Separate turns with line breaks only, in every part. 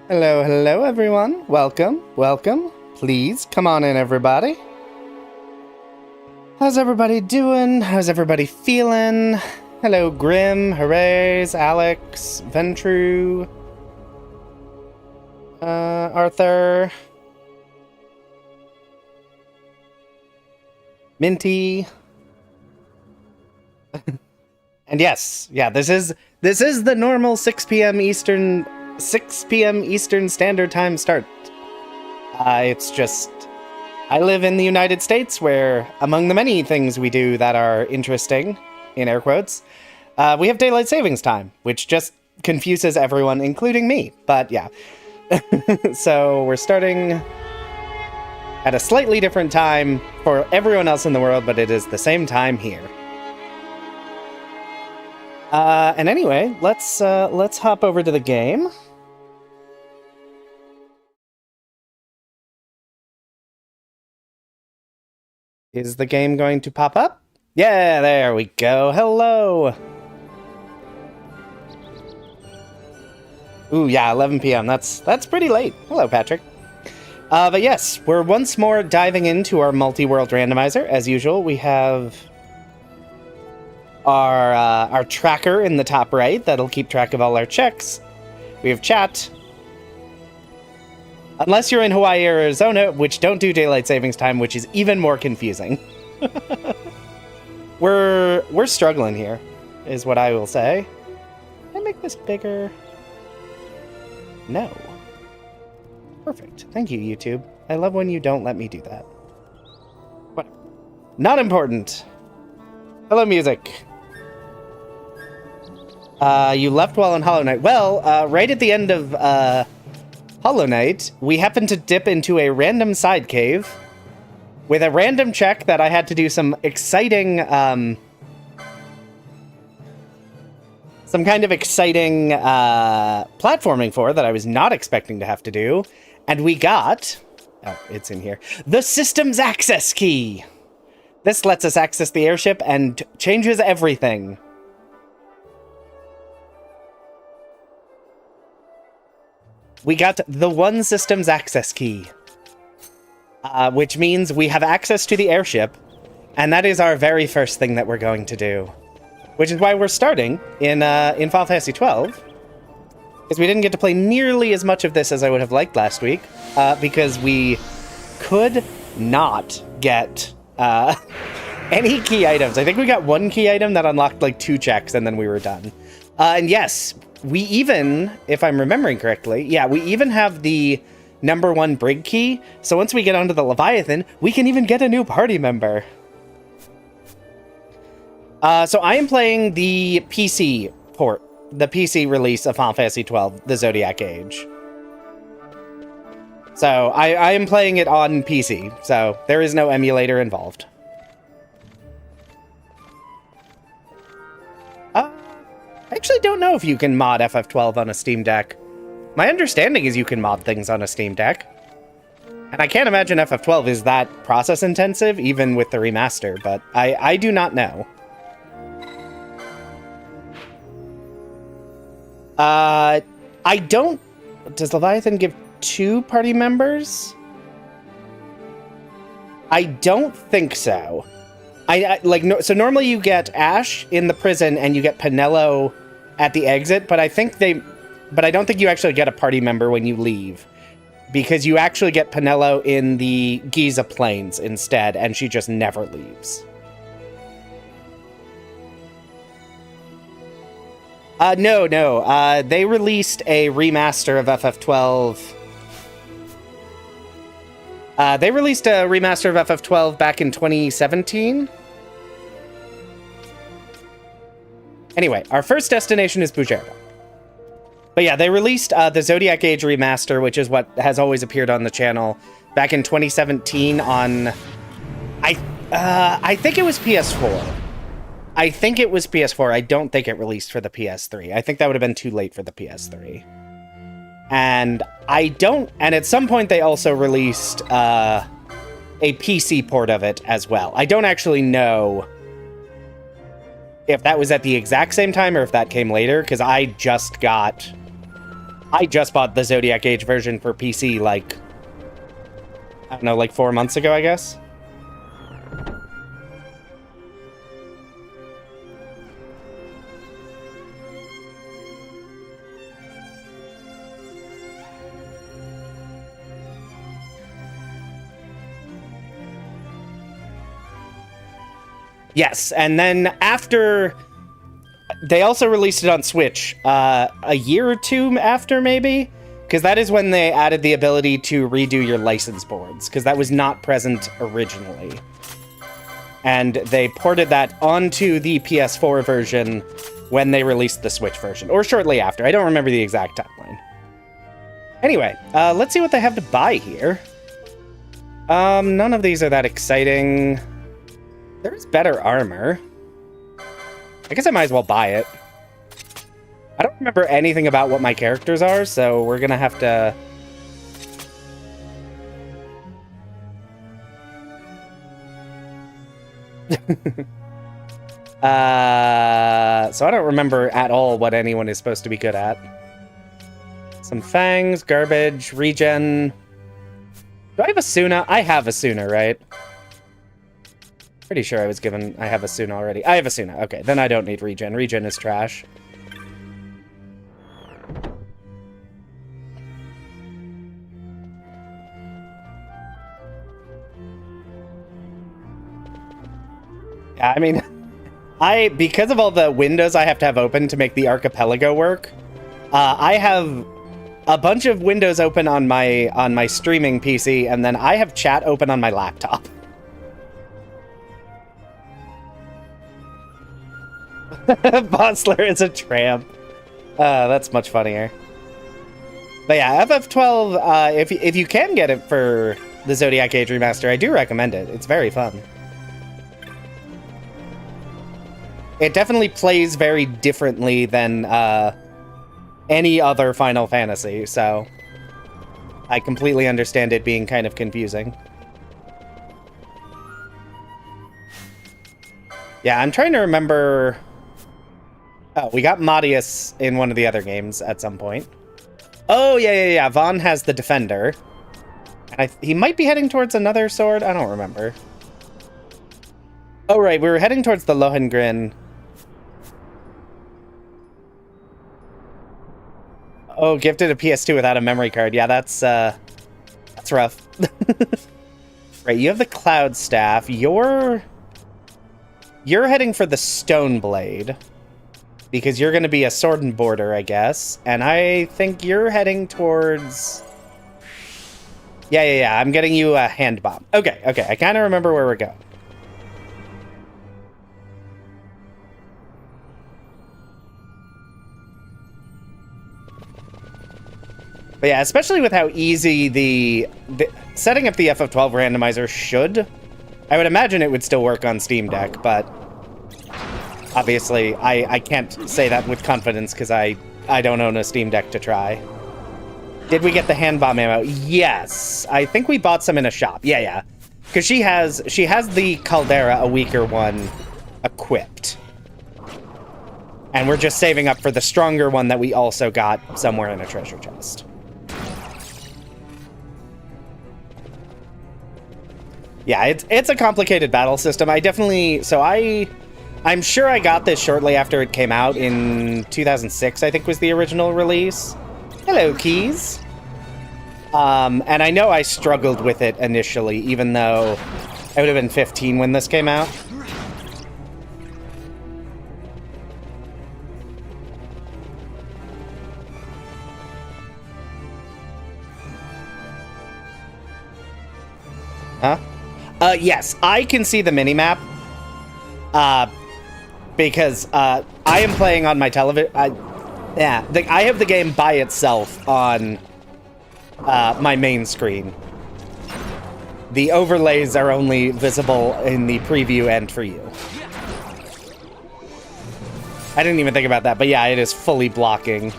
Hello, hello everyone. Welcome, welcome. Please, come on in everybody. How's everybody doing? How's everybody feeling? Hello, Grim, Hoorays, Alex, Ventru, Arthur, Minty. And yes, yeah, this is the normal 6 p.m. Eastern Standard Time start. It's just, I live in the United States where, among the many things we do that are interesting, in air quotes, we have daylight savings time, which just confuses everyone, including me. But yeah. So we're starting at a slightly different time for everyone else in the world, but it is the same time here. And anyway, let's hop over to the game. Is the game going to pop up? Yeah, there we go. Hello. Ooh, yeah, 11 p.m. That's pretty late. Hello, Patrick. But yes, we're once more diving into our multi-world randomizer. As usual, we have our tracker in the top right that'll keep track of all our checks. We have chat. Unless you're in Hawaii or Arizona, which don't do daylight savings time, which is even more confusing. We're struggling here, is what I will say. Can I make this bigger? No. Perfect. Thank you, YouTube. I love when you don't let me do that. Whatever. Not important. Hello, music. You left while in Hollow Knight. Well, right at the end of Hollow Knight, we happened to dip into a random side cave with a random check that I had to do some exciting, some kind of exciting platforming for that I was not expecting to have to do. And we got, oh, it's in here, the system's access key. This lets us access the airship and changes everything. We got the one system's access key, which means we have access to the airship, and that is our very first thing that we're going to do. Which is why we're starting in Final Fantasy 12, because we didn't get to play nearly as much of this as I would have liked last week, because we could not get any key items. I think we got one key item that unlocked like 2 checks, and then we were done. And yes, we even, if I'm remembering correctly, yeah, we even have the #1 brig key, so once we get onto the Leviathan, we can even get a new party member. So I am playing the PC port, the PC release of Final Fantasy 12, the Zodiac Age. So I am playing it on PC, so there is no emulator involved. I actually don't know if you can mod FF12 on a Steam Deck. My understanding is you can mod things on a Steam Deck. And I can't imagine FF12 is that process intensive, even with the remaster, but I do not know. I don't... Does Leviathan give 2 party members? I don't think so. So normally you get Ash in the prison and you get Penelo at the exit, but I don't think you actually get a party member when you leave, because you actually get Penelo in the Giza Plains instead, and she just never leaves. No. They released a remaster of FF12. They released a remaster of FF12 back in 2017. Anyway, our first destination is Bujerba. But yeah, they released the Zodiac Age remaster, which is what has always appeared on the channel, back in 2017 on... I think it was PS4. I think it was PS4. I don't think it released for the PS3. I think that would have been too late for the PS3. And at some point they also released a PC port of it as well. I don't actually know if that was at the exact same time or if that came later, because I just got I just bought the Zodiac Age version for PC, like, I don't know, like 4 months ago, I guess. Yes, and then after, they also released it on Switch a year or two after, maybe? Because that is when they added the ability to redo your license boards, because that was not present originally. And they ported that onto the PS4 version when they released the Switch version, or shortly after. I don't remember the exact timeline. Anyway, let's see what they have to buy here. None of these are that exciting. There's better armor. I guess I might as well buy it. I don't remember anything about what my characters are, so we're gonna have to... So I don't remember at all what anyone is supposed to be good at. Some fangs, garbage, regen. Do I have a Suna? I have a Suna, right? Pretty sure I was given... I have a Suna already. I have a Suna. Okay, then I don't need regen. Regen is trash. Yeah, I mean... because of all the windows I have to have open to make the Archipelago work, I have a bunch of windows open on my streaming PC, and then I have chat open on my laptop. Bossler is a tramp. That's much funnier. But yeah, FF12, if you can get it for the Zodiac Age Remaster, I do recommend it. It's very fun. It definitely plays very differently than any other Final Fantasy, so I completely understand it being kind of confusing. Yeah, I'm trying to remember... Oh, we got Madius in one of the other games at some point. Oh, yeah. Vaughn has the Defender. And he might be heading towards another sword? I don't remember. Oh, right, we were heading towards the Lohengrin. Oh, gifted a PS2 without a memory card. Yeah, that's rough. Right, you have the Cloud Staff. You're heading for the Stone Blade. Because you're going to be a sword and border, I guess. And I think you're heading towards... Yeah. I'm getting you a hand bomb. Okay. I kind of remember where we're going. But yeah, especially with how easy the setting up the FF12 randomizer should. I would imagine it would still work on Steam Deck, but obviously I can't say that with confidence because I don't own a Steam Deck to try. Did we get the hand bomb ammo? Yes. I think we bought some in a shop. Yeah. Because she has the Caldera, a weaker one, equipped. And we're just saving up for the stronger one that we also got somewhere in a treasure chest. Yeah, it's a complicated battle system. I'm sure I got this shortly after it came out in 2006, I think was the original release. Hello, Keys. And I know I struggled with it initially, even though I would have been 15 when this came out. Huh? Yes, I can see the minimap. Because I am playing on my television. I have the game by itself on my main screen. The overlays are only visible in the preview and for you. I didn't even think about that, but yeah, it is fully blocking.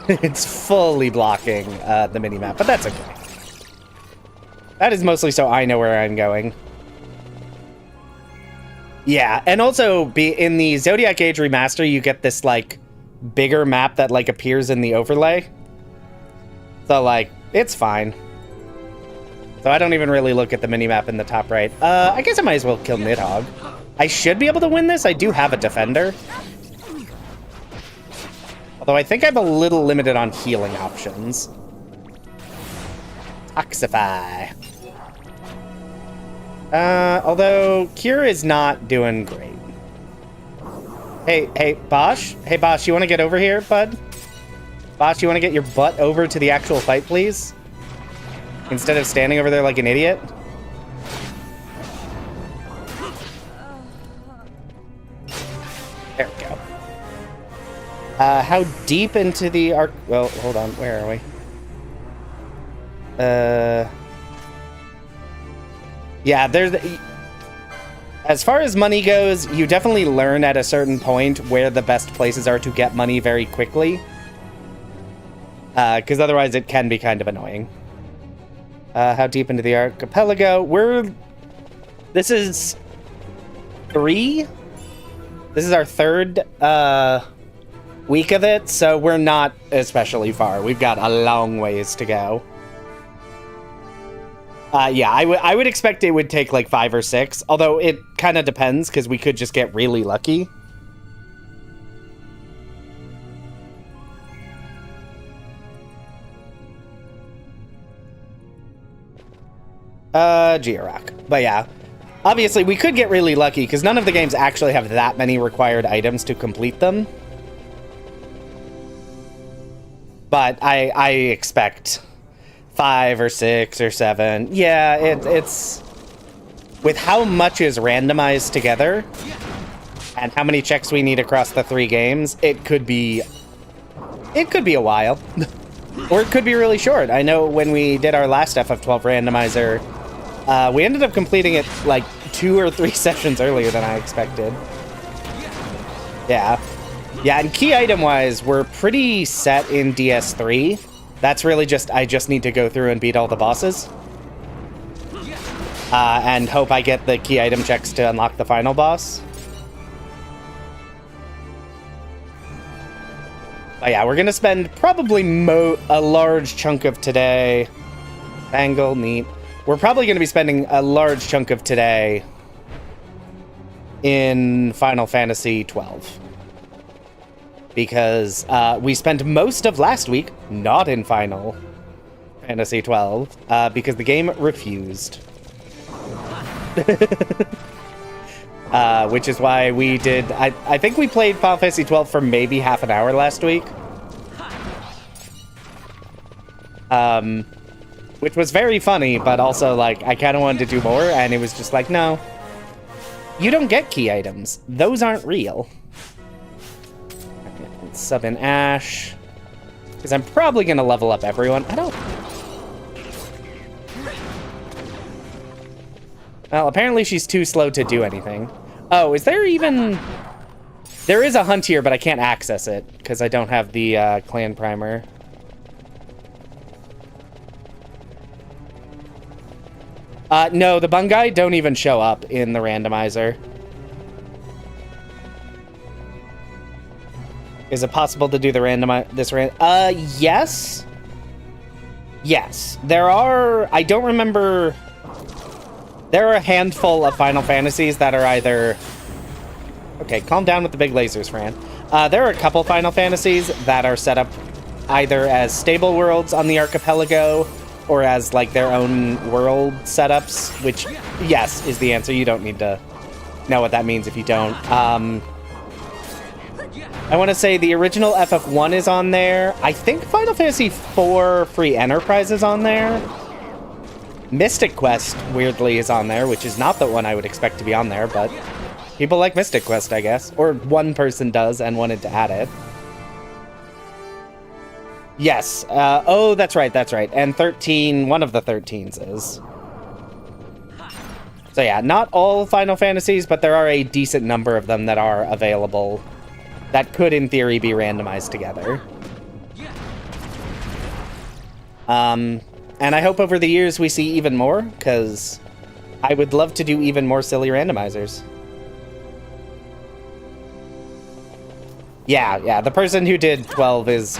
It's fully blocking the minimap, but that's okay. That is mostly so I know where I'm going. Yeah, and also in the Zodiac Age Remaster, you get this, like, bigger map that, like, appears in the overlay. So, like, it's fine. So I don't even really look at the mini-map in the top right. I guess I might as well kill Nidhogg. I should be able to win this. I do have a defender. Although I think I'm a little limited on healing options. Toxify. Although Cure is not doing great. Hey, Bosch? Hey, Bosch, you want to get over here, bud? Bosch, you want to get your butt over to the actual fight, please? Instead of standing over there like an idiot? There we go. How deep into the arc... Well, hold on. Where are we? Yeah, there's... As far as money goes, you definitely learn at a certain point where the best places are to get money very quickly. Because otherwise it can be kind of annoying. How deep into the archipelago? This is 3? This is our 3rd week of it, so we're not especially far. We've got a long ways to go. Yeah, I would expect it would take like 5 or 6, although it kind of depends, because we could just get really lucky. Georock. But yeah, obviously we could get really lucky, because none of the games actually have that many required items to complete them. But I expect 5 or 6 or 7. Yeah, it's... With how much is randomized together, and how many checks we need across the 3 games, it could be a while. Or it could be really short. I know when we did our last FF12 randomizer, we ended up completing it like 2 or 3 sessions earlier than I expected. Yeah. Yeah, and key item-wise, we're pretty set in DS3. That's really just, I just need to go through and beat all the bosses. And hope I get the key item checks to unlock the final boss. But yeah, we're gonna spend probably a large chunk of today. Bangle, neat. We're probably gonna be spending a large chunk of today in Final Fantasy 12. Because we spent most of last week not in Final Fantasy 12 because the game refused. Which is why we did... I think we played Final Fantasy 12 for maybe half an hour last week. Which was very funny, but also, like, I kind of wanted to do more, and it was just like, no. You don't get key items. Those aren't real. Sub in Ash. Because I'm probably going to level up everyone. I don't... Well, apparently she's too slow to do anything. Oh, is there even... There is a hunt here, but I can't access it, because I don't have the clan primer. No, the Bungai don't even show up in the randomizer. Is it possible to do the yes. Yes. There are... I don't remember... There are a handful of Final Fantasies that are either... Okay, calm down with the big lasers, Fran. There are a couple Final Fantasies that are set up either as stable worlds on the archipelago or as, like, their own world setups, which, yes, is the answer. You don't need to know what that means if you don't. I want to say the original FF1 is on there. I think Final Fantasy IV Free Enterprise is on there. Mystic Quest, weirdly, is on there, which is not the one I would expect to be on there, but people like Mystic Quest, I guess. Or one person does and wanted to add it. Yes. Oh, that's right, that's right. And 13, one of the 13s is. So yeah, not all Final Fantasies, but there are a decent number of them that are available that could, in theory, be randomized together. And I hope over the years we see even more, because I would love to do even more silly randomizers. Yeah, the person who did 12 is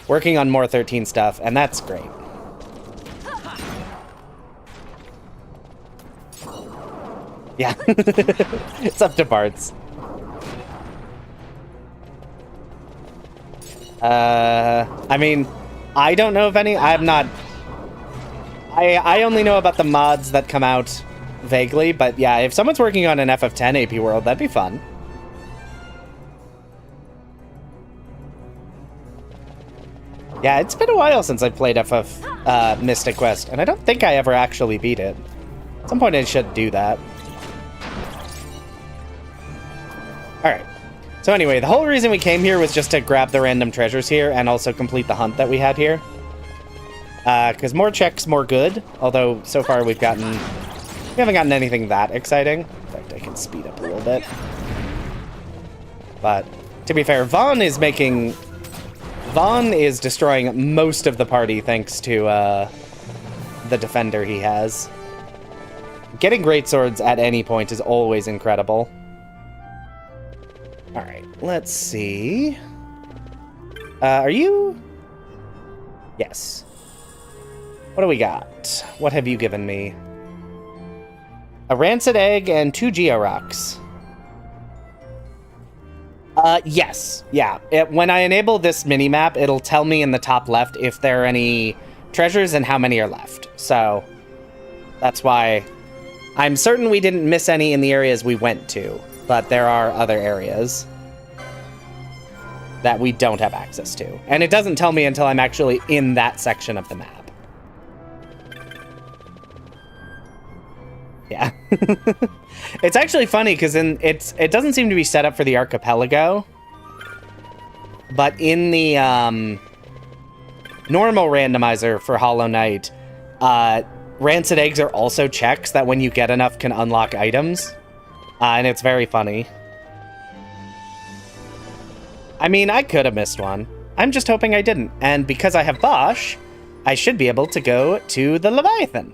working on more 13 stuff, and that's great. Yeah, it's up to Bart's. I mean, I don't know of any. I'm not. I only know about the mods that come out vaguely, but yeah, if someone's working on an FF10 AP world, that'd be fun. Yeah, it's been a while since I played FF Mystic Quest, and I don't think I ever actually beat it. At some point I should do that. Alright. So anyway, the whole reason we came here was just to grab the random treasures here and also complete the hunt that we had here. Because more checks, more good. Although, so far we haven't gotten anything that exciting. In fact, I can speed up a little bit. But, to be fair, Vaughn is destroying most of the party thanks to the defender he has. Getting great swords at any point is always incredible. Alright, let's see. Are you? Yes. What do we got? What have you given me? A rancid egg and 2 Georocks. Yes. Yeah. When I enable this mini-map, it'll tell me in the top left if there are any treasures and how many are left. So, that's why I'm certain we didn't miss any in the areas we went to, but there are other areas that we don't have access to. And it doesn't tell me until I'm actually in that section of the map. Yeah. It's actually funny because it doesn't seem to be set up for the Archipelago, but in the normal randomizer for Hollow Knight, rancid eggs are also checks that when you get enough can unlock items, and it's very funny. I mean, I could have missed one. I'm just hoping I didn't, and because I have Bosch, I should be able to go to the Leviathan.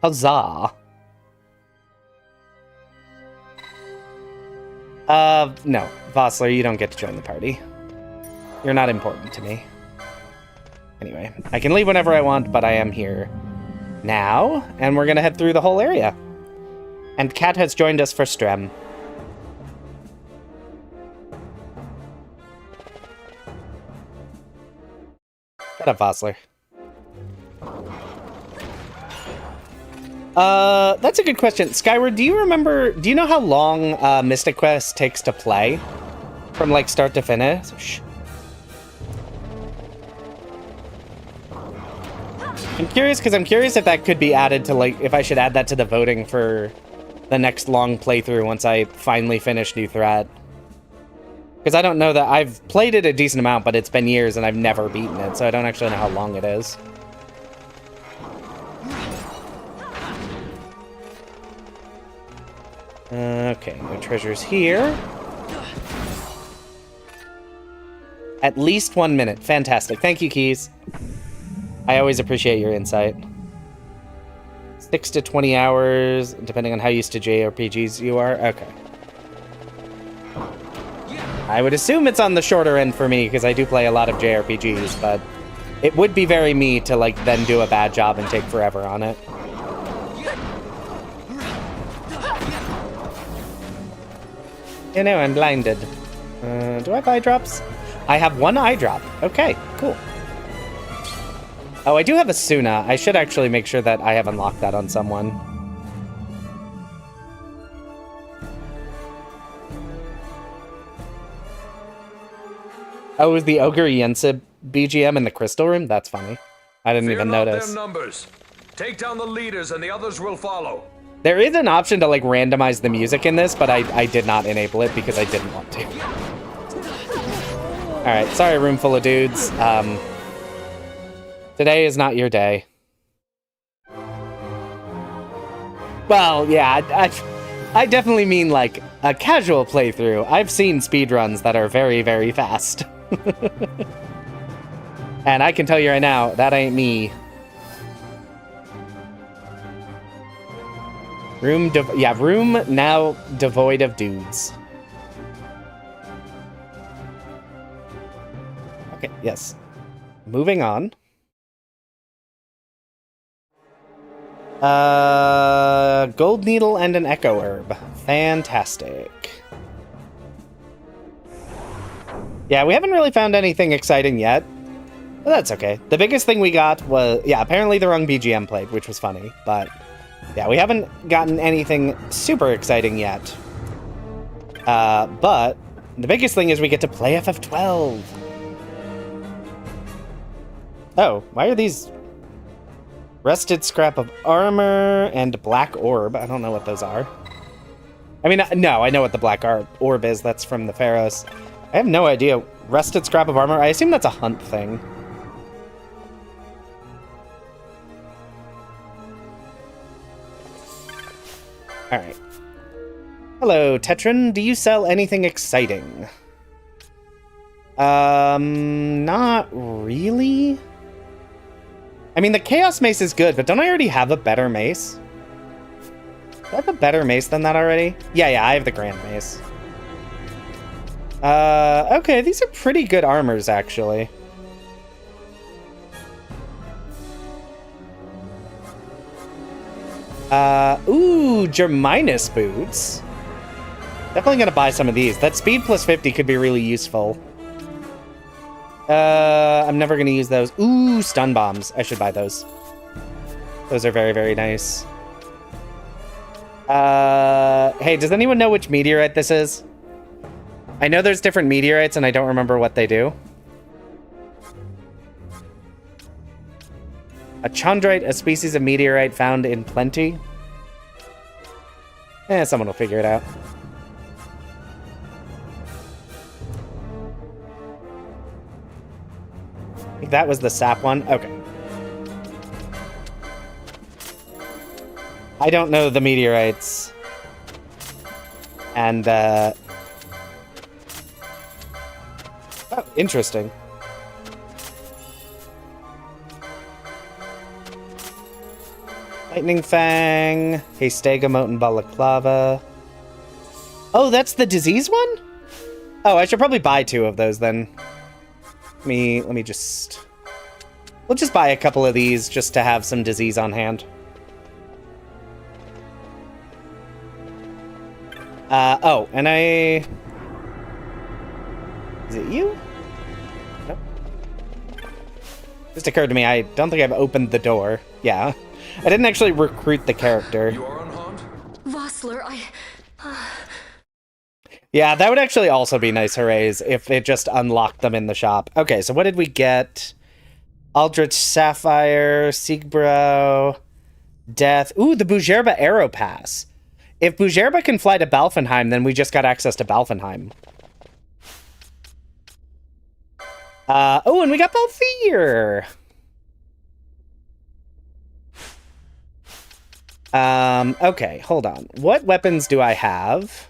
Huzzah. No. Vossler, you don't get to join the party. You're not important to me. Anyway, I can leave whenever I want, but I am here now, and we're gonna head through the whole area. And Kat has joined us for Strem. Shut up, Vossler. That's a good question. Skyward, do you know how long Mystic Quest takes to play? From, like, start to finish? I'm curious if that could be added to, like, if I should add that to the voting for the next long playthrough once I finally finish New Threat. Because I don't know that I've played it a decent amount, but it's been years and I've never beaten it, so I don't actually know how long it is. Okay, no treasures here. At least 1 minute. Fantastic. Thank you, Keys. I always appreciate your insight. 6 to 20 hours, depending on how used to JRPGs you are. Okay. I would assume it's on the shorter end for me, because I do play a lot of JRPGs, but it would be very me to, like, then do a bad job and take forever on it. You know, I'm blinded. Do I have eye drops? I have 1 eye drop. Okay, cool. Oh, I do have a Suna. I should actually make sure that I have unlocked that on someone. Oh, is the Ogre Yensa BGM in the Crystal Room? That's funny. I didn't even notice.
Numbers. Take down the leaders and the others will follow.
There is an option to, like, randomize the music in this, but I did not enable it because I didn't want to. Alright, sorry, room full of dudes. Today is not your day. Well, yeah, I definitely mean, like, a casual playthrough. I've seen speedruns that are very, very fast. And I can tell you right now, that ain't me. Room now devoid of dudes. yes. Moving on. Gold needle and an echo herb. Fantastic. Yeah, we haven't really found anything exciting yet. But that's okay. The biggest thing we got was, yeah, apparently the wrong BGM played, which was funny. But, yeah, we haven't gotten anything super exciting yet. But the biggest thing is we get to play FF12. Oh, why are these... Rusted scrap of armor and black orb. I don't know what those are. I mean, no, I know what the black orb is. That's from the Pharaohs. I have no idea. Rusted scrap of armor. I assume that's a hunt thing. Alright. Hello, Tetran. Do you sell anything exciting? Not really. I mean, the Chaos Mace is good, but don't I already have a better mace? Do I have a better mace than that already? Yeah, I have the Grand Mace. Okay, these are pretty good armors, actually. Ooh, Germinus boots. Definitely gonna buy some of these. That speed plus 50 could be really useful. I'm never gonna use those. Ooh, stun bombs. I should buy those. Those are very, very nice. Hey, does anyone know which meteorite this is? I know there's different meteorites and I don't remember what they do. A chondrite, a species of meteorite found in plenty. Someone will figure it out. I think that was the sap one. Okay. I don't know the meteorites. And, oh, interesting. Lightning Fang, Hastega, and Balaclava. Oh, that's the disease one? Oh, I should probably buy 2 of those then. Let me just... We'll just buy a couple of these just to have some disease on hand. Oh, and I... Is it you? Nope. Just occurred to me, I don't think I've opened the door. Yeah. I didn't actually recruit the character.
You are unharmed?
Vossler,
Yeah, that would actually also be nice, hoorays, if it just unlocked them in the shop. Okay, so what did we get? Aldrich Sapphire, Siegbrow, Death. Ooh, the Bujerba Arrow Pass. If Bujerba can fly to Balfenheim, then we just got access to Balfenheim. Oh, and we got Balthier! Okay, hold on. What weapons do I have?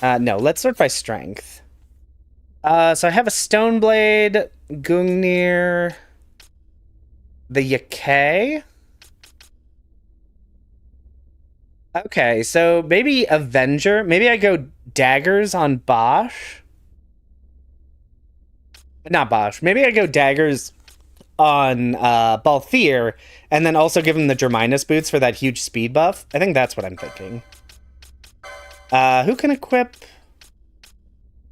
No, let's sort by strength. So I have a Stoneblade, Gungnir, the Yakai. Okay, so maybe Avenger. Maybe I go daggers on Bosch. Not Bosch. Maybe I go daggers on Balthier, and then also give him the Germinus boots for that huge speed buff. I think that's what I'm thinking. Who can equip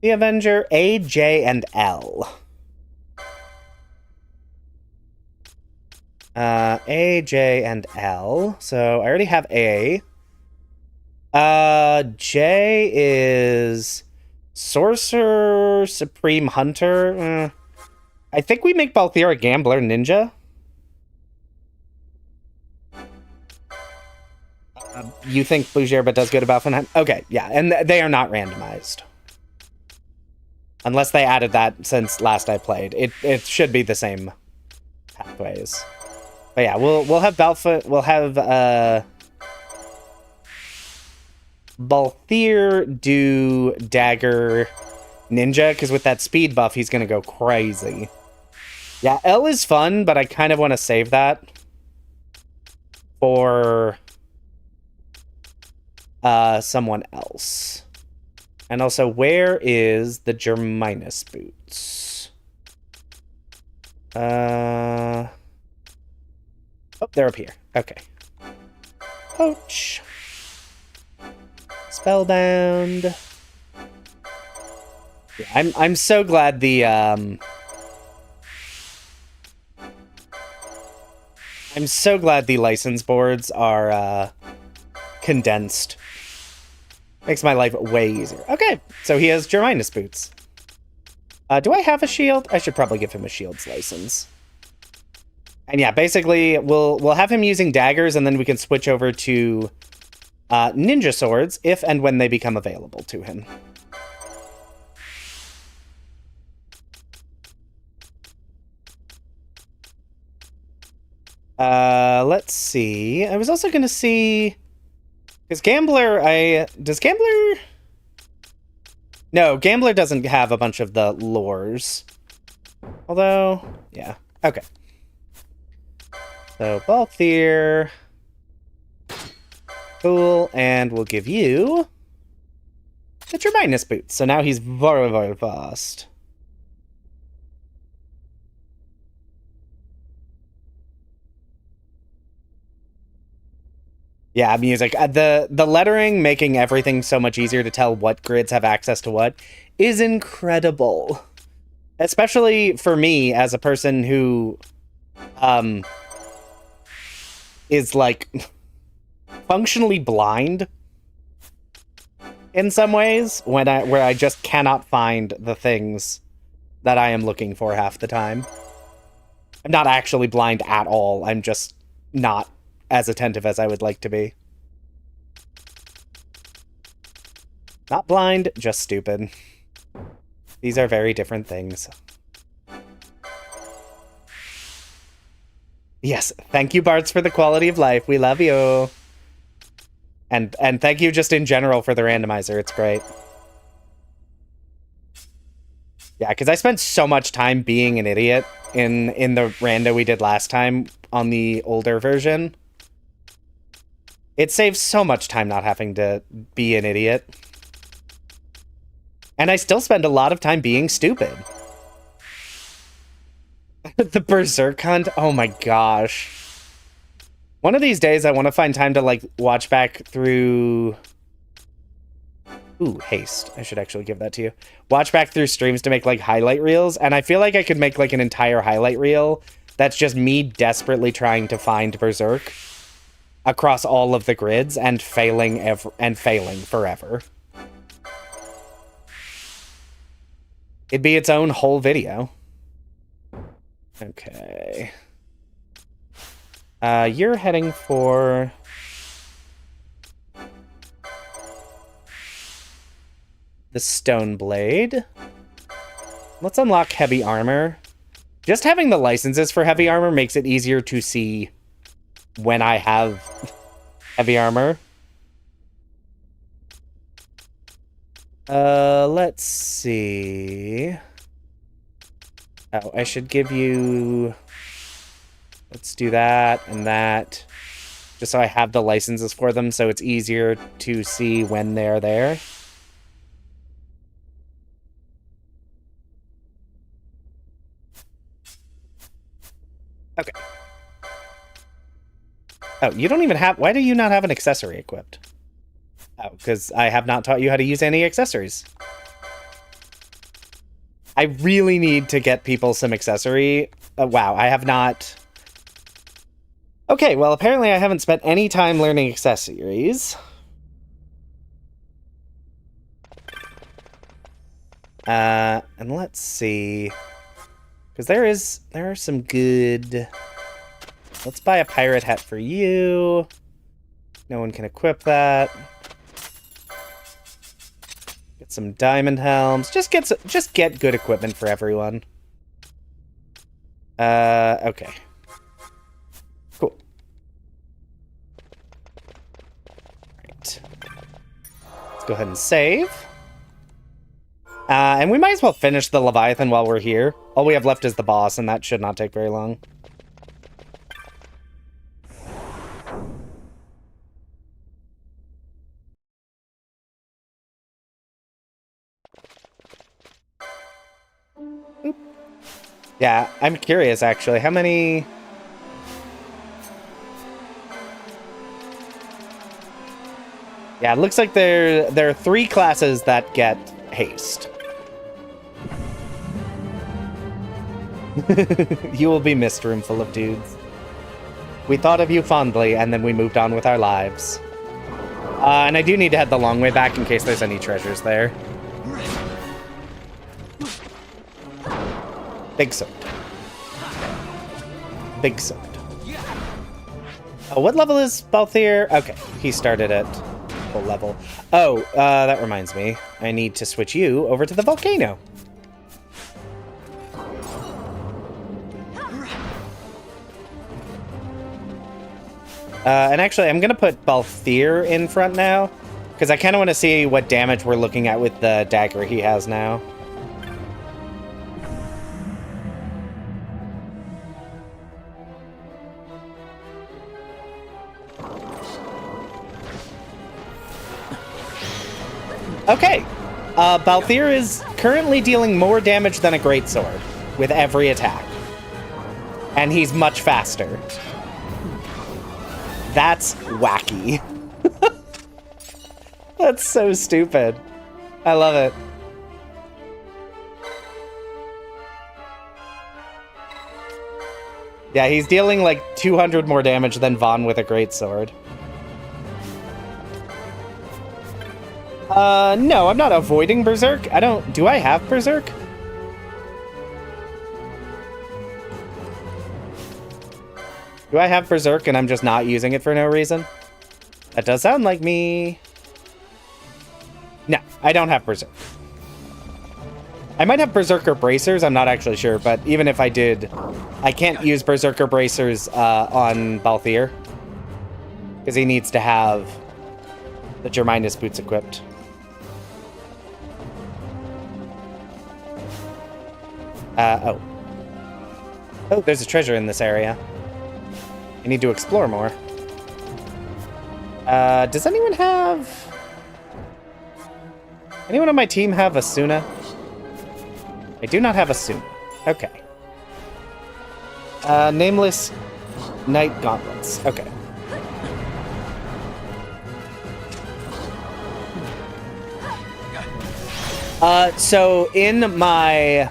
the Avenger? A, J, and L. A, J, and L. So I already have A. J is Sorcerer, Supreme Hunter. I think we make Balthier a Gambler Ninja. You think Bujerba does good about Balfenheim? Okay, yeah, and they are not randomized. Unless they added that since last I played. It should be the same pathways. But yeah, we'll have Balthier do Dagger Ninja, because with that speed buff, he's gonna go crazy. Yeah, L is fun, but I kind of want to save that for someone else. And also, where is the Germinus boots? Oh, they're up here. Okay. Poach. Spellbound. Yeah, I'm so glad the I'm so glad the license boards are condensed. Makes my life way easier. Okay, so he has Germinus boots. Do I have a shield? I should probably give him a shield's license. And yeah, basically we'll have him using daggers, and then we can switch over to ninja swords if and when they become available to him. Let's see. I was also gonna see, because Gambler, does Gambler? No, Gambler doesn't have a bunch of the lures. Although, yeah. Okay. So, Balthier. Cool, and we'll give you the Germinus boots. So now he's very, very fast. Yeah, music. The lettering making everything so much easier to tell what grids have access to what is incredible. Especially for me as a person who is like functionally blind in some ways where I just cannot find the things that I am looking for half the time. I'm not actually blind at all. I'm just not as attentive as I would like to be. Not blind, just stupid. These are very different things. Yes, thank you, Barts, for the quality of life. We love you. And thank you just in general for the randomizer. It's great. Yeah, because I spent so much time being an idiot in the rando we did last time on the older version. It saves so much time not having to be an idiot. And I still spend a lot of time being stupid. The Berserk hunt? Oh my gosh. One of these days I want to find time to, like, watch back through... Ooh, haste. I should actually give that to you. Watch back through streams to make, like, highlight reels, and I feel like I could make, like, an entire highlight reel that's just me desperately trying to find Berserk across all of the grids and failing forever. It'd be its own whole video. Okay. You're heading for... the Stone Blade. Let's unlock heavy armor. Just having the licenses for heavy armor makes it easier to see when I have heavy armor. Let's see. Oh, I should give you... Let's do that and that. Just so I have the licenses for them, so it's easier to see when they're there. Okay. Oh, you don't even have... Why do you not have an accessory equipped? Oh, because I have not taught you how to use any accessories. I really need to get people some accessory. Wow, I have not... Okay, well, apparently I haven't spent any time learning accessories. And let's see... Because there are some good... Let's buy a pirate hat for you. No one can equip that. Get some diamond helms. Just get good equipment for everyone. Okay. Cool. Right. Let's go ahead and save. And we might as well finish the Leviathan while we're here. All we have left is the boss, and that should not take very long. Yeah, I'm curious, actually. How many... Yeah, it looks like there are 3 classes that get haste. You will be missed, room full of dudes. We thought of you fondly, and then we moved on with our lives. And I do need to head the long way back in case there's any treasures there. Big sword. Big sword. Oh, what level is Balthier? Okay, he started at full level. Oh, that reminds me. I need to switch you over to the volcano. And actually, I'm going to put Balthier in front now, because I kind of want to see what damage we're looking at with the dagger he has now. Okay, Balthier is currently dealing more damage than a greatsword with every attack. And he's much faster. That's wacky. That's so stupid. I love it. Yeah, he's dealing like 200 more damage than Vaughn with a greatsword. No, I'm not avoiding Berserk. Do I have Berserk? Do I have Berserk and I'm just not using it for no reason? That does sound like me. No, I don't have Berserk. I might have Berserker Bracers, I'm not actually sure, but even if I did, I can't use Berserker Bracers on Balthier. Because he needs to have the Germinus boots equipped. Oh, there's a treasure in this area. I need to explore more. Does anyone on my team have Asuna? I do not have Asuna. Okay. Nameless Knight Gauntlets. Okay. So in my...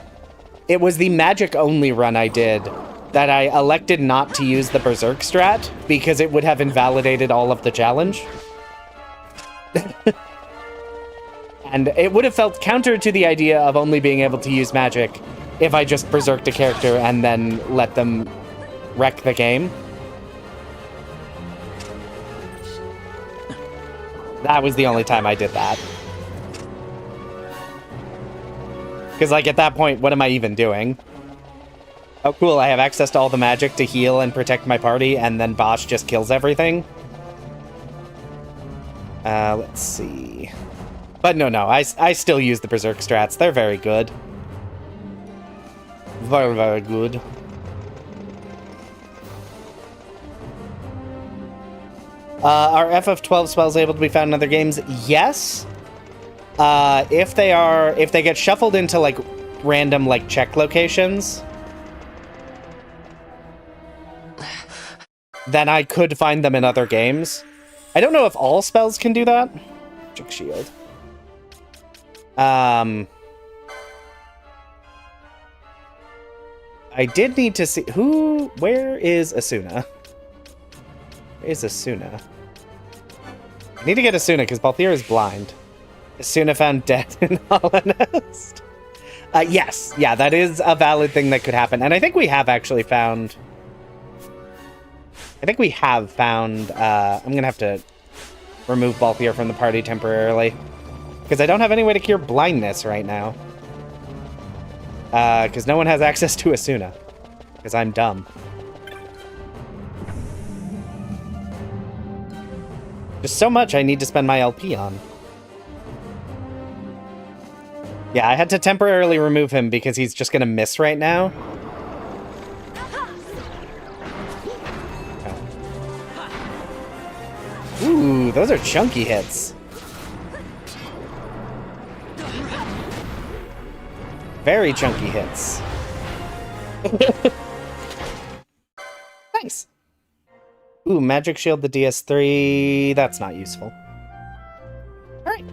It was the magic-only run I did that I elected not to use the Berserk strat because it would have invalidated all of the challenge. And it would have felt counter to the idea of only being able to use magic if I just Berserked a character and then let them wreck the game. That was the only time I did that. Because, like, at that point, what am I even doing? Oh, cool, I have access to all the magic to heal and protect my party, and then Bosch just kills everything. Let's see. But no, I still use the Berserk strats. They're very good. Very, very good. Are FF12 spells able to be found in other games? Yes. If they get shuffled into, like, random, like, check locations, then I could find them in other games. I don't know if all spells can do that. Magic Shield. I did need to see... Where is Asuna? Where is Asuna? I need to get Asuna, because Balthier is blind. Asuna found dead in Holonest. Yes. Yeah, that is a valid thing that could happen. And I think we have actually found... I'm going to have to remove Balthier from the party temporarily. Because I don't have any way to cure blindness right now. Because no one has access to Asuna. Because I'm dumb. There's so much I need to spend my LP on. Yeah, I had to temporarily remove him because he's just gonna miss right now. Ooh, those are chunky hits. Very chunky hits. Nice. Ooh, magic shield the DS3. That's not useful. Alright.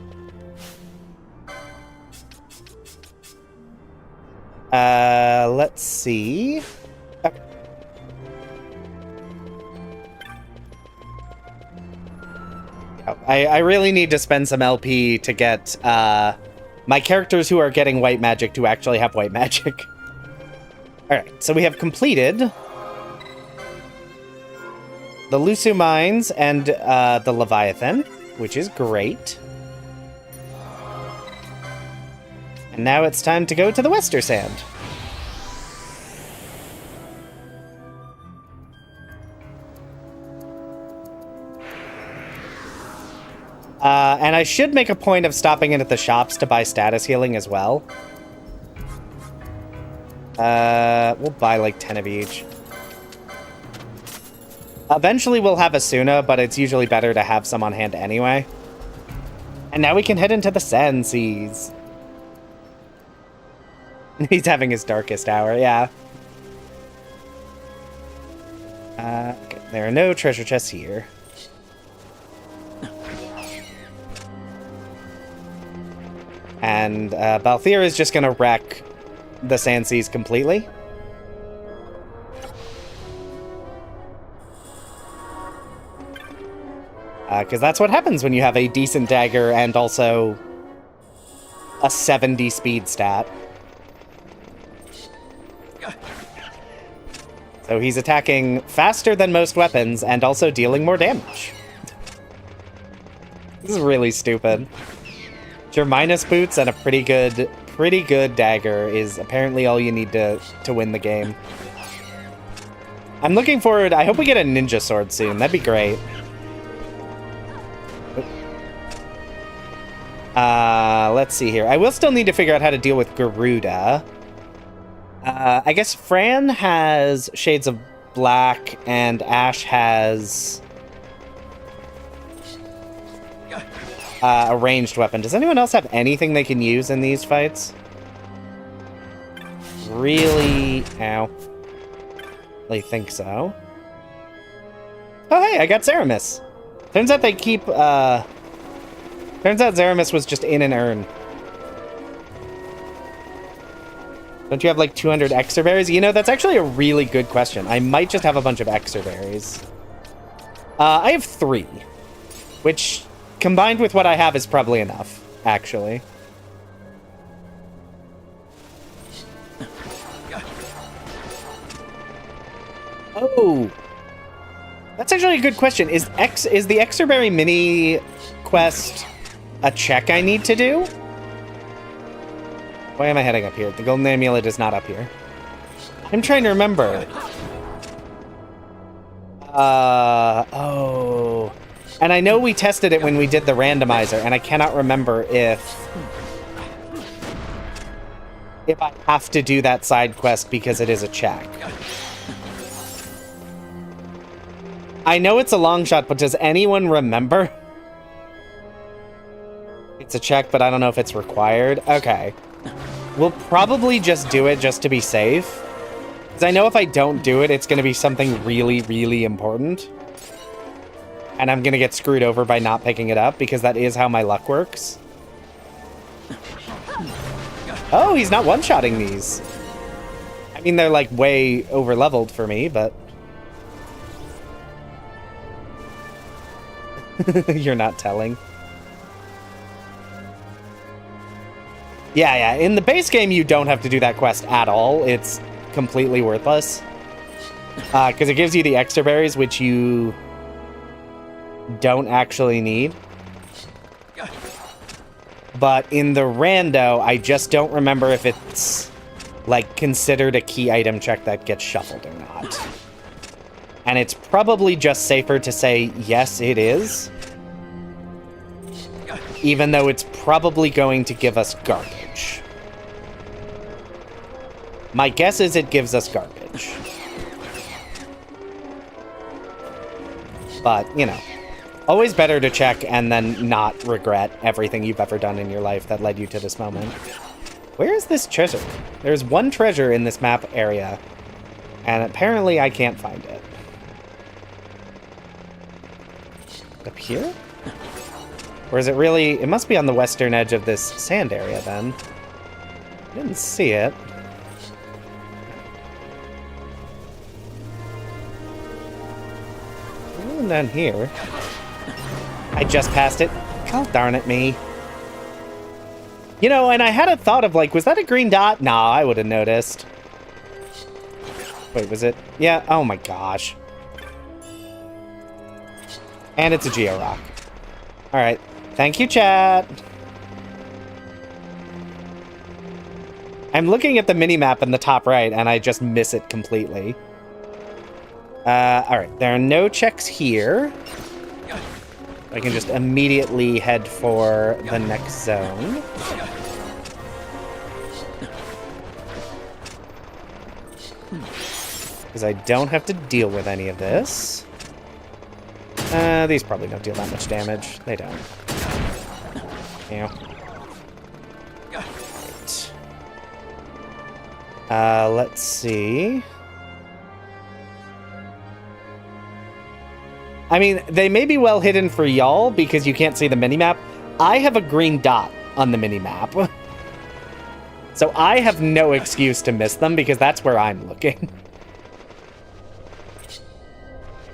Let's see. Okay. I really need to spend some LP to get my characters who are getting white magic to actually have white magic. Alright, so we have completed the Lusu Mines and the Leviathan, which is great. And now it's time to go to the Wester Sand. And I should make a point of stopping in at the shops to buy status healing as well. We'll buy like 10 of each. Eventually we'll have Asuna, but it's usually better to have some on hand anyway. And now we can head into the Sand Seas. He's having his darkest hour, yeah. Okay, there are no treasure chests here. And Balthier is just gonna wreck the Sand Seas completely. Because that's what happens when you have a decent dagger and also a 70 speed stat. So he's attacking faster than most weapons and also dealing more damage. This is really stupid. Your minus boots and a pretty good dagger is apparently all you need to win the game. I'm looking forward. I hope we get a ninja sword soon. That'd be great. Let's see here. I will still need to figure out how to deal with Garuda. I guess Fran has Shades of Black and Ash has a ranged weapon. Does anyone else have anything they can use in these fights? Really? Ow. I think so. Oh, hey, I got Zeramis. Turns out they keep, turns out Zeramis was just in an urn. Don't you have like 200 extra berries? You know, that's actually a really good question. I might just have a bunch of extra berries. I have 3, which combined with what I have is probably enough, actually. Oh, that's actually a good question. Is the extra berry mini quest a check I need to do? Why am I heading up here? The golden amulet is not up here. I'm trying to remember. Oh. And I know we tested it when we did the randomizer, and I cannot remember if I have to do that side quest because it is a check. I know it's a long shot, but does anyone remember? It's a check, but I don't know if it's required. Okay. We'll probably just do it just to be safe. Because I know if I don't do it, it's going to be something really, really important. And I'm going to get screwed over by not picking it up, because that is how my luck works. Oh, he's not one-shotting these. I mean, they're like way over-leveled for me, but... You're not telling. Yeah, in the base game, you don't have to do that quest at all. It's completely worthless. Because it gives you the extra berries, which you don't actually need. But in the rando, I just don't remember if it's, like, considered a key item check that gets shuffled or not. And it's probably just safer to say, yes, it is. Even though it's probably going to give us garbage. My guess is it gives us garbage. But, you know, always better to check and then not regret everything you've ever done in your life that led you to this moment. Where is this treasure? There's one treasure in this map area. And apparently I can't find it. Up here? Or is it really... It must be on the western edge of this sand area, then. I didn't see it. And down here. I just passed it. God darn it, me. You know, and I had a thought of, like, was that a green dot? Nah, I would have noticed. Wait, was it? Yeah, oh my gosh. And it's a Geo-Rock. Alright. Thank you, chat. I'm looking at the mini-map in the top right, and I just miss it completely. Alright, there are no checks here. I can just immediately head for the next zone. Because I don't have to deal with any of this. These probably don't deal that much damage. They don't. Yeah. Right. Let's see. I mean, they may be well hidden for y'all because you can't see the minimap. I have a green dot on the minimap. So I have no excuse to miss them because that's where I'm looking.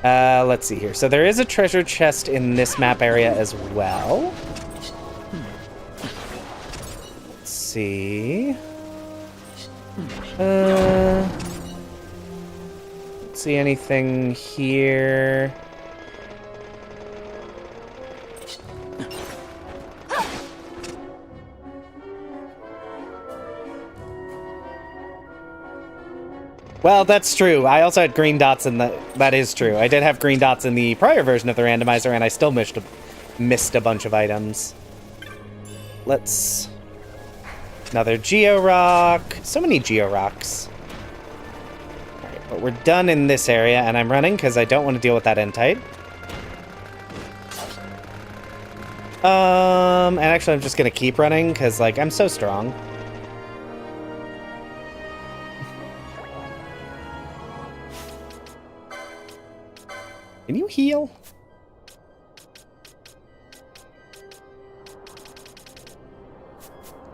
Let's see here. So there is a treasure chest in this map area as well. Let's see. Let's see anything here. Well, that's true. I also had green dots in the... That is true. I did have green dots in the prior version of the randomizer, and I still missed a bunch of items. Let's... Another Geo-Rock. So many Geo-Rocks. Alright, but we're done in this area, and I'm running because I don't want to deal with that N-Tide. And actually, I'm just going to keep running because, like, I'm so strong. Can you heal?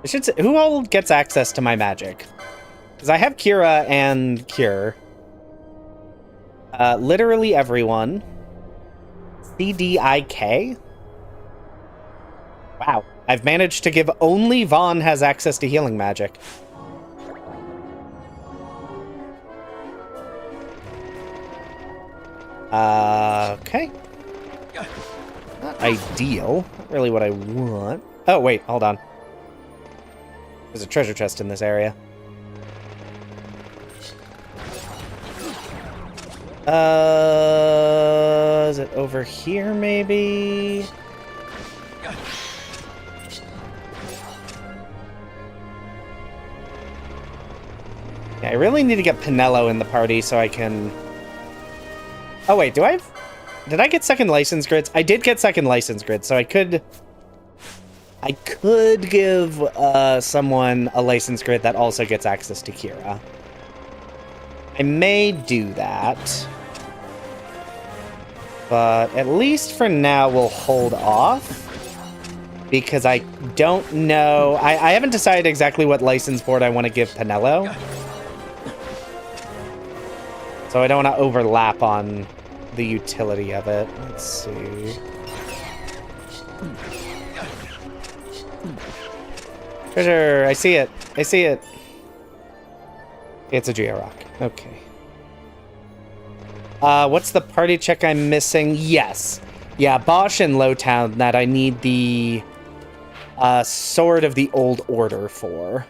I should say, who all gets access to my magic? Because I have Cura and Cure. Literally everyone. CDIK? Wow. I've managed to give only Vaughn has access to healing magic. Okay. Not ideal. Not really what I want. Oh, wait, hold on. There's a treasure chest in this area. Is it over here, maybe? Yeah, I really need to get Pinello in the party so I can... Oh, wait, did I get second license grids? I did get second license grids, so I could give someone a license grid that also gets access to Kira. I may do that. But at least for now, we'll hold off. Because I don't know... I haven't decided exactly what license board I want to give Pinello. So I don't want to overlap on the utility of it. Let's see. Treasure! I see it. I see it. It's a Geo-Rock. Okay. What's the party check I'm missing? Yes. Yeah, Bosch and Lowtown that I need the Sword of the Old Order for.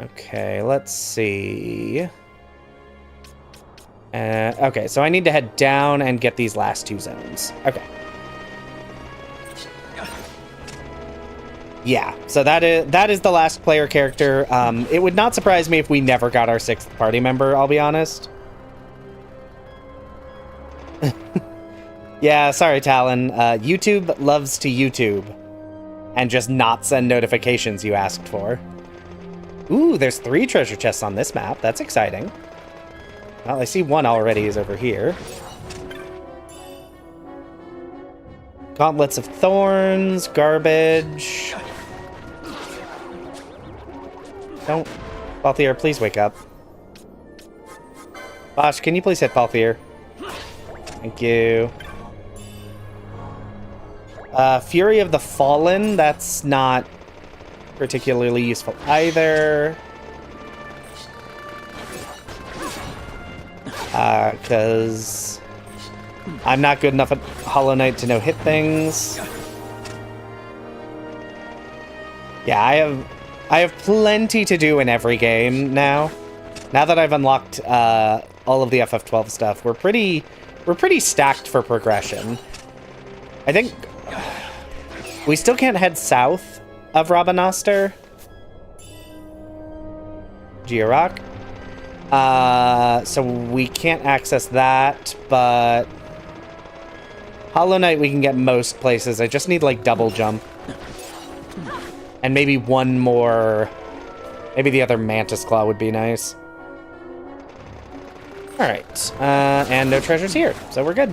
Okay, let's see. Okay, so I need to head down and get these last two zones. Okay. Yeah, so that is the last player character. It would not surprise me if we never got our 6th party member, I'll be honest. Yeah, sorry, Talon. YouTube loves to YouTube and just not send notifications you asked for. Ooh, there's 3 treasure chests on this map. That's exciting. Well, I see one already is over here. Gauntlets of Thorns, garbage. Don't... Balthier, please wake up. Bosh, can you please hit Balthier? Thank you. Fury of the Fallen, that's not particularly useful either. Because I'm not good enough at Hollow Knight to know hit things. Yeah, I have plenty to do in every game now. Now that I've unlocked all of the FF12 stuff, we're pretty stacked for progression. I think we still can't head south of Rabanastre. Georock. So we can't access that, but Hollow Knight we can get most places. I just need like double jump. And maybe one more, maybe the other Mantis Claw would be nice. All right, and no treasures here, so we're good.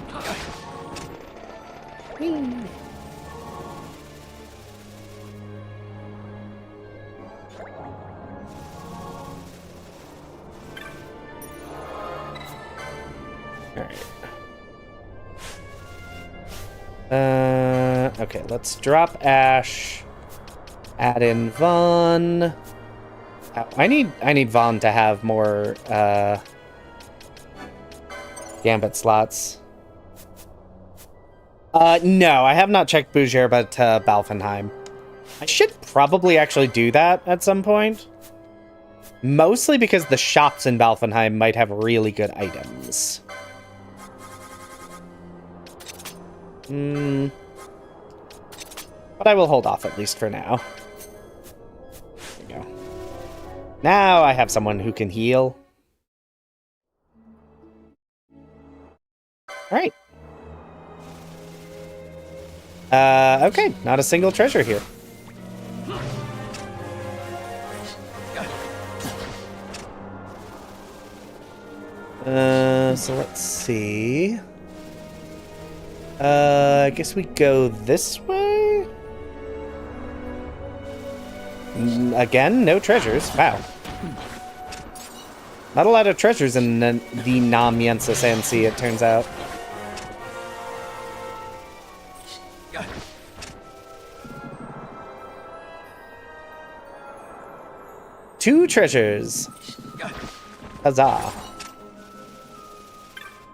Whee. Alright. Okay, let's drop Ash. Add in Vaughn. I need Vaughn to have more Gambit slots. No, I have not checked Bouger, but Balfenheim. I should probably actually do that at some point. Mostly because the shops in Balfenheim might have really good items. But I will hold off at least for now. There we go. Now I have someone who can heal. Alright. Okay, not a single treasure here. So let's see. I guess we go this way? Again, no treasures. Wow. Not a lot of treasures in the Namiensa Sand Sea, it turns out. Two treasures. Huzzah.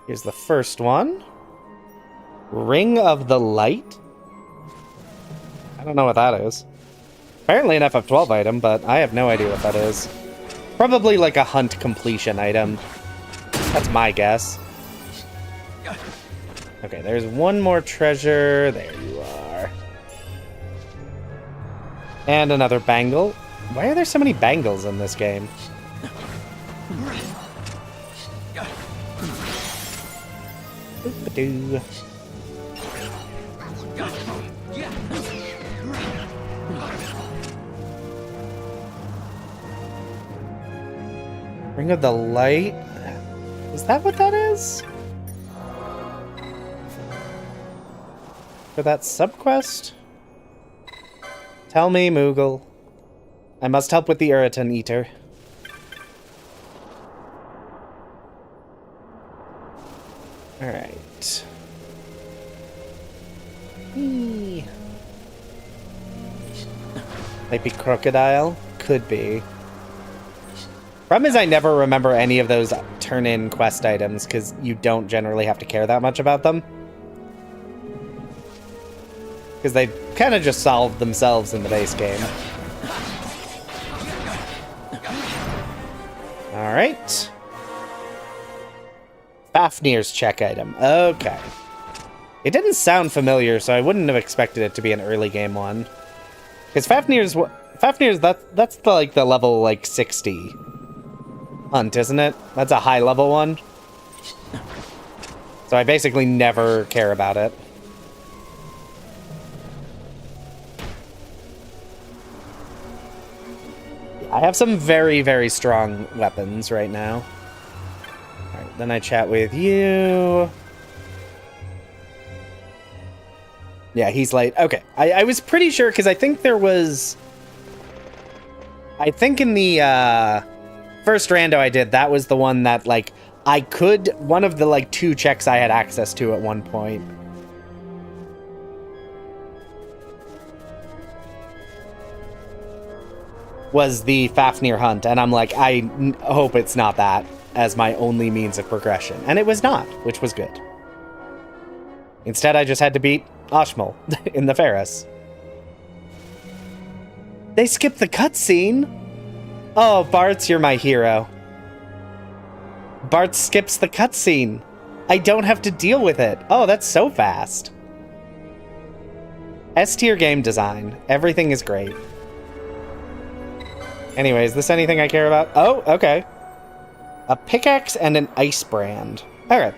Here's the first one. Ring of the Light? I don't know what that is. Apparently an FF12 item, but I have no idea what that is. Probably like a hunt completion item. That's my guess. Okay, there's one more treasure. There you are. And another bangle. Why are there so many bangles in this game? Oop-a-doo. Ring of the Light? Is that what that is? For that subquest? Tell me, Moogle. I must help with the Uritan Eater. Alright. Might be Crocodile? Could be. Problem is I never remember any of those turn-in quest items, because you don't generally have to care that much about them. Because they kind of just solve themselves in the base game. Alright. Fafnir's check item. Okay. It didn't sound familiar, so I wouldn't have expected it to be an early game one. Because Fafnir's, that's the, like, the level, like, 60 hunt, isn't it? That's a high level one. So I basically never care about it. I have some very, very strong weapons right now. Alright, then I chat with you. Yeah, he's late. Okay, I was pretty sure, because I think there was... I think in the first rando I did, that was the one that, like, I could... One of the, like, 2 checks I had access to at one point. Was the Fafnir hunt, and I'm like, I hope it's not that as my only means of progression. And it was not, which was good. Instead, I just had to beat Ashmol in the Ferris. They skipped the cutscene. Oh, Bartz, you're my hero. Bart skips the cutscene. I don't have to deal with it. Oh, that's so fast. S-tier game design. Everything is great. Anyway, is this anything I care about? Oh, okay. A pickaxe and an ice brand. All right.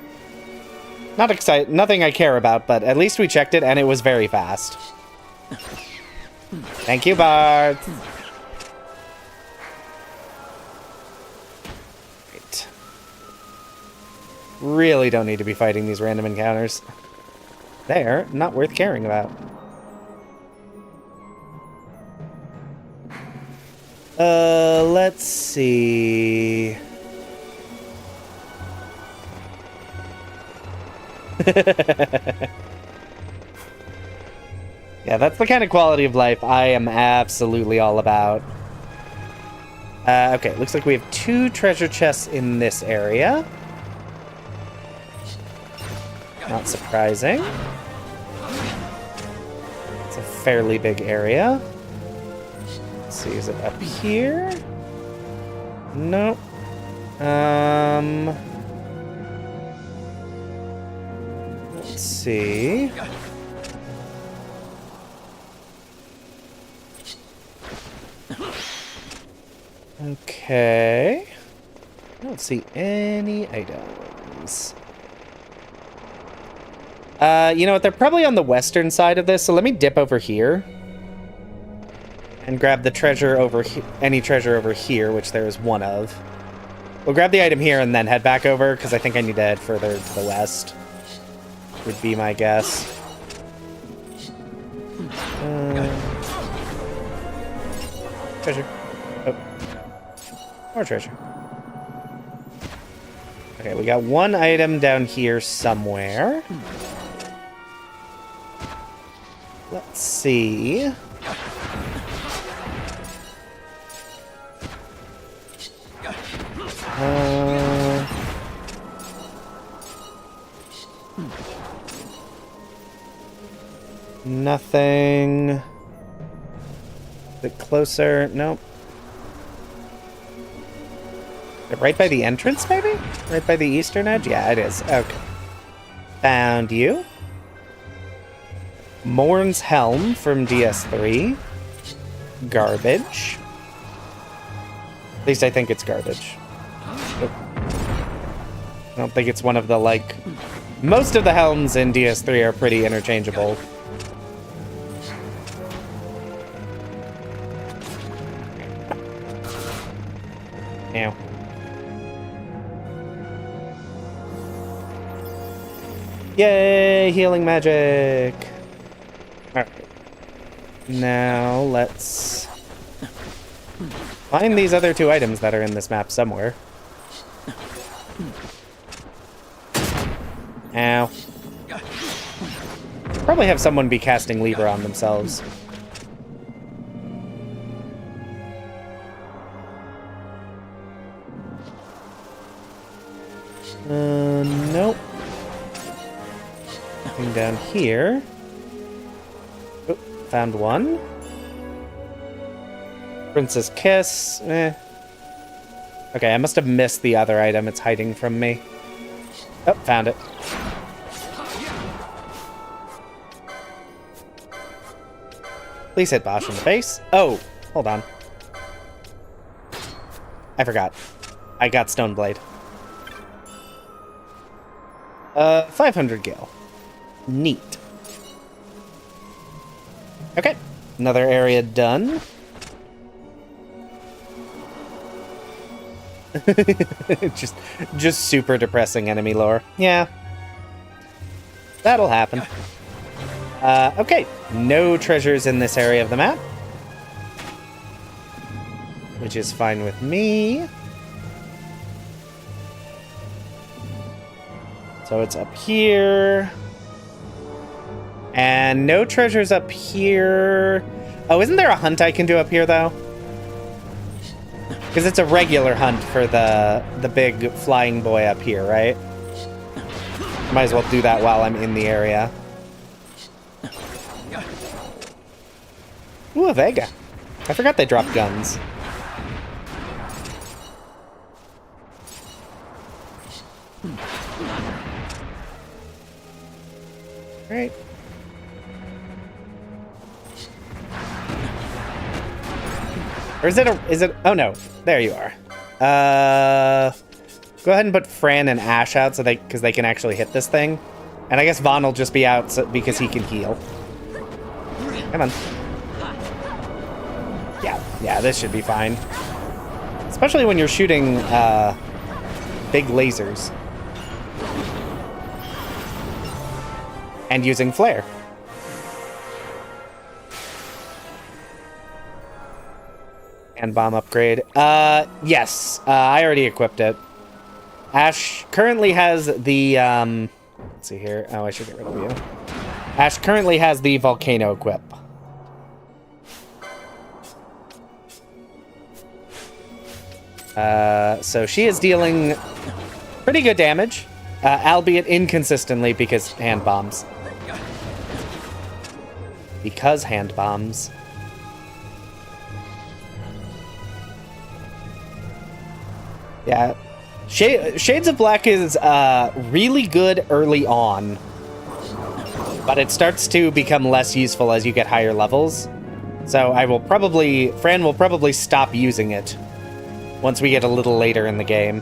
Not excited. Nothing I care about, but at least we checked it, and it was very fast. Thank you, Bart. Right. Really don't need to be fighting these random encounters. They're not worth caring about. Let's see. Yeah, that's the kind of quality of life I am absolutely all about. Okay, looks like we have 2 treasure chests in this area. Not surprising. It's a fairly big area. Let's see, is it up here? Nope. Let's see. Okay. I don't see any items. You know what? They're probably on the western side of this, so let me dip over here. And grab the treasure over here, any treasure over here, which there is one of. We'll grab the item here and then head back over, because I think I need to head further to the west. Would be my guess. Treasure. Oh. More treasure. Okay, we got one item down here somewhere. Let's see. Nothing. A bit closer. Nope. Right by the entrance, maybe? Right by the eastern edge? Yeah, it is. Okay. Found you. Morn's Helm from DS3. Garbage. At least I think it's garbage. Nope. I don't think it's one of the, like... Most of the helms in DS3 are pretty interchangeable. Ew. Yay, healing magic! Alright. Now, let's find these other 2 items that are in this map somewhere. Ow. Probably have someone be casting Libra on themselves. Nope. Nothing down here. Oh, found one. Princess Kiss. Eh. Okay, I must have missed the other item. It's hiding from me. Oh, found it. Please hit Bosch in the face. Oh, hold on. I forgot. I got Stoneblade. 500 gil. Neat. Okay, another area done. just super depressing enemy lore. Yeah. That'll happen. Okay. No treasures in this area of the map. Which is fine with me. So it's up here. And no treasures up here. Oh, isn't there a hunt I can do up here, though? Because it's a regular hunt for the big flying boy up here, right? Might as well do that while I'm in the area. Ooh, a Vega. I forgot they dropped guns. Alright. Or is it, oh no, there you are. Go ahead and put Fran and Ash out so because they can actually hit this thing. And I guess Vaughn will just be out because he can heal. Come on. Yeah, this should be fine. Especially when you're shooting, big lasers. And using flare. And bomb upgrade. Yes. I already equipped it. Ash currently has the, let's see here. Oh, I should get rid of you. Ash currently has the volcano equip. So she is dealing pretty good damage, albeit inconsistently because hand bombs. Because hand bombs. Yeah. Shades of Black is really good early on, but it starts to become less useful as you get higher levels. So Fran will probably stop using it once we get a little later in the game.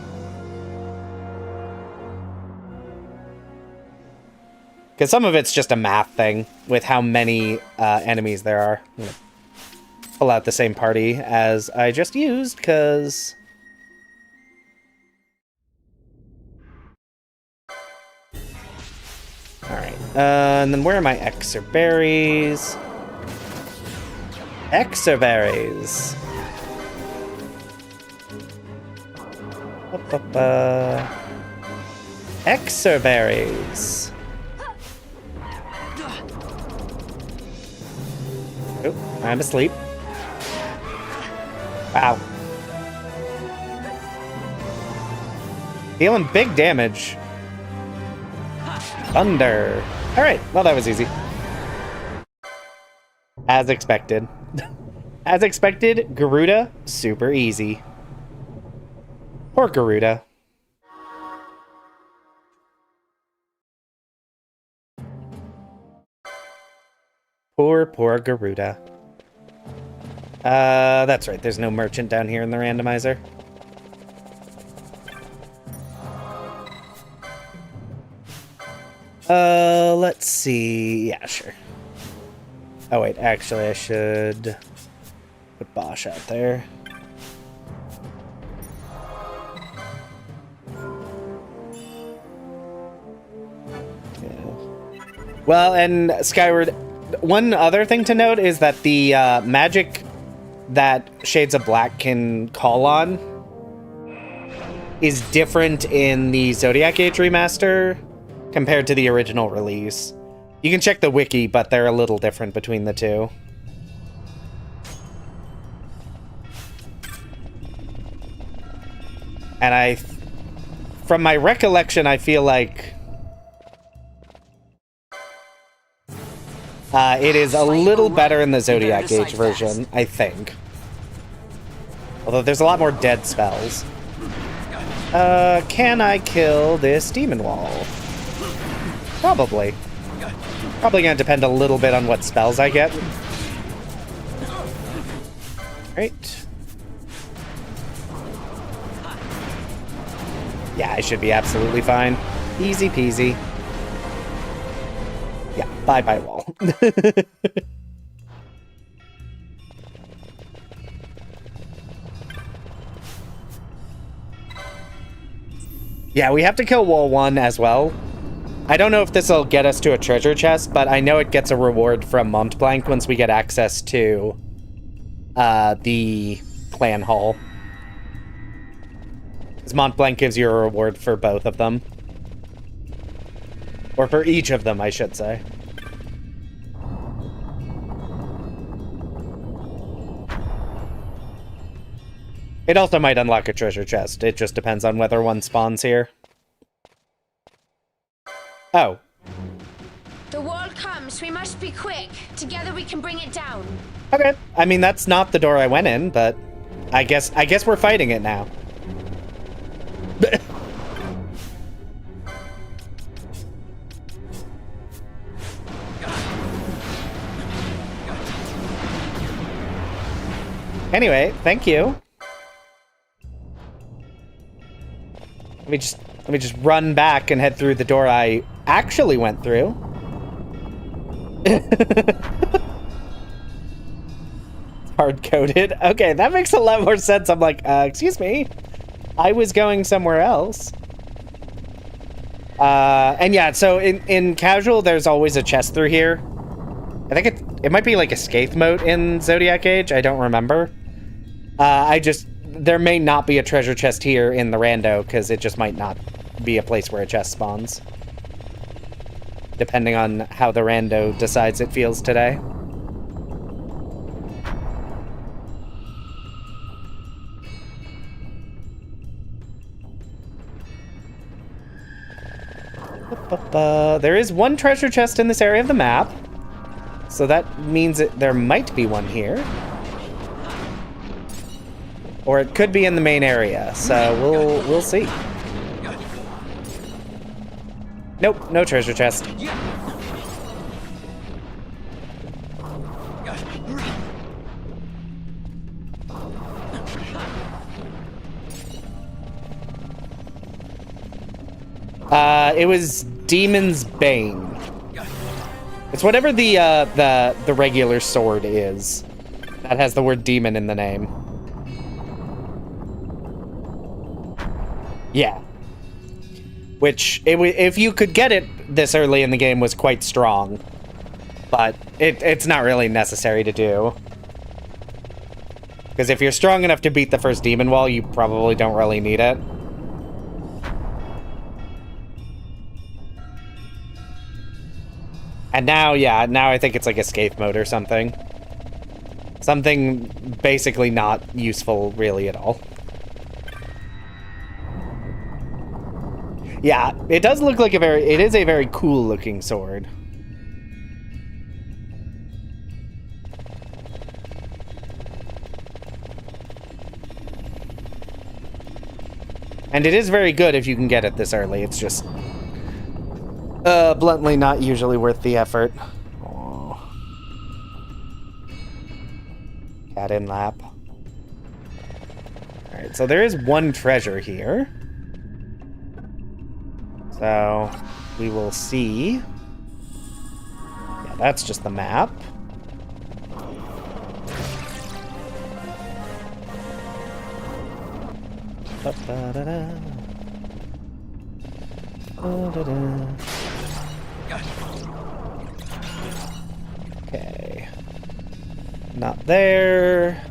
Because some of it's just a math thing with how many enemies there are. I'm gonna pull out the same party as I just used, because... Alright, and then where are my Exerberries? Exerberries! Exerberries! Oh, I'm asleep. Wow. Dealing big damage. Thunder. Alright, well that was easy. As expected. As expected, Garuda, super easy. Poor Garuda. Poor Garuda. That's right, there's no merchant down here in the randomizer. Let's see. Yeah, sure. Oh, wait, actually, I should put Bosch out there. Yeah. Well, and Skyward, one other thing to note is that the magic that Shades of Black can call on is different in the Zodiac Age remaster compared to the original release. You can check the wiki, but they're a little different between the two. And from my recollection, I feel like it is a little better in the Zodiac Age version, I think. Although there's a lot more dead spells. Can I kill this demon wall? Probably. Probably gonna depend a little bit on what spells I get. Right. Yeah, I should be absolutely fine. Easy peasy. Yeah, bye-bye wall. Yeah, we have to kill Wall 1 as well. I don't know if this will get us to a treasure chest, but I know it gets a reward from Montblanc once we get access to the clan hall. Because Montblanc gives you a reward for both of them. Or for each of them, I should say. It also might unlock a treasure chest. It just depends on whether one spawns here. Oh.
The wall comes. We must be quick. Together we can bring it down.
Okay. I mean, that's not the door I went in, but I guess we're fighting it now. Anyway, thank you. Let me just run back and head through the door I actually went through. Hard-coded. Okay, that makes a lot more sense. I'm like, excuse me. I was going somewhere else. And yeah, so in casual, there's always a chest through here. I think it might be like a Scathe moat in Zodiac Age. I don't remember. There may not be a treasure chest here in the rando, because it just might not be a place where a chest spawns. Depending on how the rando decides it feels today. There is one treasure chest in this area of the map. So that means there might be one here. Or it could be in the main area, so we'll see. Nope, no treasure chest. It was Demon's Bane. It's whatever the regular sword is. That has the word demon in the name. Yeah. Which, if you could get it this early in the game, was quite strong. But it's not really necessary to do. Because if you're strong enough to beat the first demon wall, you probably don't really need it. And now, yeah, now I think it's like a Scathe mode or something. Something basically not useful really at all. Yeah, it does look like it is a very cool looking sword. And it is very good if you can get it this early. It's just bluntly not usually worth the effort. Aww. Cat in lap. Alright, so there is one treasure here. So, we will see. Yeah, that's just the map. Okay. Not there.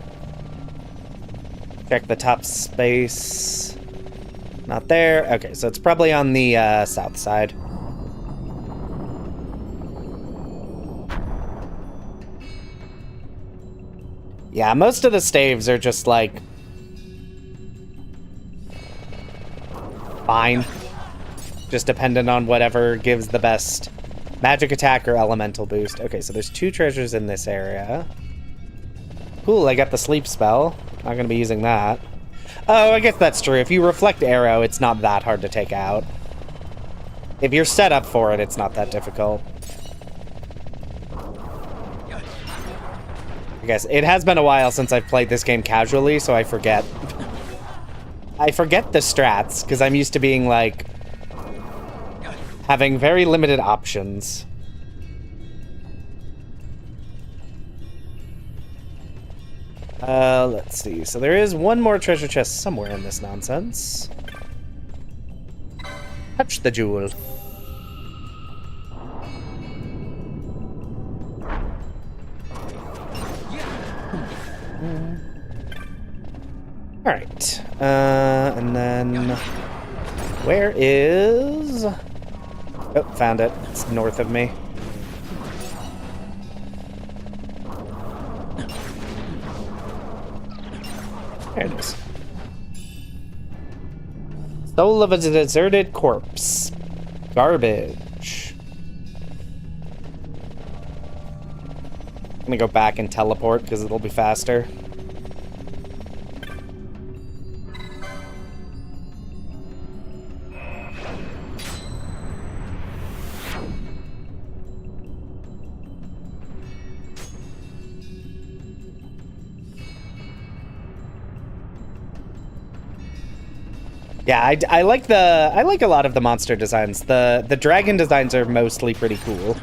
Check the top space. Not there. Okay, so it's probably on the south side. Yeah, most of the staves are just like fine. Just dependent on whatever gives the best magic attack or elemental boost. Okay, so there's two treasures in this area. Cool, I got the sleep spell. Not gonna be using that. Oh, I guess that's true. If you reflect arrow, it's not that hard to take out. If you're set up for it, it's not that difficult. I guess it has been a while since I've played this game casually, so I forget. I forget the strats, because I'm used to being, like, having very limited options. Let's see. So there is one more treasure chest somewhere in this nonsense. Touch the jewel. Alright. And then... Where is... Oh, found it. It's north of me. There it is. Soul of a deserted corpse. Garbage. I'm gonna go back and teleport because it'll be faster. Yeah, I like a lot of the monster designs. The dragon designs are mostly pretty cool.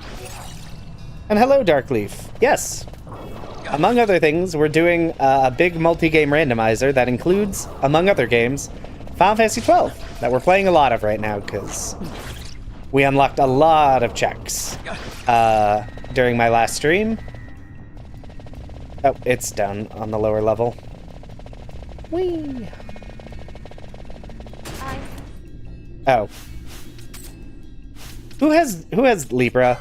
And hello, Darkleaf. Yes. Among other things, we're doing a big multi-game randomizer that includes, among other games, Final Fantasy 12 that we're playing a lot of right now because we unlocked a lot of checks during my last stream. Oh, it's down on the lower level. Whee! Oh. Who has Libra?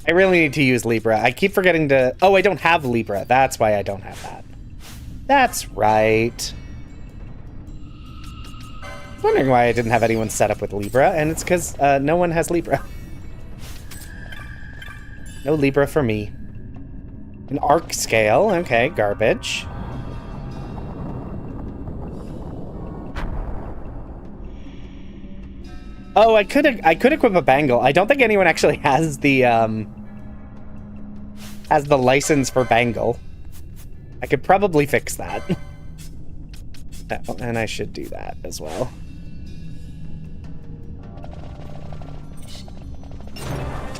I really need to use Libra. I keep forgetting to... Oh, I don't have Libra. That's why I don't have that. That's right. I was wondering why I didn't have anyone set up with Libra, and it's because no one has Libra. No Libra for me. An arc scale. Okay, garbage. Oh, I could equip a bangle. I don't think anyone actually has the license for bangle. I could probably fix that. Oh, and I should do that as well.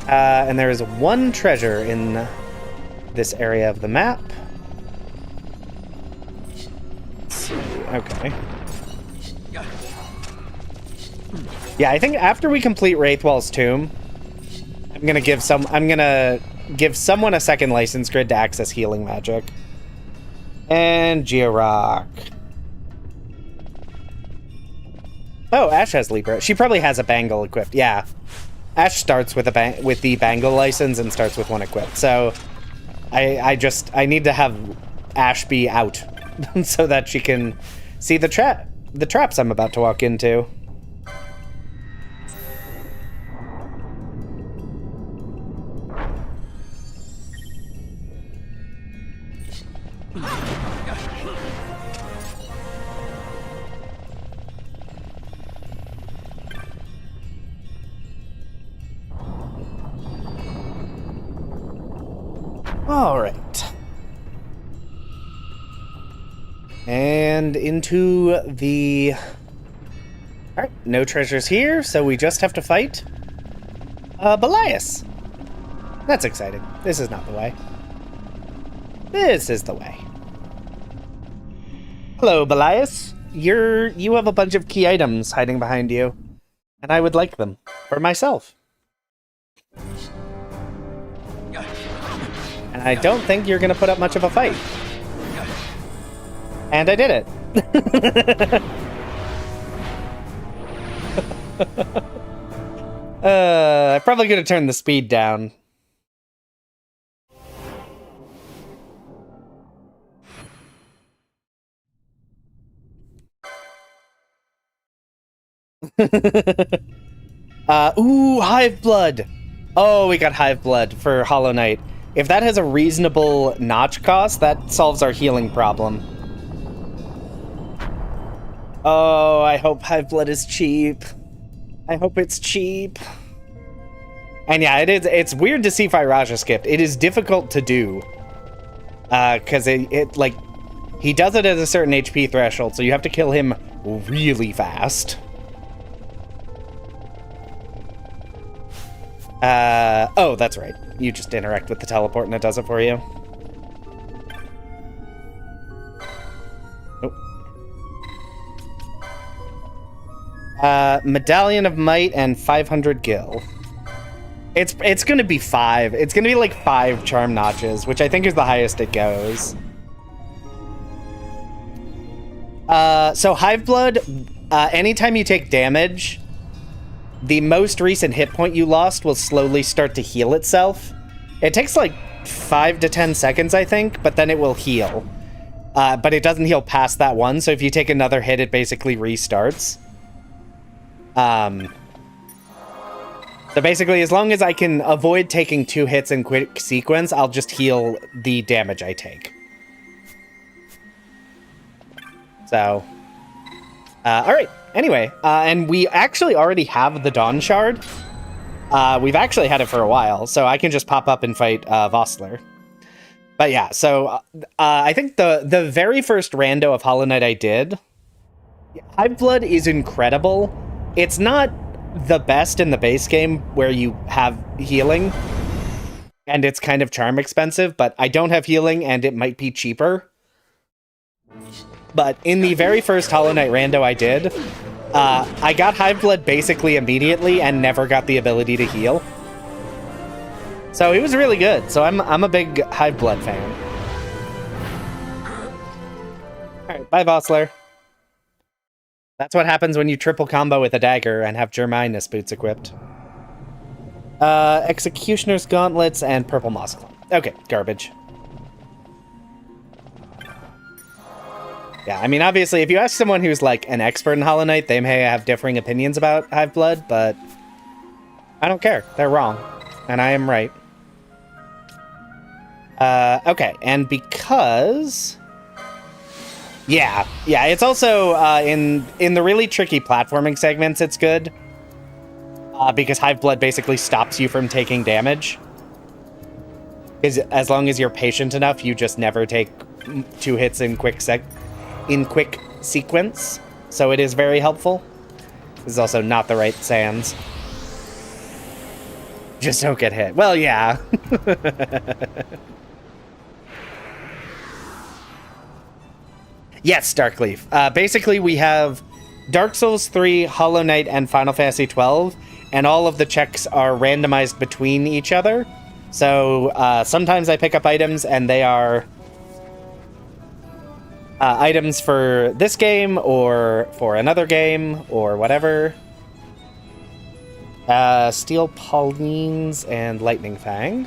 And there is one treasure in this area of the map. Let's see. Okay. Yeah, I think after we complete Wraithwall's tomb, I'm gonna give someone a second license grid to access healing magic. And Georock. Oh, Ash has Libra. She probably has a bangle equipped. Yeah, Ash starts with the bangle license and starts with one equipped. So I need to have Ash be out so that she can see the traps I'm about to walk into. All right. And into the... All right, no treasures here, so we just have to fight Belias. That's exciting. This is not the way. This is the way. Hello, Belias. You have a bunch of key items hiding behind you, and I would like them for myself. And I don't think you're gonna put up much of a fight. And I did it. I probably could have turned the speed down. Ooh, Hive Blood. Oh, we got Hive Blood for Hollow Knight. If that has a reasonable notch cost, that solves our healing problem. Oh, I hope Hive Blood is cheap. I hope it's cheap. And yeah, it's weird to see Firaja skipped. It is difficult to do. Because he does it at a certain HP threshold, so you have to kill him really fast. Oh, that's right. You just interact with the teleport and it does it for you. Oh. Medallion of Might and 500 Gil. It's gonna be 5. It's gonna be like 5 charm notches, which I think is the highest it goes. So Hive Blood, anytime you take damage, the most recent hit point you lost will slowly start to heal itself. It takes like 5 to 10 seconds, I think, but then it will heal. But it doesn't heal past that one, so if you take another hit, it basically restarts. So basically, as long as I can avoid taking 2 hits in quick sequence, I'll just heal the damage I take. So, alright, anyway, and we actually already have the Dawn Shard. We've actually had it for a while, so I can just pop up and fight Vossler. But yeah, so I think the very first rando of Hollow Knight I did, Hive Blood is incredible. It's not the best in the base game where you have healing, and it's kind of charm expensive, but I don't have healing, and it might be cheaper. But in the very first Hollow Knight rando I did, I got Hive Blood basically immediately and never got the ability to heal. So it was really good. So I'm a big Hive Blood fan. Alright, bye Vossler. That's what happens when you triple combo with a dagger and have Germinus boots equipped. Executioner's Gauntlets and Purple Moss Club. Okay, garbage. Yeah, I mean, obviously, if you ask someone who's, like, an expert in Hollow Knight, they may have differing opinions about Hive Blood, but I don't care. They're wrong. And I am right. Okay, and because... Yeah, it's also, in the really tricky platforming segments, it's good. Because Hive Blood basically stops you from taking damage. Because as long as you're patient enough, you just never take 2 hits in quick sequence. So it is very helpful. This is also not the right sands. Just don't get hit. Well, yeah. Yes, Darkleaf. Basically, we have Dark Souls 3, Hollow Knight, and Final Fantasy 12, and all of the checks are randomized between each other. So sometimes I pick up items, and they are items for this game, or for another game, or whatever. Steel Paulines and Lightning Fang.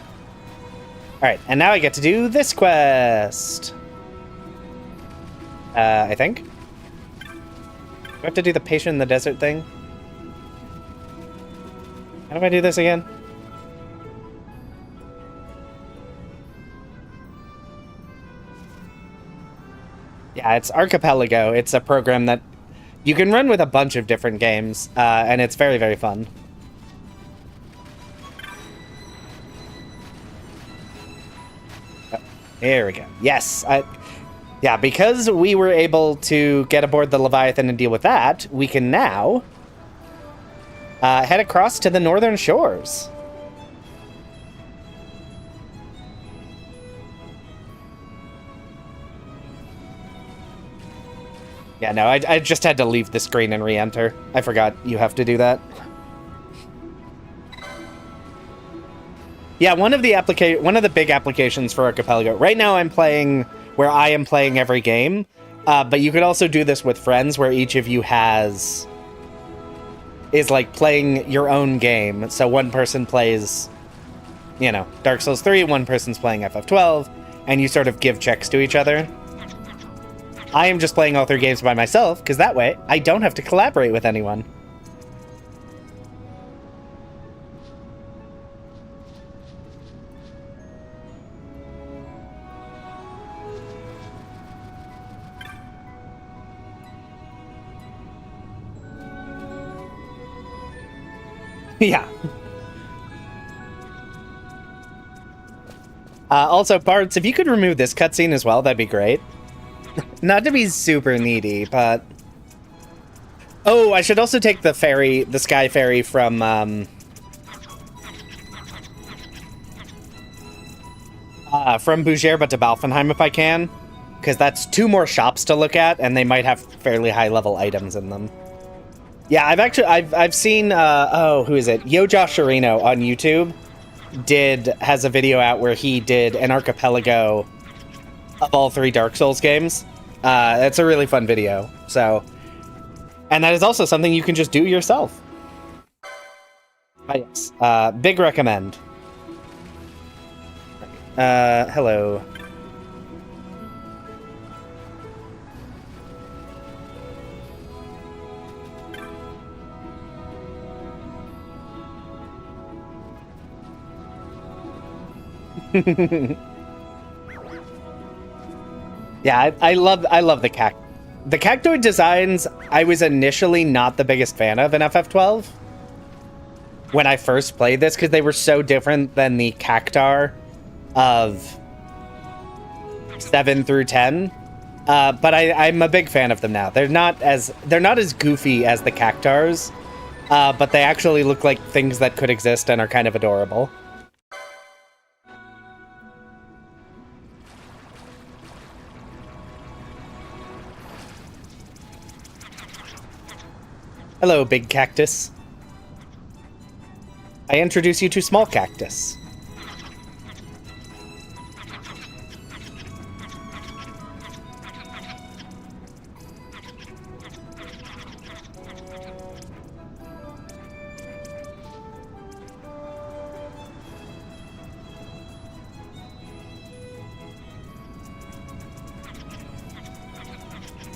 Alright, and now I get to do this quest. I think. Do I have to do the patient in the desert thing? How do I do this again? Yeah, it's Archipelago. It's a program that you can run with a bunch of different games, and it's very, very fun. Oh, here we go. Yes, yeah, because we were able to get aboard the Leviathan and deal with that, we can now head across to the northern shores. Yeah, no, I just had to leave the screen and re-enter. I forgot you have to do that. Yeah, one of the big applications for Archipelago. Right now I'm playing where I am playing every game, but you could also do this with friends where each of you is like playing your own game. So one person plays, you know, Dark Souls 3, one person's playing FF12, and you sort of give checks to each other. I am just playing all 3 games by myself, because that way I don't have to collaborate with anyone. Yeah. Also, Bards, if you could remove this cutscene as well, that'd be great. Not to be super needy, but... Oh, I should also take the ferry, the sky ferry from, Bougerba to Balfenheim if I can. Because that's 2 more shops to look at, and they might have fairly high-level items in them. Yeah, I've seen who is it? Yo Josh Areno on YouTube has a video out where he did an Archipelago of all 3 Dark Souls games. It's a really fun video. So, and that is also something you can just do yourself. But yes, big recommend. Hello. Yeah, I love the the cactoid designs. I was initially not the biggest fan of in FF12 when I first played this because they were so different than the cactar of 7 through 10. But I'm a big fan of them now. They're not as goofy as the cactars, but they actually look like things that could exist and are kind of adorable. Hello, big cactus. I introduce you to small cactus.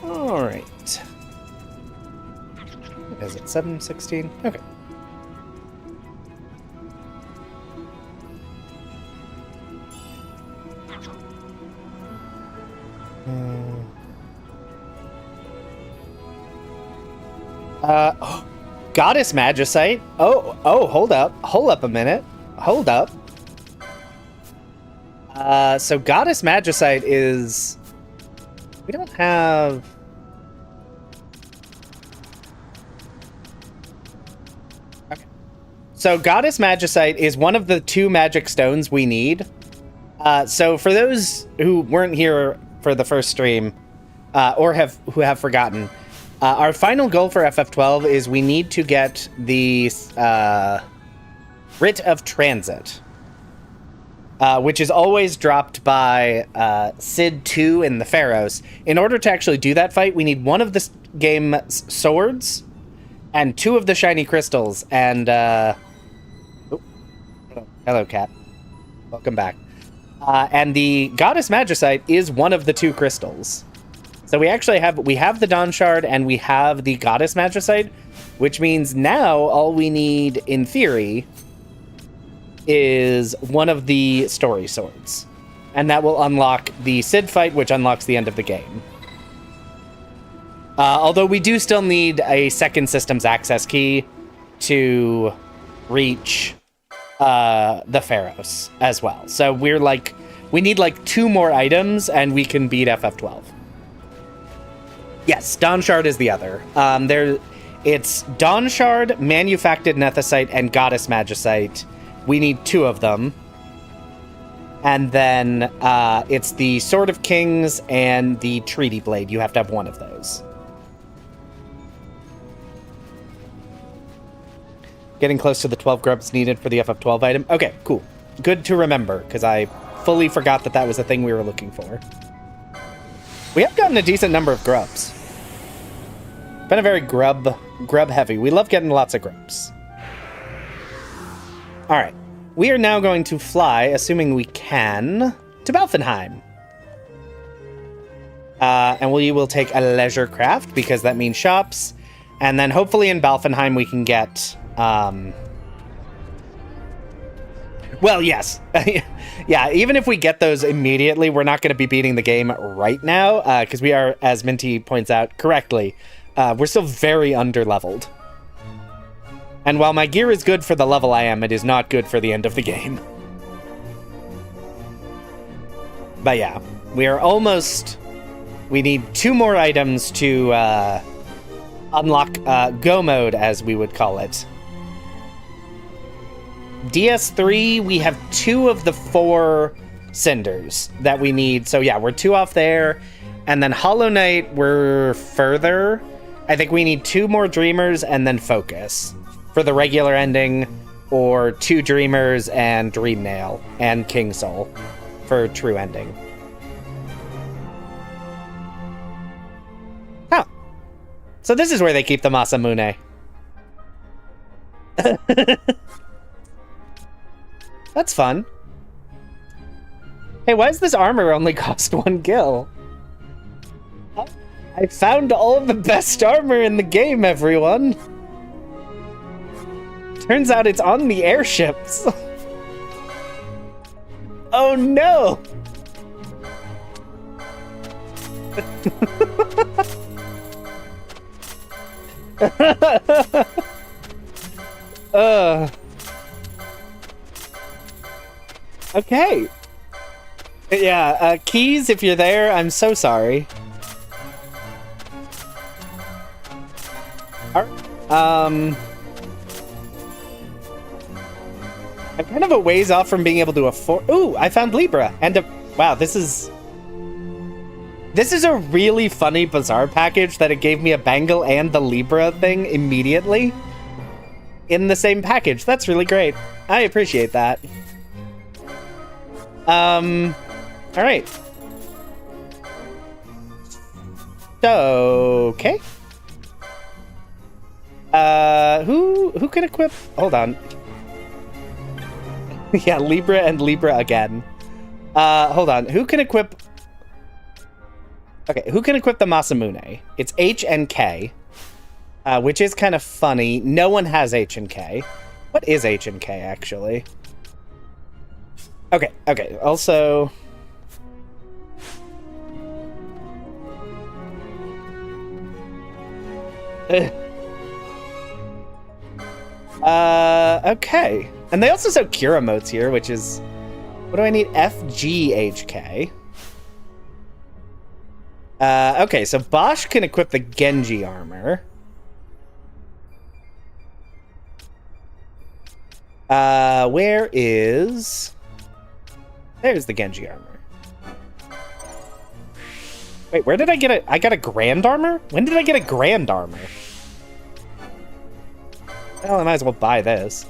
All right. Is it 7:16? Okay. Goddess Magicite. Oh, hold up a minute. Hold up. So Goddess Magicite is... We don't have... Okay. So Goddess Magicite is one of the 2 magic stones we need. So for those who weren't here for the first stream, or who have forgotten, our final goal for FF12 is we need to get the Writ of Transit, which is always dropped by Cid 2 in the Pharaohs. In order to actually do that fight, we need one of the game's swords and 2 of the shiny crystals. And hello, cat. Welcome back. And the Goddess Magicite is one of the 2 crystals. So we actually have the Dawn Shard and we have the Goddess Magicite, which means now all we need, in theory, is one of the story swords. And that will unlock the Cid fight, which unlocks the end of the game. Although we do still need a second systems access key to reach the Pharaohs as well. So we need 2 more items and we can beat FF12. Yes, Dawn Shard is the other. It's Dawn Shard, Manufactured Nethicite, and Goddess Magicite. We need 2 of them. And then it's the Sword of Kings and the Treaty Blade. You have to have one of those. Getting close to the 12 grubs needed for the FF12 item. Okay, cool. Good to remember, because I fully forgot that was a thing we were looking for. We have gotten a decent number of grubs. Been a very grub heavy. We love getting lots of grubs. All right. We are now going to fly, assuming we can, to Balfenheim. And we will take a leisure craft, because that means shops. And then hopefully in Balfenheim we can get... Well, yes. Yeah, even if we get those immediately, we're not going to be beating the game right now, because we are, as Minty points out correctly, we're still very underleveled. And while my gear is good for the level I am, it is not good for the end of the game. But yeah, we are almost... We need 2 more items to unlock Go Mode, as we would call it. DS3, we have 2 of the 4 cinders that we need. So yeah, we're 2 off there. And then Hollow Knight, we're further. I think we need 2 more Dreamers and then Focus for the regular ending, or 2 Dreamers and Dream Nail and King Soul for true ending. Oh. So this is where they keep the Masamune. That's fun. Hey, why does this armor only cost 1 gil? I found all of the best armor in the game, everyone. Turns out it's on the airships. Oh no! Okay. Yeah, Keys, if you're there, I'm so sorry. I'm kind of a ways off from being able to afford... Ooh, I found Libra! And wow, this is a really funny Bazaar package that it gave me a bangle and the Libra thing immediately in the same package. That's really great. I appreciate that. Alright. Okay. Who can equip... Hold on. Yeah, Libra and Libra again. Hold on. Who can equip... Okay, who can equip the Masamune? It's H and K, which is kind of funny. No one has H and K. What is H and K, actually? Okay, okay. Also... okay. And they also sell cure emotes here, which is... What do I need? FGHK. Okay, so Bosch can equip the Genji armor. Where is... There's the Genji armor. Wait, where did I get a... I got a Grand armor? When did I get a Grand armor? Well, I might as well buy this.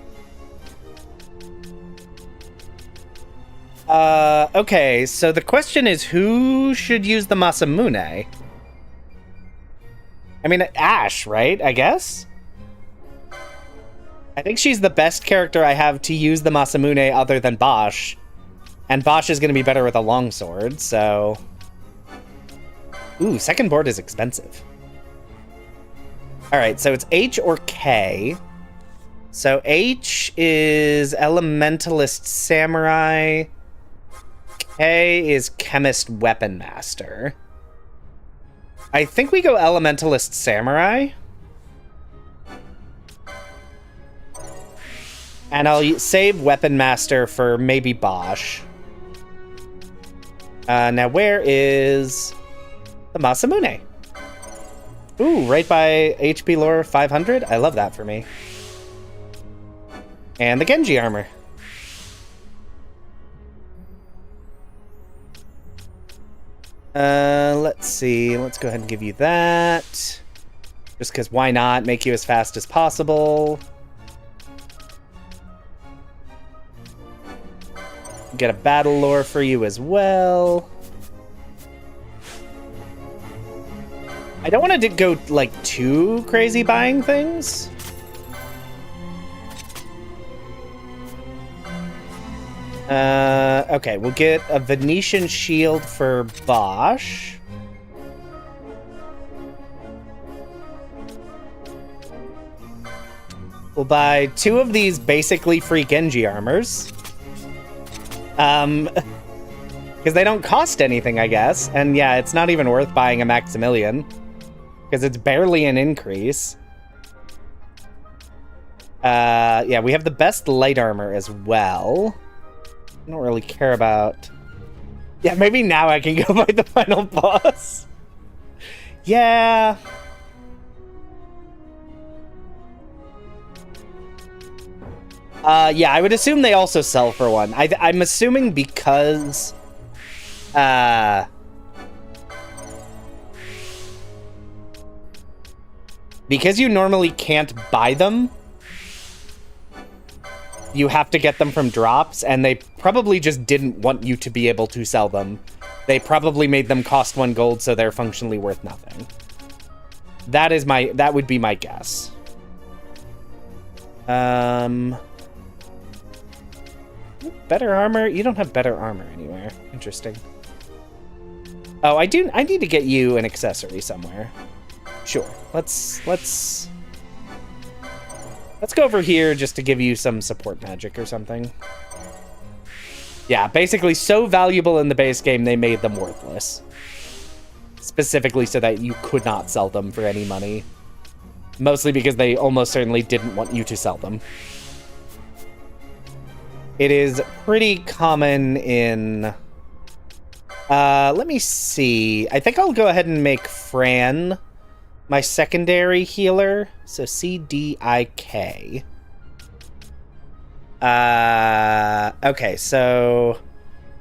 Okay, so the question is, who should use the Masamune? I mean, Ash, right? I guess? I think she's the best character I have to use the Masamune other than Bosch. And Bosch is going to be better with a longsword, so... Ooh, second board is expensive. Alright, so it's H or K. So H is Elementalist Samurai. K is Chemist Weapon Master. I think we go Elementalist Samurai. And I'll save Weapon Master for maybe Bosch. Now where is the Masamune? Ooh, right by HP lore 500. I love that for me. And the Genji armor. Let's see. Let's go ahead and give you that. Just because why not? Make you as fast as possible. Get a battle lore for you as well. I don't want to go, like, too crazy buying things. Okay, we'll get a Venetian shield for Bosch. We'll buy 2 of these basically free Genji armors. Because they don't cost anything, I guess. And yeah, it's not even worth buying a Maximilian. Because it's barely an increase. Yeah, we have the best light armor as well. I don't really care about... Yeah, maybe now I can go by the final boss. Yeah. Yeah, I would assume they also sell for one. I'm assuming because... Because you normally can't buy them, you have to get them from drops, and they probably just didn't want you to be able to sell them. They probably made them cost 1 gold, so they're functionally worth nothing. That would be my guess. Better armor? You don't have better armor anywhere. Interesting. Oh, I need to get you an accessory somewhere. Sure. Let's go over here just to give you some support magic or something. Yeah, basically so valuable in the base game, they made them worthless. Specifically so that you could not sell them for any money. Mostly because they almost certainly didn't want you to sell them. It is pretty common in... let me see. I think I'll go ahead and make Fran my secondary healer. So C-D-I-K. Okay, so...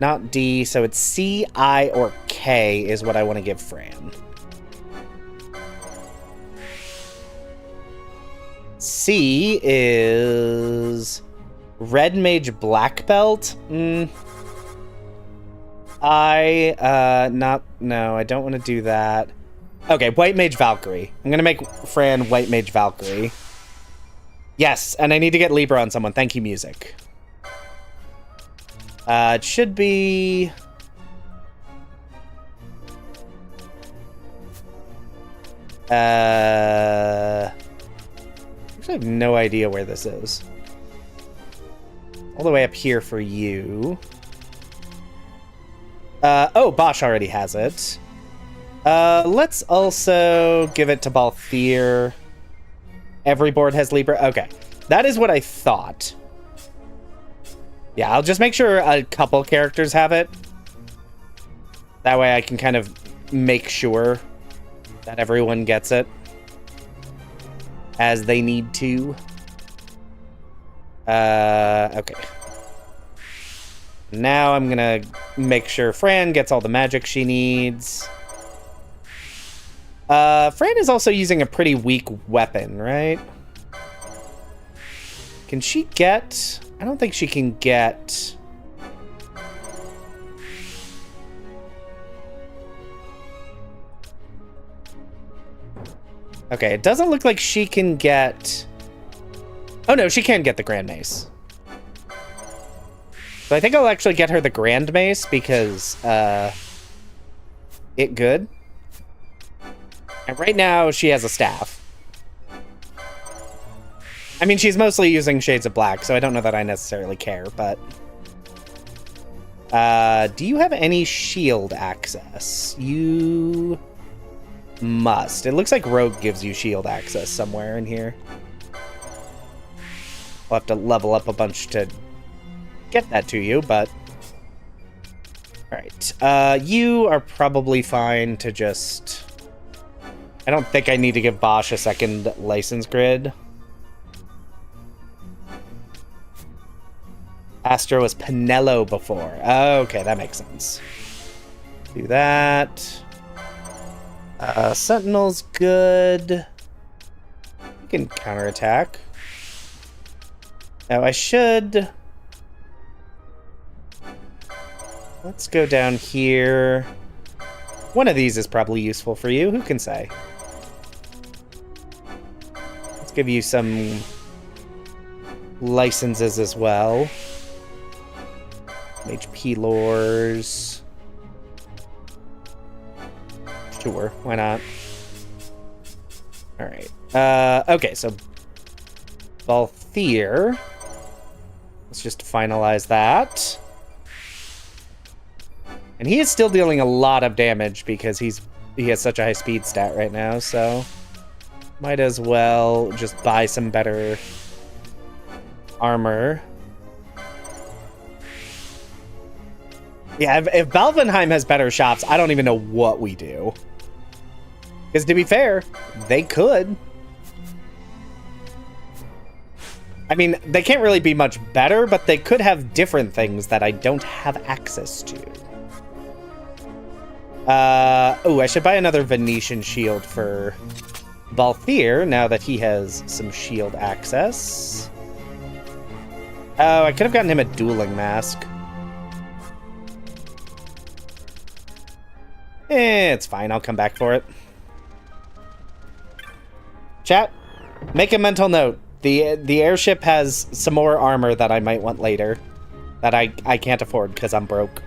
Not D, so it's C, I, or K is what I want to give Fran. C is... Red Mage Black Belt? No, I don't want to do that. Okay, White Mage Valkyrie. I'm gonna make Fran White Mage Valkyrie. Yes, and I need to get Libra on someone. Thank you, music. It should be... Actually, I have no idea where this is. All the way up here for you. Oh, Bosch already has it. Let's also give it to Balthier. Every board has Libra. Okay, that is what I thought. Yeah, I'll just make sure a couple characters have it. That way I can kind of make sure that everyone gets it as they need to. Okay. Now I'm gonna make sure Fran gets all the magic she needs. Fran is also using a pretty weak weapon, right? Can she get... I don't think she can get... Okay, it doesn't look like she can get... Oh no, she can get the Grand Mace. So I think I'll actually get her the Grand Mace because, it good. And right now, she has a staff. I mean, she's mostly using Shades of Black, so I don't know that I necessarily care, but... do you have any shield access? You... must. It looks like Rogue gives you shield access somewhere in here. We'll have to level up a bunch to get that to you, but... Alright. You are probably fine to just... I don't think I need to give Bosch a second license grid. Astro was Pinello before. Okay, that makes sense. Do that. Sentinel's good. You can counterattack. Now I should... Let's go down here. One of these is probably useful for you. Who can say? Let's give you some licenses as well. HP lores. Sure, why not? Alright. Okay, so Balthier. Let's just finalize that. And he is still dealing a lot of damage because he has such a high speed stat right now, so might as well just buy some better armor. Yeah, if Valvenheim has better shops, I don't even know what we do. Because to be fair, they could. I mean, they can't really be much better, but they could have different things that I don't have access to. Oh, I should buy another Venetian shield for Balthier, now that he has some shield access. Oh, I could have gotten him a dueling mask. It's fine, I'll come back for it. Chat, make a mental note. The airship has some more armor that I might want later. That I can't afford because I'm broke.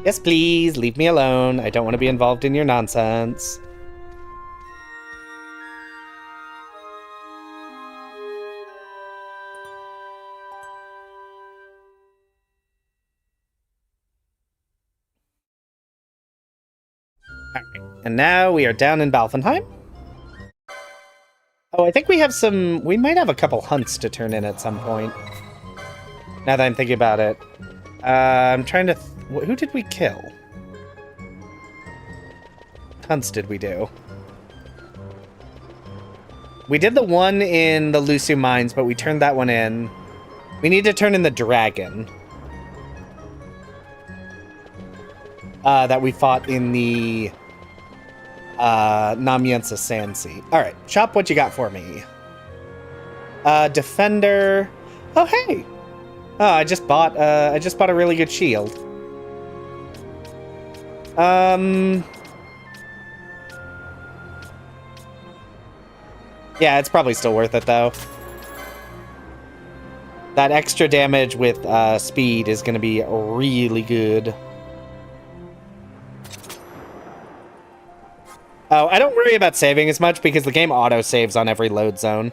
Yes, please, leave me alone. I don't want to be involved in your nonsense. Alright, and now we are down in Balfenheim. Oh, I think we have some... We might have a couple hunts to turn in at some point. Now that I'm thinking about it. I'm trying to... Who did we kill? Hunts did we do? We did the one in the Lusu Mines, but we turned that one in. We need to turn in the dragon. That we fought in the... Namiensa Sandsea. Alright, shop what you got for me. Defender... Oh, hey! Oh, I just bought a really good shield. Yeah, it's probably still worth it, though. That extra damage with speed is going to be really good. Oh, I don't worry about saving as much because the game auto-saves on every load zone.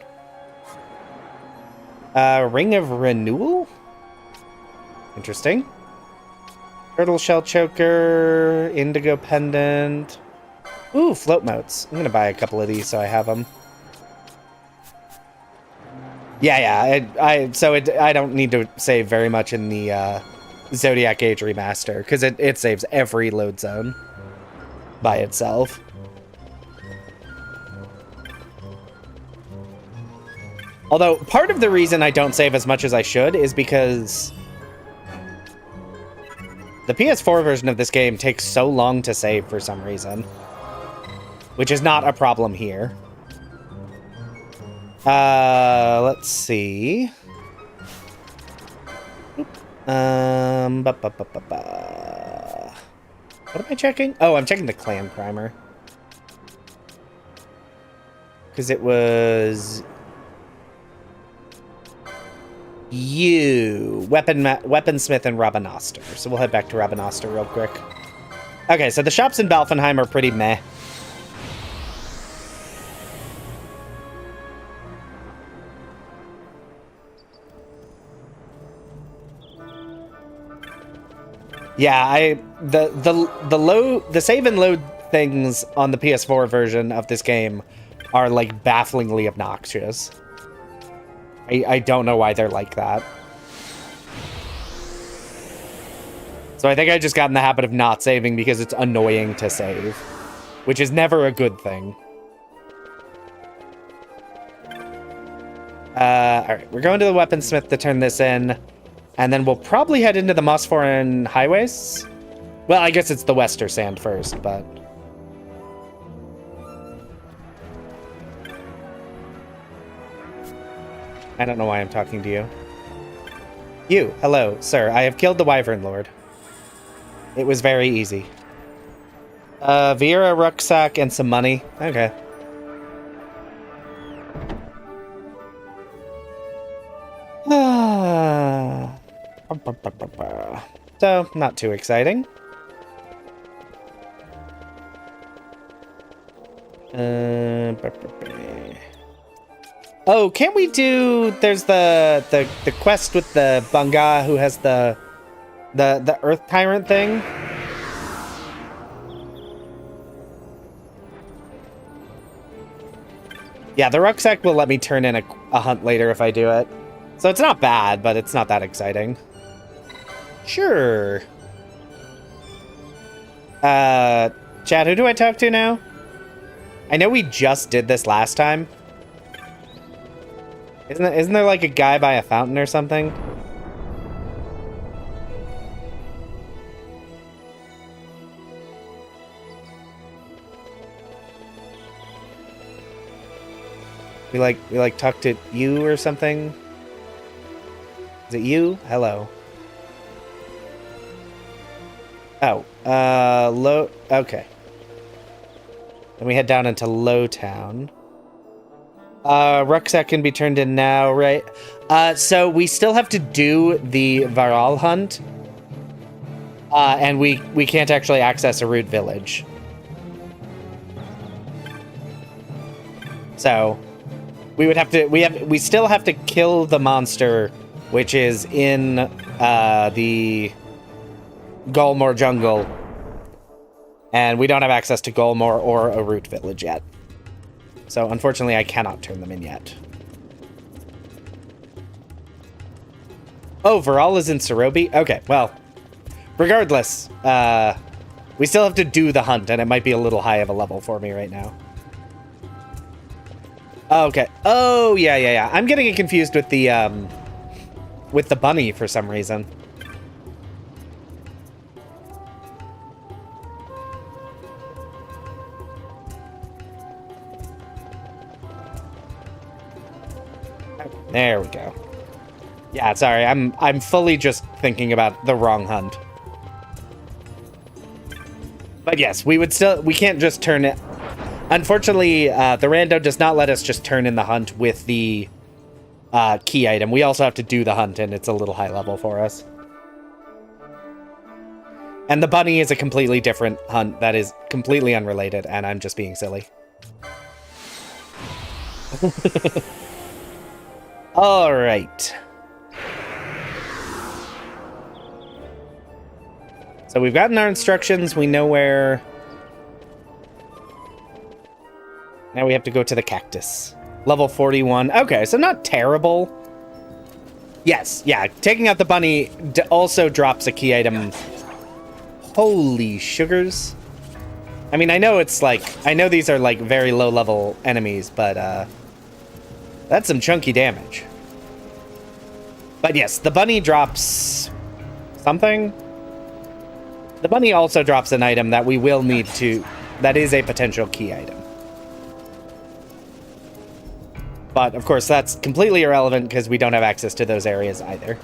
Ring of Renewal? Interesting. Turtle Shell Choker, Indigo Pendant. Ooh, float motes. I'm gonna buy a couple of these so I have them. Yeah, I don't need to save very much in the Zodiac Age Remaster, because it saves every load zone by itself. Although, part of the reason I don't save as much as I should is because the PS4 version of this game takes so long to save for some reason. Which is not a problem here. Let's see. What am I checking? Oh, I'm checking the clan primer. Because it was... Weaponsmith and Rabanastre. So we'll head back to Rabanastre real quick. Okay, so the shops in Balfenheim are pretty meh. Yeah, the save and load things on the PS4 version of this game are like bafflingly obnoxious. I don't know why they're like that. So I think I just got in the habit of not saving because it's annoying to save, which is never a good thing. Alright, we're going to the Weaponsmith to turn this in, and then we'll probably head into the Mosforan highways. Well, I guess it's the Wester Sand first, but... I don't know why I'm talking to you. You, hello, sir. I have killed the Wyvern Lord. It was very easy. Vera, rucksack, and some money. Okay. So, not too exciting. Oh, can't we do... There's the quest with the Bunga who has the Earth Tyrant thing. Yeah, the rucksack will let me turn in a hunt later if I do it. So it's not bad, but it's not that exciting. Sure. Chad, who do I talk to now? I know we just did this last time. Isn't there like a guy by a fountain or something? We talked to you or something? Is it you? Hello. Oh, low, okay. Then we head down into Lowtown. Rucksack can be turned in now, right? So we still have to do the Varal hunt. And we can't actually access a root village. So we would have to, we still have to kill the monster, which is in, the Golmore jungle, and we don't have access to Golmore or a root village yet. So unfortunately, I cannot turn them in yet. Oh, Varal is in Sarobi? Okay, well, regardless, we still have to do the hunt, and it might be a little high of a level for me right now. Okay. Oh, yeah. I'm getting it confused with the bunny for some reason. There we go. Yeah, sorry, I'm fully just thinking about the wrong hunt. But yes, we can't just turn it. Unfortunately, the rando does not let us just turn in the hunt with the key item. We also have to do the hunt, and it's a little high level for us. And the bunny is a completely different hunt that is completely unrelated, and I'm just being silly. All right. So we've gotten our instructions. We know where. Now we have to go to the cactus. Level 41. Okay, so not terrible. Yes, yeah. Taking out the bunny also drops a key item. Holy sugars. I mean, I know it's like, I know these are like very low level enemies, but that's some chunky damage. But yes, the bunny drops something. The bunny also drops an item that we will need to, that is a potential key item. But of course, that's completely irrelevant because we don't have access to those areas either.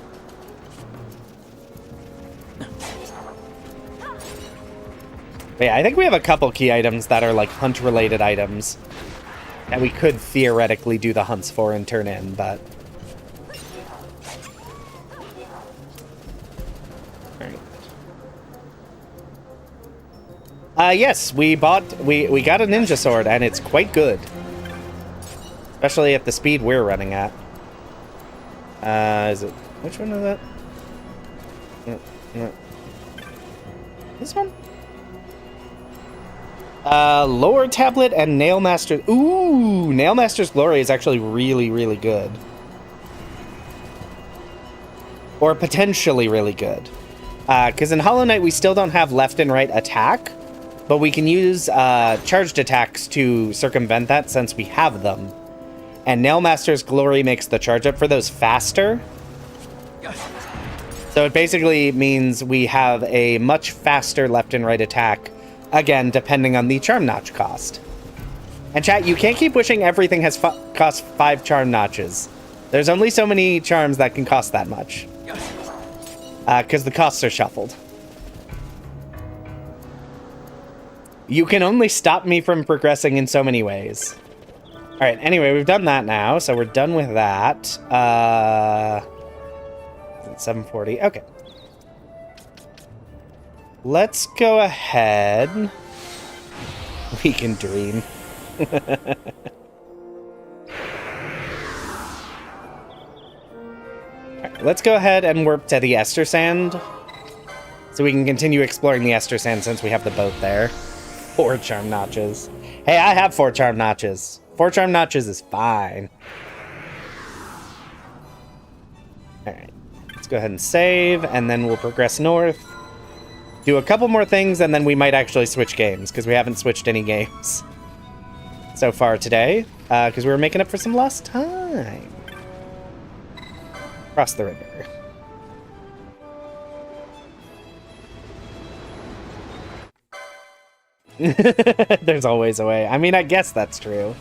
But yeah, I think we have a couple key items that are like hunt-related items that we could theoretically do the hunts for and turn in, but... Yes, we got a ninja sword, and it's quite good. Especially at the speed we're running at. Is it... Which one is that? No. This one? Lower tablet and Nailmaster... Ooh! Nailmaster's Glory is actually really, really good. Or potentially really good. Because in Hollow Knight, we still don't have left and right attack. But we can use charged attacks to circumvent that since we have them. And Nailmaster's Glory makes the charge up for those faster. So it basically means we have a much faster left and right attack. Again, depending on the charm notch cost. And chat, you can't keep wishing everything has cost 5 charm notches. There's only so many charms that can cost that much. Because the costs are shuffled. You can only stop me from progressing in so many ways. All right, anyway, we've done that now, so we're done with that. 740, okay. Let's go ahead. We can dream. Right, let's go ahead and warp to the Ester Sand. So we can continue exploring the Ester Sand since we have the boat there. 4 charm notches. Hey, I have 4 charm notches. 4 charm notches is fine. Alright. Let's go ahead and save, and then we'll progress north. Do a couple more things, and then we might actually switch games, because we haven't switched any games so far today, because we were making up for some lost time. Cross the river. There's always a way. I mean, I guess that's true.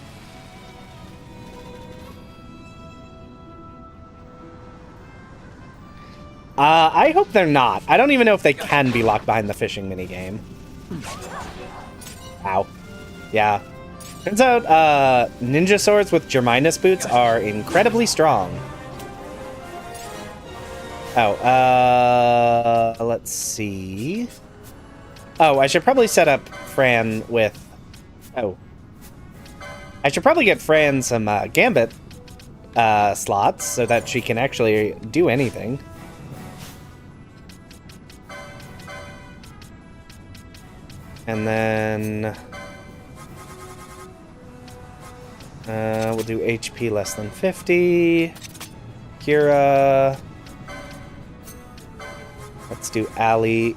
I hope they're not. I don't even know if they can be locked behind the fishing minigame. Ow. Yeah. Turns out, ninja swords with Germinus boots are incredibly strong. Oh, let's see. Oh, I should probably set up Fran with... Oh. I should probably get Fran some, Gambit, slots so that she can actually do anything. And then... we'll do HP less than 50. Kira. Let's do Ally,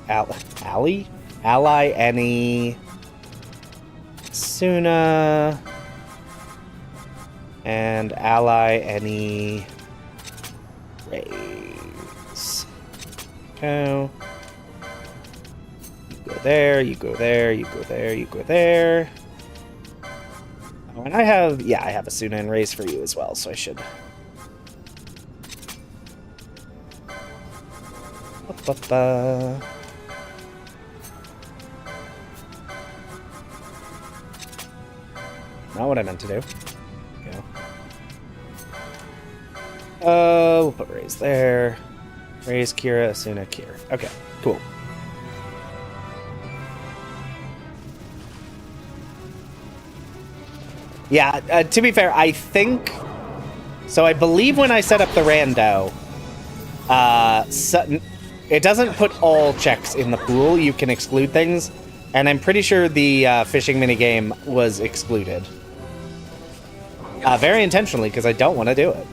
Annie. Suna. And Ally, Annie. Raise. Go. You go there, you go there, you go there, you go there. Oh, and I have, yeah, I have a Suna and Raise for you as well, so I should. Not what I meant to do. Go. We'll put Raise there. Raise Kira, Suna, Kira. Okay, cool. Yeah, to be fair, I think... So I believe when I set up the rando, it doesn't put all checks in the pool. You can exclude things. And I'm pretty sure the fishing minigame was excluded. Very intentionally, because I don't want to do it.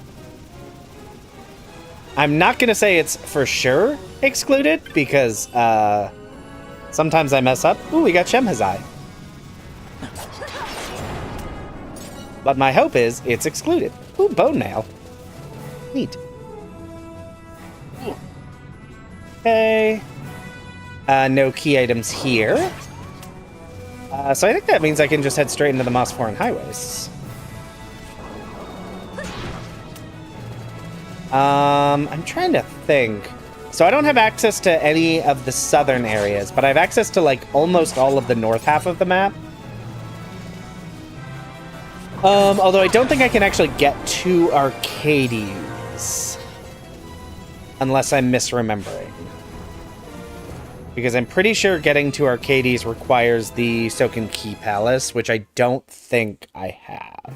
I'm not going to say it's for sure excluded, because sometimes I mess up. Ooh, we got Shemhazai. But my hope is it's excluded. Ooh, bone nail. Neat. Okay. No key items here. So I think that means I can just head straight into the Moss Foreign Highways. I'm trying to think. So I don't have access to any of the southern areas, but I have access to, like, almost all of the north half of the map. Although I don't think I can actually get to Arcades. Unless I'm misremembering. Because I'm pretty sure getting to Arcades requires the Soken Key Palace, which I don't think I have.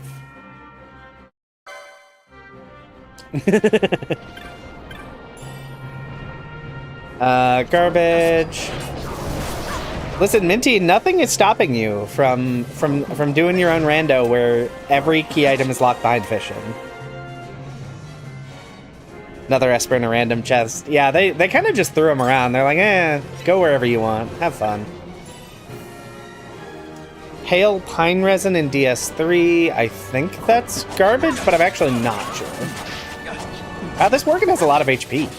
Garbage. Listen, Minty, nothing is stopping you from doing your own rando where every key item is locked behind fishing. Another Esper in a random chest. Yeah, they kind of just threw them around. They're like, go wherever you want. Have fun. Pale Pine Resin in DS3. I think that's garbage, but I'm actually not sure. Wow, this Morgan has a lot of HP.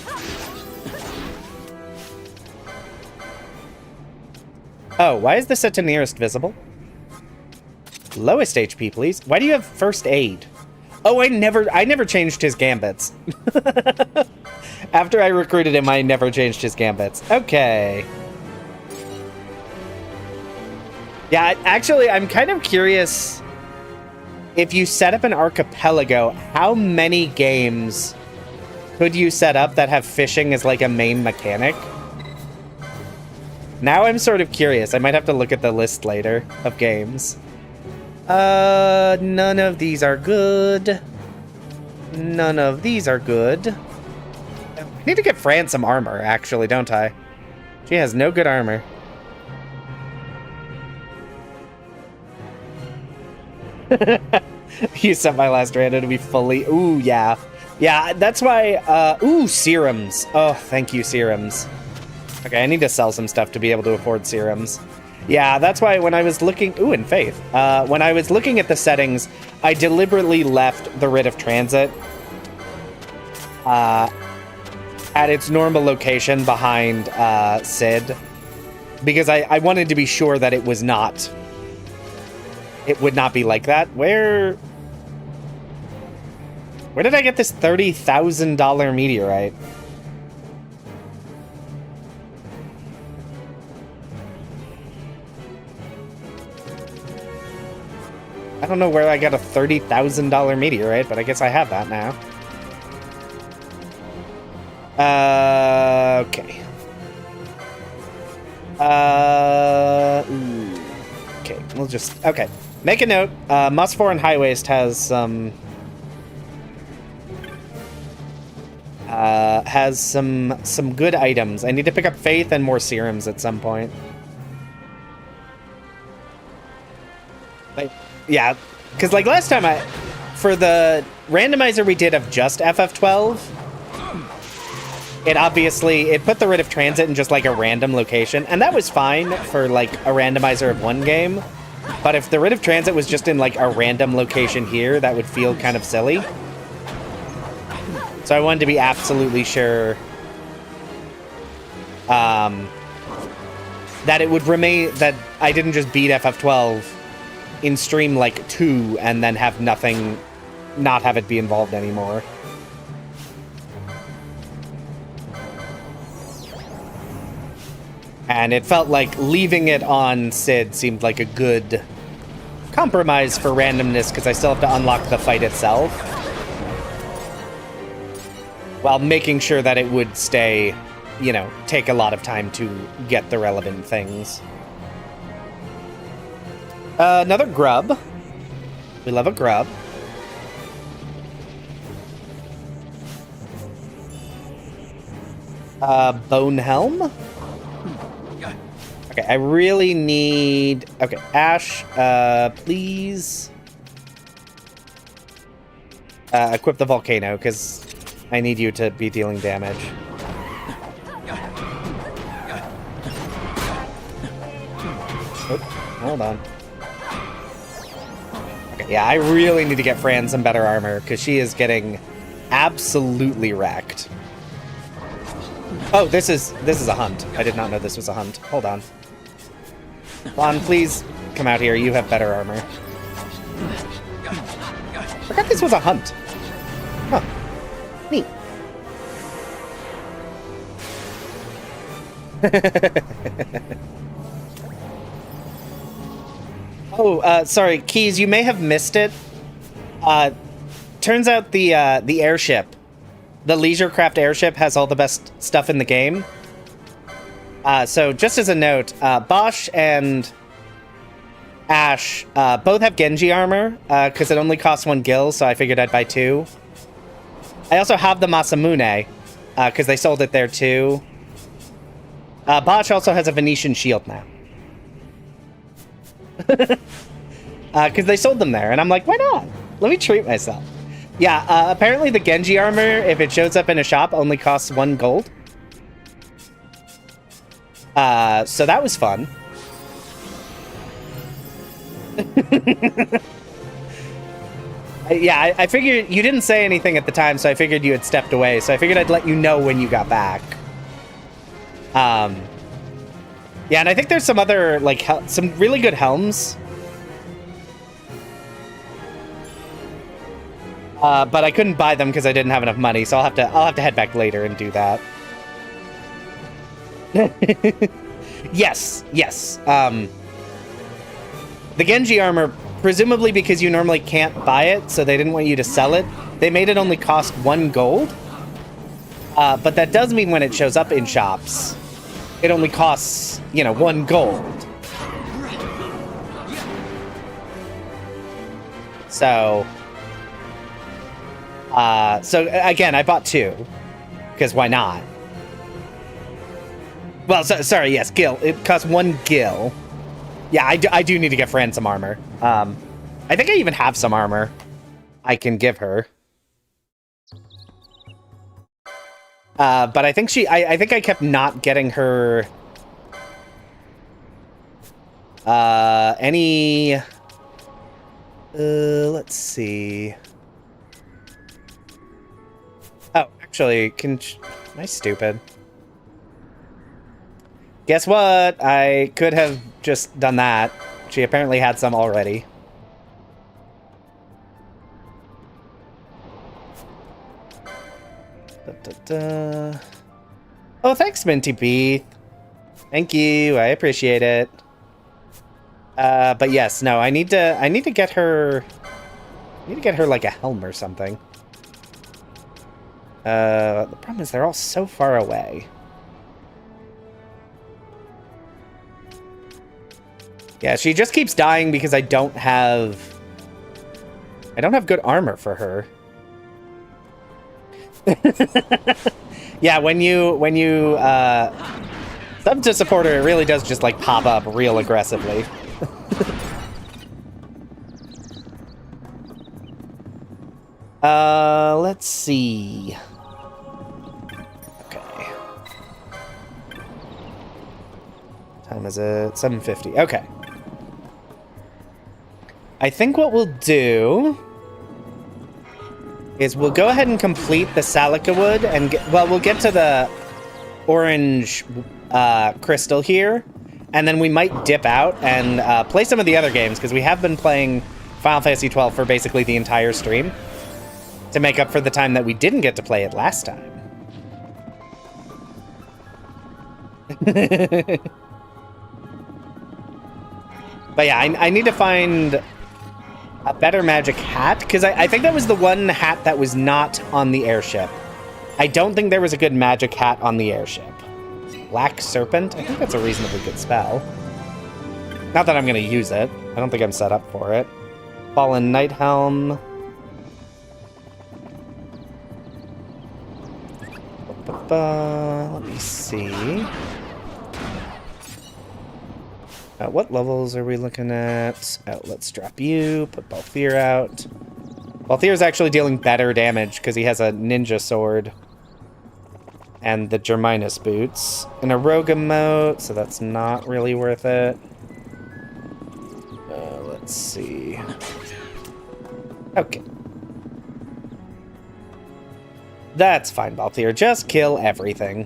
Oh, why is the set to nearest visible? Lowest HP, please. Why do you have first aid? Oh, I never changed his gambits. After I recruited him, I never changed his gambits. Okay. Yeah, actually, I'm kind of curious if you set up an archipelago, how many games could you set up that have fishing as like a main mechanic? Now I'm sort of curious. I might have to look at the list later of games. None of these are good. None of these are good. I need to get Fran some armor, actually, don't I? She has no good armor. You set my last rando to be fully... Ooh, yeah. Yeah, that's why... ooh, serums. Oh, thank you, serums. Okay, I need to sell some stuff to be able to afford serums. Yeah, that's why when I was looking... Ooh, and Faith. When I was looking at the settings, I deliberately left the Writ of Transit at its normal location behind Sid. Because I wanted to be sure that it was not... It would not be like that. Where did I get this $30,000 meteorite? don't know where I got a $30,000 meteorite, but I guess I have that now. Okay. Okay, we'll just... Okay. Make a note. Moss4 and High Waste has some... some good items. I need to pick up Faith and more serums at some point. Like, yeah, because like last time for the randomizer we did of just FF12, it put the Writ of Transit in just like a random location, and that was fine for like a randomizer of one game. But if the Writ of Transit was just in like a random location here, that would feel kind of silly. So I wanted to be absolutely sure that it would remain, that I didn't just beat FF12 in stream like 2 and then have nothing, not have it be involved anymore. And it felt like leaving it on Sid seemed like a good compromise for randomness, because I still have to unlock the fight itself, while making sure that it would stay, you know, take a lot of time to get the relevant things. Another grub. We love a grub. Bone helm? Okay, I really need... Okay, Ash, please... equip the volcano, because I need you to be dealing damage. Oh, hold on. Okay, yeah, I really need to get Fran some better armor, because she is getting absolutely wrecked. Oh, this is a hunt. I did not know this was a hunt. Hold on. Lon, please come out here. You have better armor. I forgot this was a hunt. Huh. Neat. Oh, sorry, Keys, you may have missed it. Turns out the airship, the Leisurecraft airship, has all the best stuff in the game. So just as a note, Bosch and Ash both have Genji armor, because it only costs 1 gil, so I figured I'd buy 2. I also have the Masamune, because they sold it there too. Bosch also has a Venetian shield now. Because they sold them there, and I'm like, why not? Let me treat myself. Yeah, apparently the Genji armor, if it shows up in a shop, only costs 1 gold. So that was fun. Yeah, I figured you didn't say anything at the time, so I figured you had stepped away. So I figured I'd let you know when you got back. Yeah, and I think there's some other, like, some really good helms. But I couldn't buy them because I didn't have enough money, so I'll have to head back later and do that. Yes. The Genji armor, presumably because you normally can't buy it, so they didn't want you to sell it, they made it only cost 1 gold. But that does mean when it shows up in shops, it only costs, you know, 1 gold. So again, I bought 2, because why not? Well, sorry, yes, gil. It costs 1 gil. Yeah, I do need to get Fran some armor. I think I even have some armor I can give her. But I think I think I kept not getting her any... let's see. Oh, actually, am I stupid? Guess what? I could have just done that. She apparently had some already. Oh, thanks, Minty B. Thank you. I appreciate it. But yes, no, I need to get her... I need to get her, like, a helm or something. The problem is they're all so far away. Yeah, she just keeps dying because I don't have good armor for her. Yeah, when you sub to supporter, it really does just like pop up real aggressively. Let's see. Okay. Time is it? 7:50. Okay. I think what we'll do is we'll go ahead and complete the Salica wood and we'll get to the orange crystal here, and then we might dip out and play some of the other games, because we have been playing Final Fantasy 12 for basically the entire stream to make up for the time that we didn't get to play it last time. But yeah, I need to find a better magic hat, because I think that was the one hat that was not on the airship. I don't think there was a good magic hat on the airship. Black Serpent? I think that's a reasonably good spell. Not that I'm going to use it. I don't think I'm set up for it. Fallen Knight Helm. Let me see. What levels are we looking at? Oh, let's drop you. Put Balthier out. Balthier's actually dealing better damage because he has a ninja sword. And the Germinus boots. And a rogue emote, so that's not really worth it. Let's see. Okay. That's fine, Balthier. Just kill everything.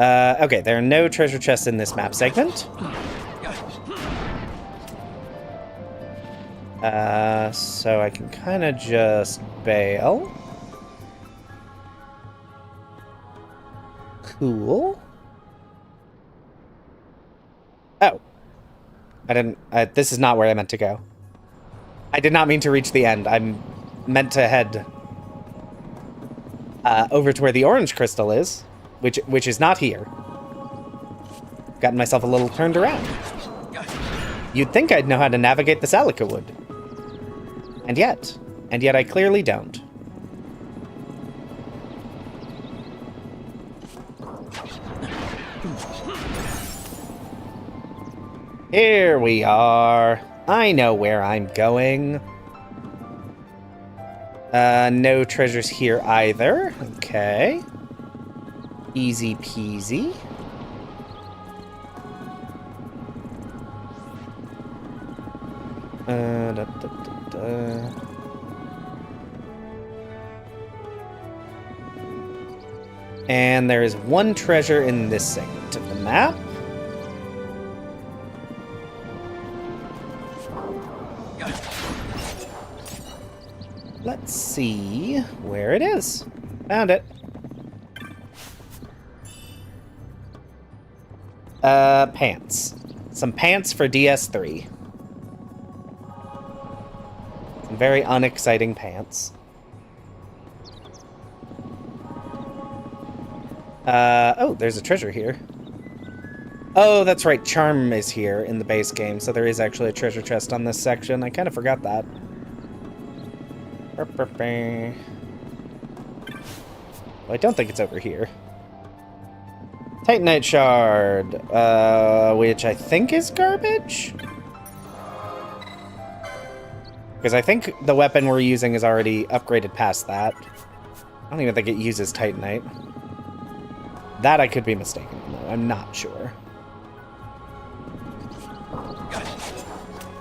Okay, there are no treasure chests in this map segment. So I can kind of just bail. Cool. Oh. I didn't... this is not where I meant to go. I did not mean to reach the end. I'm meant to head over to where the orange crystal is, which is not here. Gotten myself a little turned around. You'd think I'd know how to navigate the Salica wood. And yet I clearly don't. Here we are. I know where I'm going. No treasures here either. Okay. Easy peasy. And there is one treasure in this segment of the map. Let's see where it is. Found it. Pants. Some pants for DS3. Some very unexciting pants. Oh, there's a treasure here. Oh, that's right. Charm is here in the base game, so there is actually a treasure chest on this section. I kind of forgot that. Well, I don't think it's over here. Titanite Shard, which I think is garbage? Because I think the weapon we're using is already upgraded past that. I don't even think it uses Titanite. That I could be mistaken on, though. I'm not sure.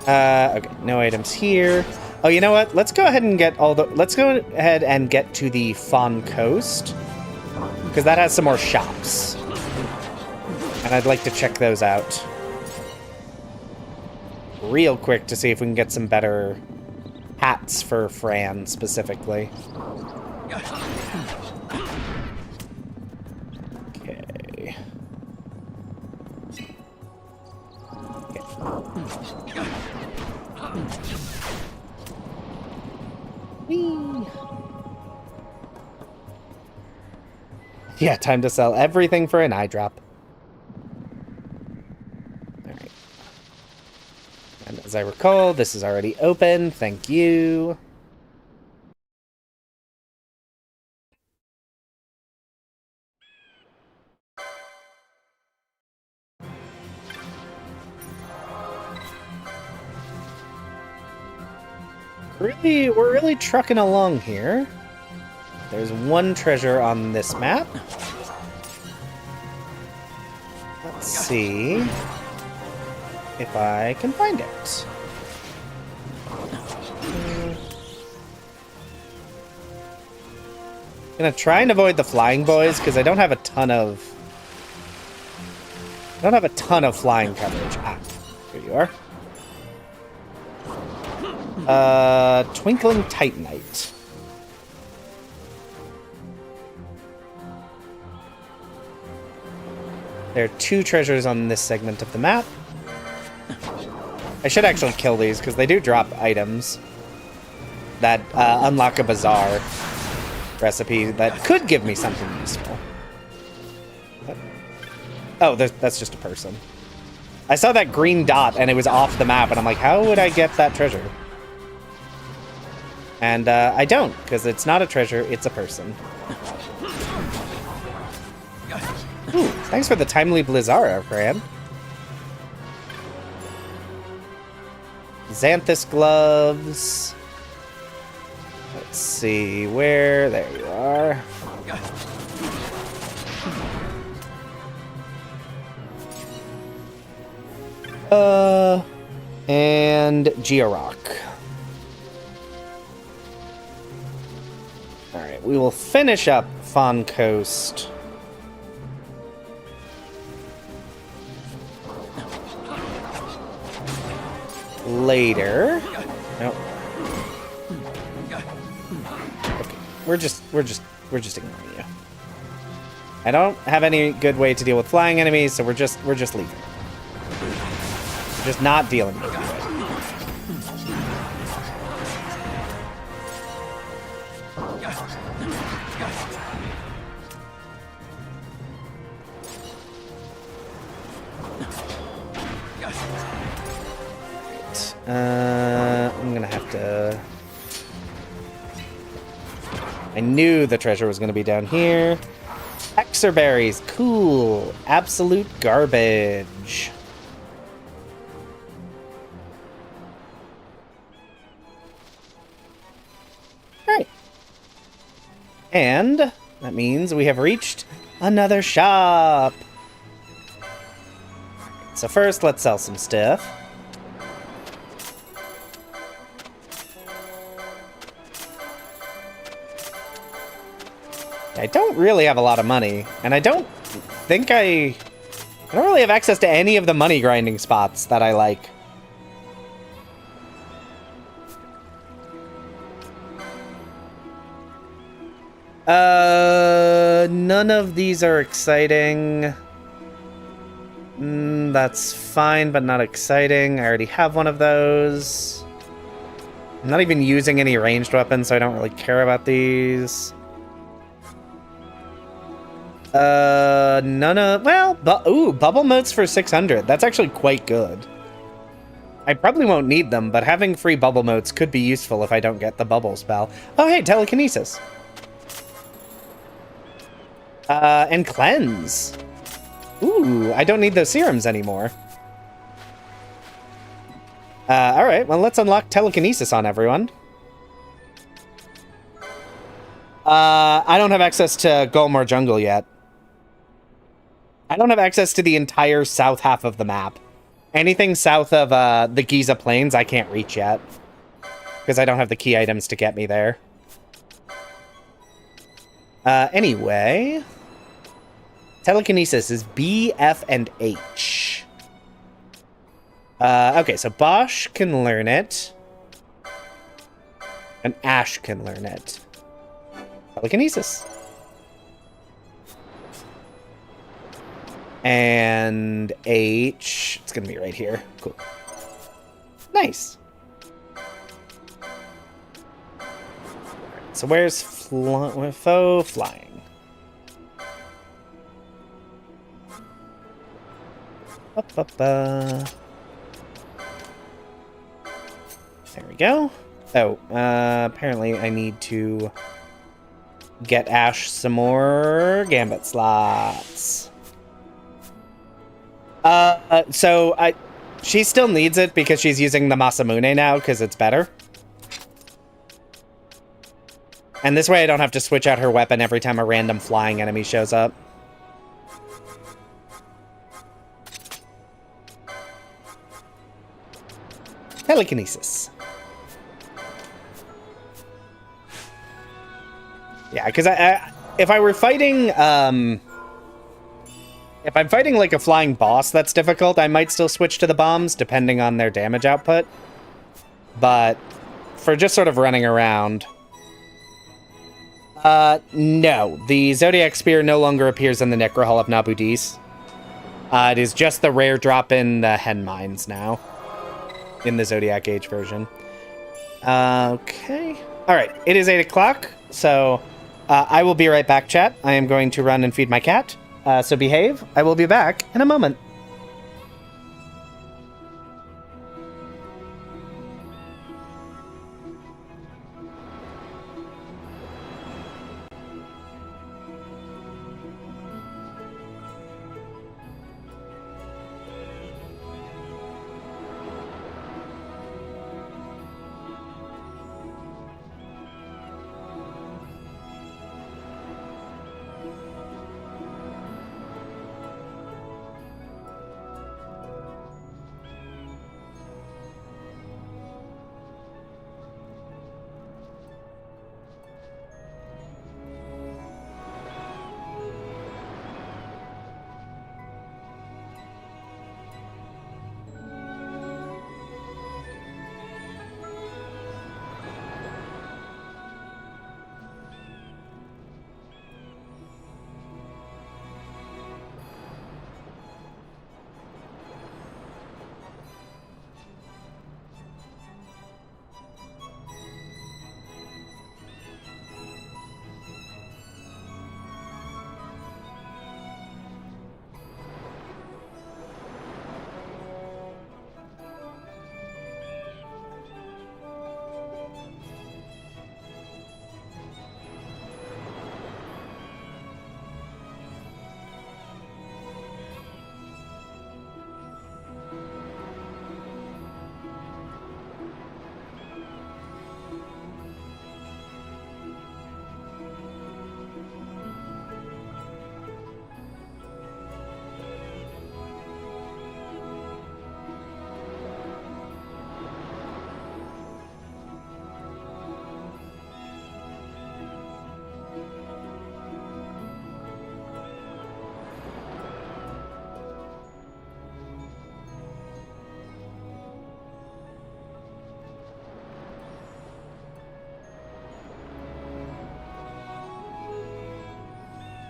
Okay, no items here. Oh, you know what? Let's go ahead and get let's go ahead and get to the Fawn Coast, because that has some more shops. And I'd like to check those out real quick to see if we can get some better hats for Fran specifically. Okay. Yeah, time to sell everything for an eye drop. Alright. And as I recall, this is already open. Thank you. We're really trucking along here. There's one treasure on this map. Let's see if I can find it. I'm gonna try and avoid the flying boys because I don't have a ton of flying coverage. Ah, here you are. Twinkling Titanite. There are 2 treasures on this segment of the map. I should actually kill these because they do drop items that unlock a bazaar recipe that could give me something useful. But, oh, that's just a person. I saw that green dot and it was off the map and I'm like, how would I get that treasure? And I don't, because it's not a treasure, it's a person. Ooh, thanks for the timely Blizzara, Fran. Xanthus gloves. Let's see, where? There you are. And Georock. Alright, we will finish up Fawn Coast later. Nope. Okay, we're just ignoring you. I don't have any good way to deal with flying enemies, so we're just leaving. We're just not dealing with you. I'm gonna have to... I knew the treasure was gonna be down here. Hexerberries, cool. Absolute garbage. Alright. And that means we have reached another shop. So first, let's sell some stuff. I don't really have a lot of money, and I don't really have access to any of the money grinding spots that I like. None of these are exciting. That's fine, but not exciting. I already have one of those. I'm not even using any ranged weapons, so I don't really care about these. None of... Well, ooh, bubble motes for 600. That's actually quite good. I probably won't need them, but having free bubble motes could be useful if I don't get the bubble spell. Oh, hey, telekinesis. And cleanse. Ooh, I don't need those serums anymore. Alright, well, let's unlock telekinesis on everyone. I don't have access to Golmore Jungle yet. I don't have access to the entire south half of the map. Anything south of the Giza Plains, I can't reach yet. Because I don't have the key items to get me there. Anyway... Telekinesis is B, F, and H. Okay, so Bosch can learn it. And Ash can learn it. Telekinesis. And H... It's gonna be right here. Cool. Nice. So where's faux flying? There we go. Oh, apparently I need to get Ash some more Gambit slots. She still needs it because she's using the Masamune now because it's better. And this way I don't have to switch out her weapon every time a random flying enemy shows up. Telekinesis. Yeah, because if I were fighting, if I'm fighting like a flying boss that's difficult, I might still switch to the bombs, depending on their damage output. But for just sort of running around... no. The Zodiac Spear no longer appears in the Necrohall of Nabudis. It is just the rare drop in the Hen Mines now. In the Zodiac Age version. Okay. Alright, it is 8 o'clock, so I will be right back, chat. I am going to run and feed my cat, so behave. I will be back in a moment.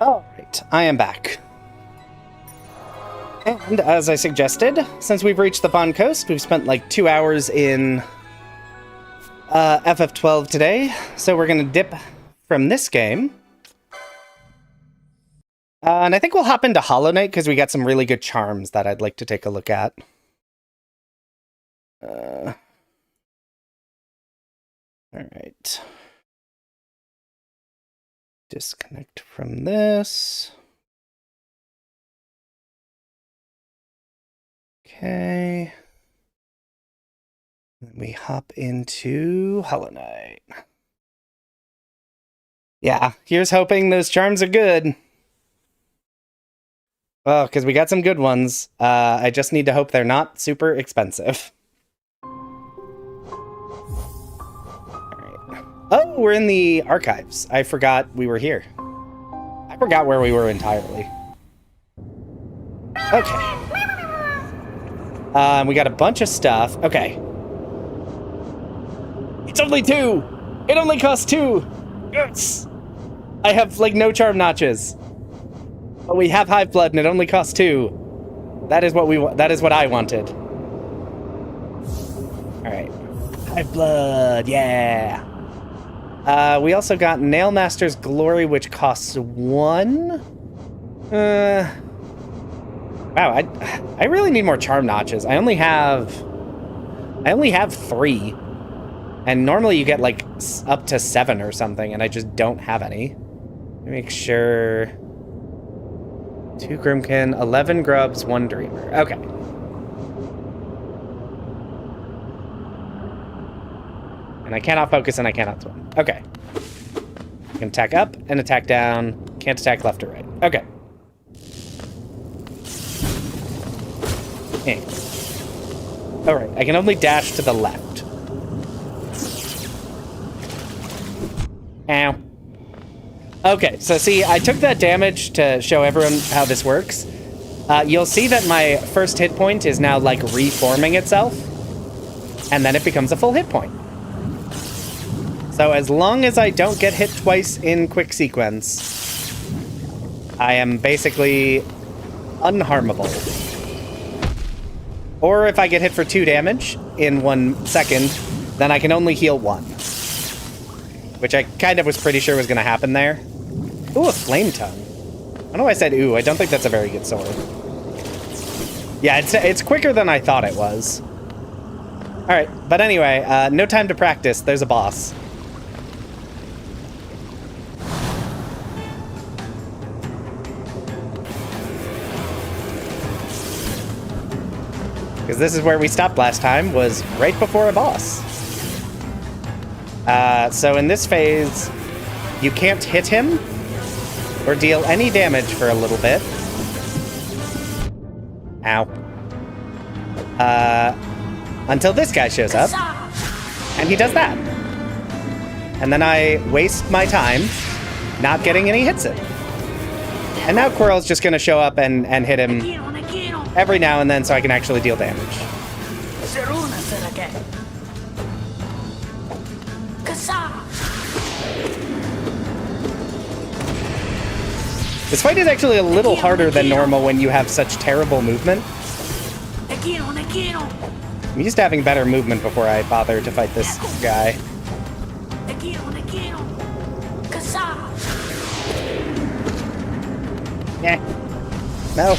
Alright, I am back. And as I suggested, since we've reached the Fawn Coast, we've spent like 2 hours in FF12 today, so we're gonna dip from this game. And I think we'll hop into Hollow Knight because we got some really good charms that I'd like to take a look at. Alright. Disconnect from this. Okay. Then we hop into Hollow Knight. Yeah, here's hoping those charms are good. Well, because we got some good ones. I just need to hope they're not super expensive. Oh, we're in the archives. I forgot we were here. I forgot where we were entirely. Okay. We got a bunch of stuff. Okay. It's only 2! It only costs 2! Yes! I have, like, no charm notches. But we have Hive Blood and it only costs 2. That is what we want. That is what I wanted. Alright. Hive Blood, yeah! We also got Nailmaster's Glory, which costs 1. Wow, I really need more charm notches. I only have 3. And normally you get like up to 7 or something, and I just don't have any. Let me make sure. 2 Grimkin, 11 Grubs, 1 Dreamer. Okay. And I cannot focus and I cannot swim. Okay. I can attack up and attack down. Can't attack left or right. Okay. Alright, I can only dash to the left. Ow. Okay, so see, I took that damage to show everyone how this works. You'll see that my first hit point is now, like, reforming itself. And then it becomes a full hit point. So as long as I don't get hit twice in quick sequence, I am basically unharmable. Or if I get hit for 2 damage in 1 second, then I can only heal 1. Which I kind of was pretty sure was going to happen there. Ooh, a flame tongue. I don't know why I said ooh. I don't think that's a very good sword. Yeah, it's quicker than I thought it was. Alright, but anyway, no time to practice. There's a boss. Because this is where we stopped last time, was right before a boss. So in this phase, you can't hit him or deal any damage for a little bit. Ow. Until this guy shows up, and he does that. And then I waste my time not getting any hits in. And now Quirrell's just going to show up and hit him every now and then so I can actually deal damage. This fight is actually a little harder than normal when you have such terrible movement. I'm used to having better movement before I bother to fight this guy. Yeah. No.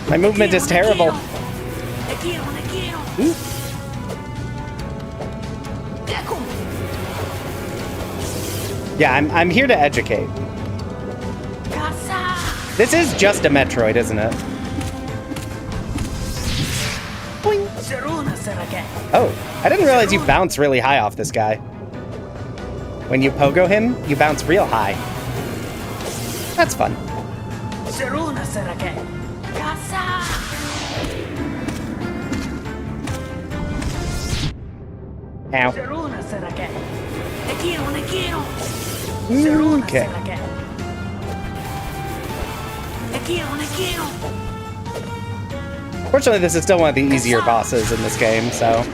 My movement is terrible. Ooh. Yeah, I'm here to educate. This is just a Metroid, isn't it? Boing. Oh, I didn't realize you bounce really high off this guy. When you pogo him, you bounce real high. That's fun. Ow. Okay. Fortunately, this is still one of the easier bosses in this game, so...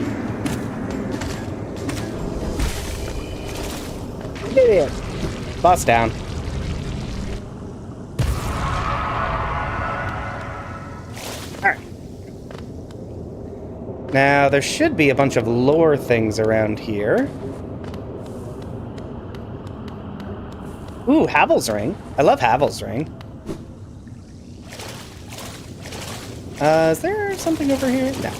Yeah. Boss down. Alright. Now, there should be a bunch of lore things around here. Ooh, Havel's Ring. I love Havel's Ring. Is there something over here? No.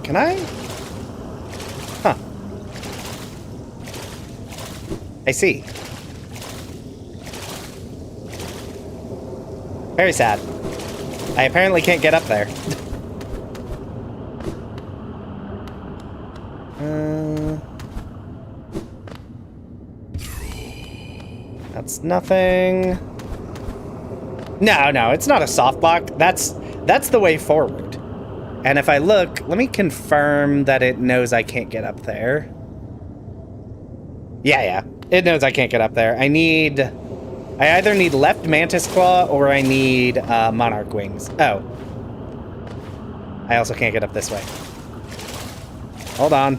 Can I? Huh. I see. Very sad. I apparently can't get up there. That's nothing. No, it's not a soft block. That's the way forward. And if I look, let me confirm that it knows I can't get up there. Yeah. It knows I can't get up there. I either need left Mantis Claw or I need Monarch Wings. Oh. I also can't get up this way. Hold on.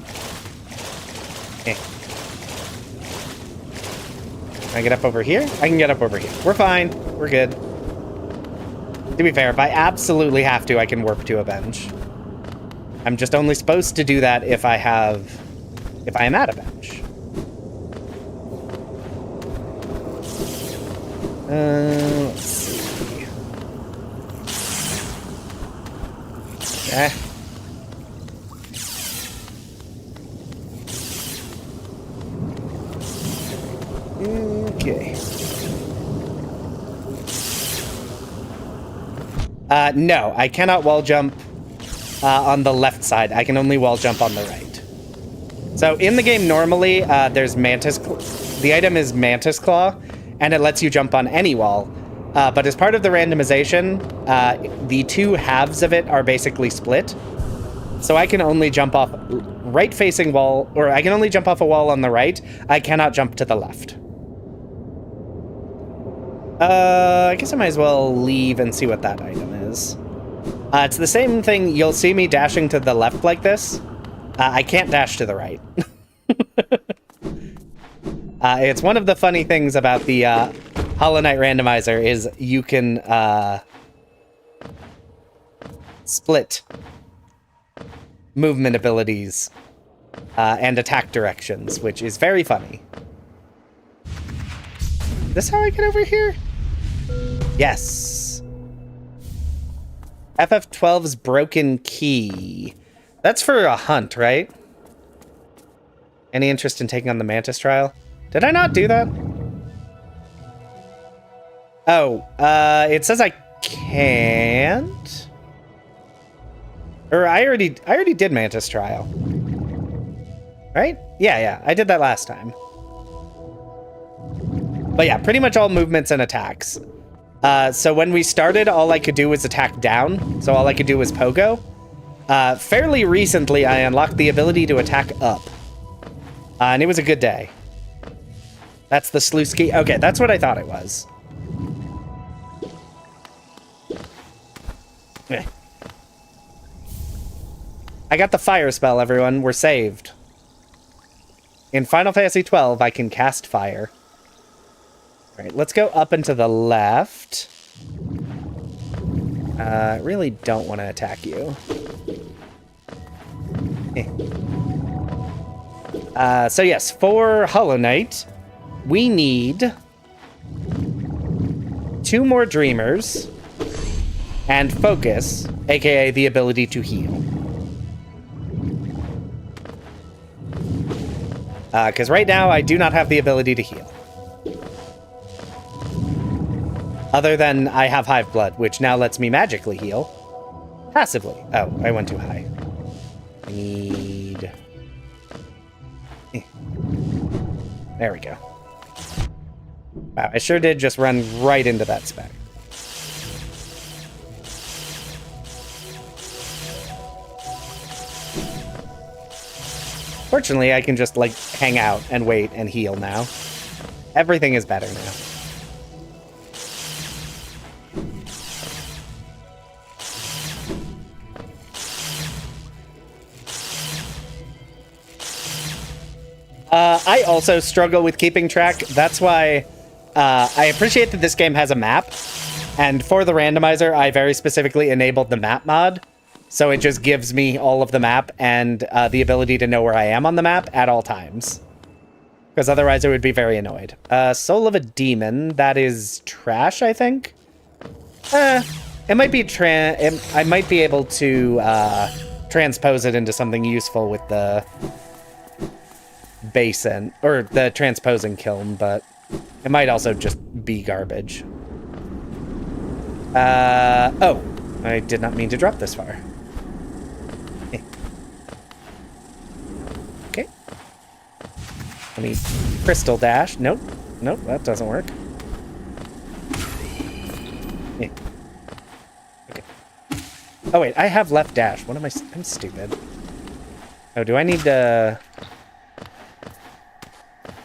Can I get up over here? I can get up over here. We're fine. We're good. To be fair, if I absolutely have to, I can warp to a bench. I'm just only supposed to do that if I am at a bench. Let's see. Eh. Okay. No, I cannot wall jump on the left side. I can only wall jump on the right. So in the game normally, there's the item is Mantis Claw, and it lets you jump on any wall. But as part of the randomization, the two halves of it are basically split. So I can only jump off right-facing wall, or I can only jump off a wall on the right. I cannot jump to the left. I guess I might as well leave and see what that item is. It's the same thing. You'll see me dashing to the left like this. I can't dash to the right. It's one of the funny things about the Hollow Knight randomizer is you can split movement abilities and attack directions, which is very funny. Is this how I get over here? Yes. FF12's broken key. That's for a hunt, right? Any interest in taking on the Mantis trial? Did I not do that? Oh, it says I can't. Or I already did Mantis trial. Right? Yeah, I did that last time. But yeah, pretty much all movements and attacks. So when we started, all I could do was attack down. So all I could do was pogo. Fairly recently, I unlocked the ability to attack up. And it was a good day. That's the sluice key. Okay, that's what I thought it was. Eh. I got the fire spell, everyone. We're saved. In Final Fantasy XII, I can cast fire. All right, let's go up and to the left. I really don't want to attack you. So yes, for Hollow Knight, we need 2 more Dreamers and Focus, aka the ability to heal. Because right now, I do not have the ability to heal. Other than I have Hive Blood, which now lets me magically heal. Passively. Oh, I went too high. I need... There we go. Wow, I sure did just run right into that spec. Fortunately, I can just, like, hang out and wait and heal now. Everything is better now. I also struggle with keeping track. That's why I appreciate that this game has a map. And for the randomizer, I very specifically enabled the map mod. So it just gives me all of the map and the ability to know where I am on the map at all times. Because otherwise I would be very annoyed. Soul of a Demon. That is trash, I think. It might be I might be able to transpose it into something useful with the basin, or the transposing kiln, but it might also just be garbage. Oh, I did not mean to drop this far. Okay. Let me crystal dash. Nope, that doesn't work. Okay. Oh wait, I have left dash. What am I? I'm stupid. Oh, do I need to...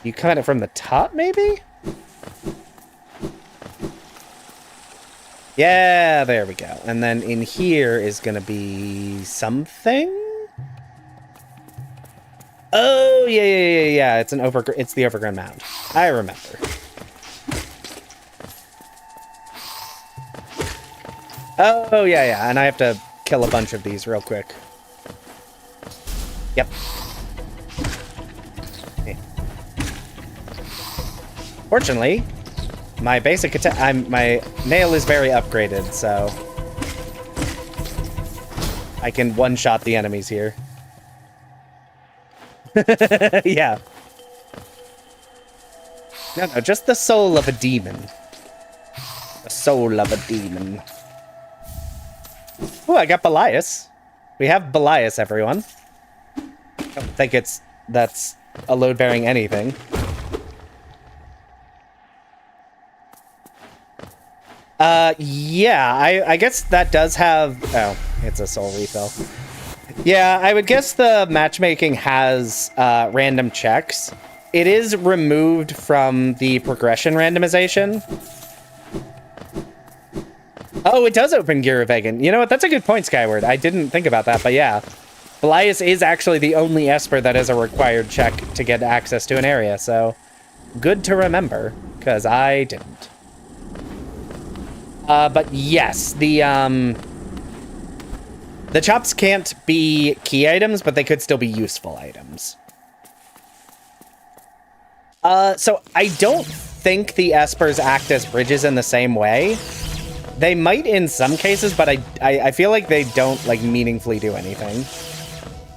You come at it from the top, maybe? Yeah, there we go. And then in here is going to be something? Oh, yeah. It's it's the overgrown mound. I remember. Oh, yeah. And I have to kill a bunch of these real quick. Yep. Okay. Fortunately, My basic attack, my nail is very upgraded, so I can one-shot the enemies here. Yeah. No, just the soul of a demon. The soul of a demon. Oh, I got Belias. We have Belias, everyone. I don't think that's a load-bearing anything. Yeah, I guess that does have... Oh, it's a soul refill. Yeah, I would guess the matchmaking has random checks. It is removed from the progression randomization. Oh, it does open Giravegan. You know what? That's a good point, Skyward. I didn't think about that, but yeah. Belias is actually the only Esper that is a required check to get access to an area, so good to remember, because I didn't. But yes, the chops can't be key items, but they could still be useful items. So I don't think the Espers act as bridges in the same way. They might in some cases, but I feel like they don't, like, meaningfully do anything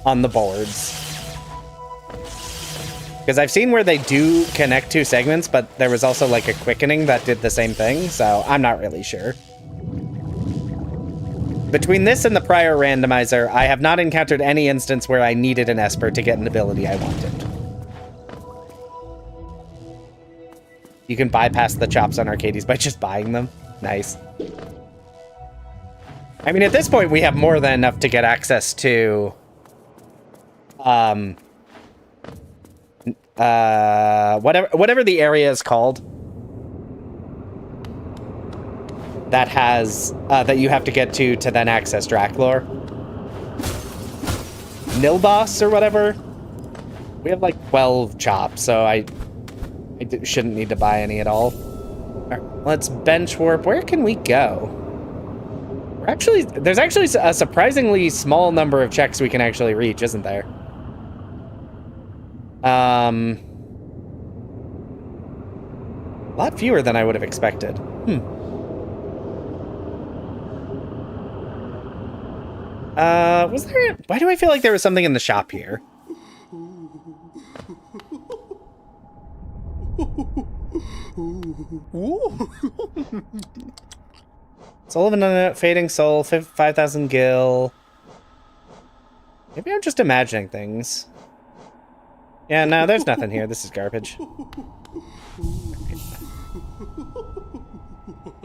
on the boards. Because I've seen where they do connect two segments, but there was also, like, a quickening that did the same thing, so I'm not really sure. Between this and the prior randomizer, I have not encountered any instance where I needed an Esper to get an ability I wanted. You can bypass the chops on Arcades by just buying them. Nice. I mean, at this point, we have more than enough to get access to... whatever the area is called that has that you have to get to then access Draclor. Nilboss or whatever. We have like 12 chops, so I shouldn't need to buy any at all. All right, let's bench warp. Where can we go? There's actually a surprisingly small number of checks we can actually reach, isn't there? A lot fewer than I would have expected. Was there... Why do I feel like there was something in the shop here? Soul of an Fading Soul, 5,000 gil. Maybe I'm just imagining things. Yeah, no, there's nothing here. This is garbage.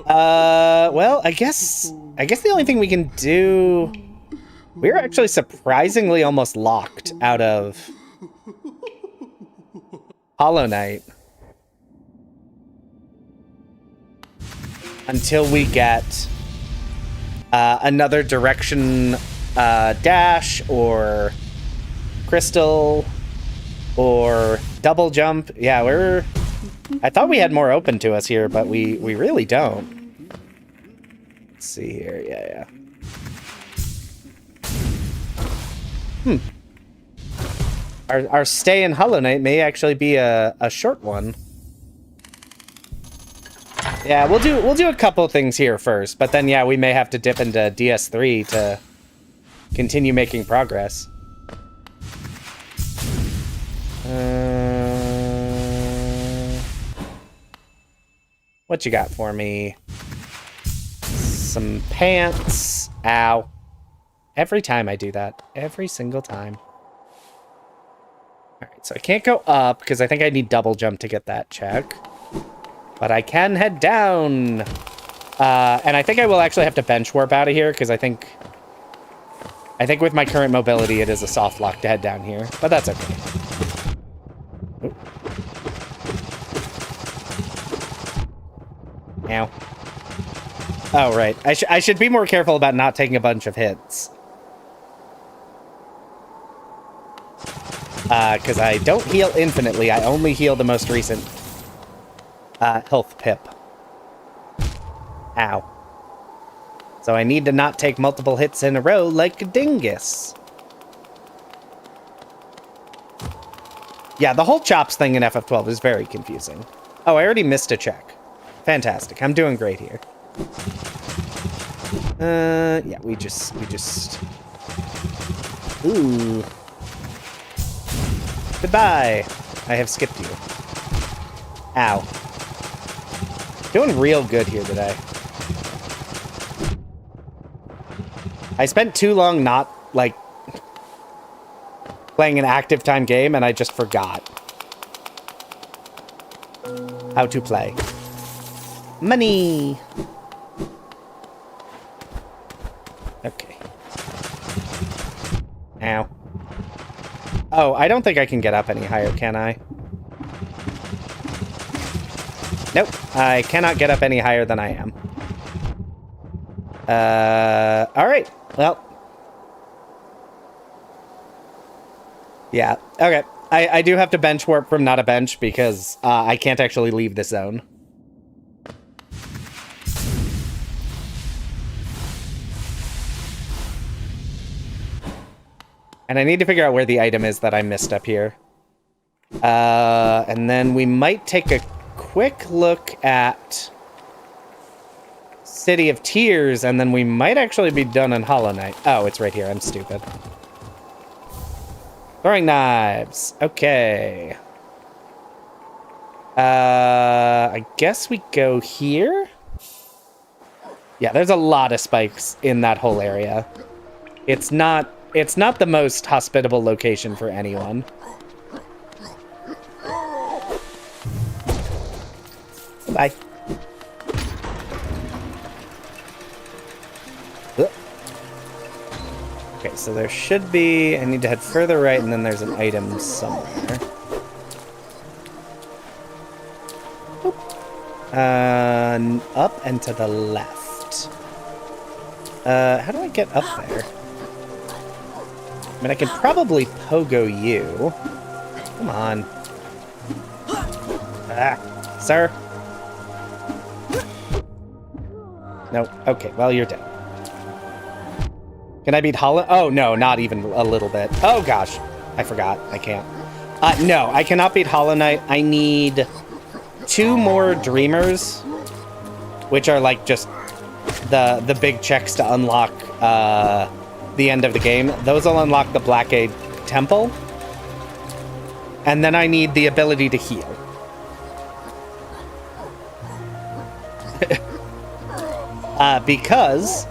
Well, I guess the only thing we can do... We're actually surprisingly almost locked out of Hollow Knight. Until we get another direction dash or crystal or double jump. Yeah, I thought we had more open to us here, but we really don't. Let's see here. Yeah. Our stay in Hollow Knight may actually be a short one. Yeah, we'll do a couple things here first, but then yeah, we may have to dip into DS3 to continue making progress. What you got for me? Some pants. Ow. Every time I do that. Every single time. Alright, so I can't go up because I think I need double jump to get that check. But I can head down. And I think I will actually have to bench warp out of here because I think with my current mobility it is a soft lock to head down here. But that's okay. Oop. Ow. Oh, right. I should be more careful about not taking a bunch of hits. Because I don't heal infinitely. I only heal the most recent health pip. Ow. So I need to not take multiple hits in a row like a dingus. Yeah, the whole chops thing in FF12 is very confusing. Oh, I already missed a check. Fantastic. I'm doing great here. Yeah, we just... Ooh. Goodbye. I have skipped you. Ow. Doing real good here today. I spent too long not, like, playing an active time game, and I just forgot how to play. Money! Okay. Ow. Oh, I don't think I can get up any higher, can I? Nope. I cannot get up any higher than I am. Alright. Well. Yeah. Okay. I do have to bench warp from not a bench because I can't actually leave this zone. And I need to figure out where the item is that I missed up here. And then we might take a quick look at City of Tears, and then we might actually be done on Hollow Knight. Oh, it's right here. I'm stupid. Throwing knives. Okay. I guess we go here? Yeah, there's a lot of spikes in that whole area. It's not the most hospitable location for anyone. Bye. Okay, so there should be... I need to head further right, and then there's an item somewhere. Up and to the left. How do I get up there? I mean, I could probably pogo you. Come on. Ah, sir. No. Okay, well, you're dead. Can I beat Hollow? Oh, no, not even a little bit. Oh, gosh. I forgot. I can't. No, I cannot beat Hollow Knight. I need 2 more Dreamers, which are, like, just the big checks to unlock the end of the game. Those will unlock the Blackade Temple. And then I need the ability to heal. Because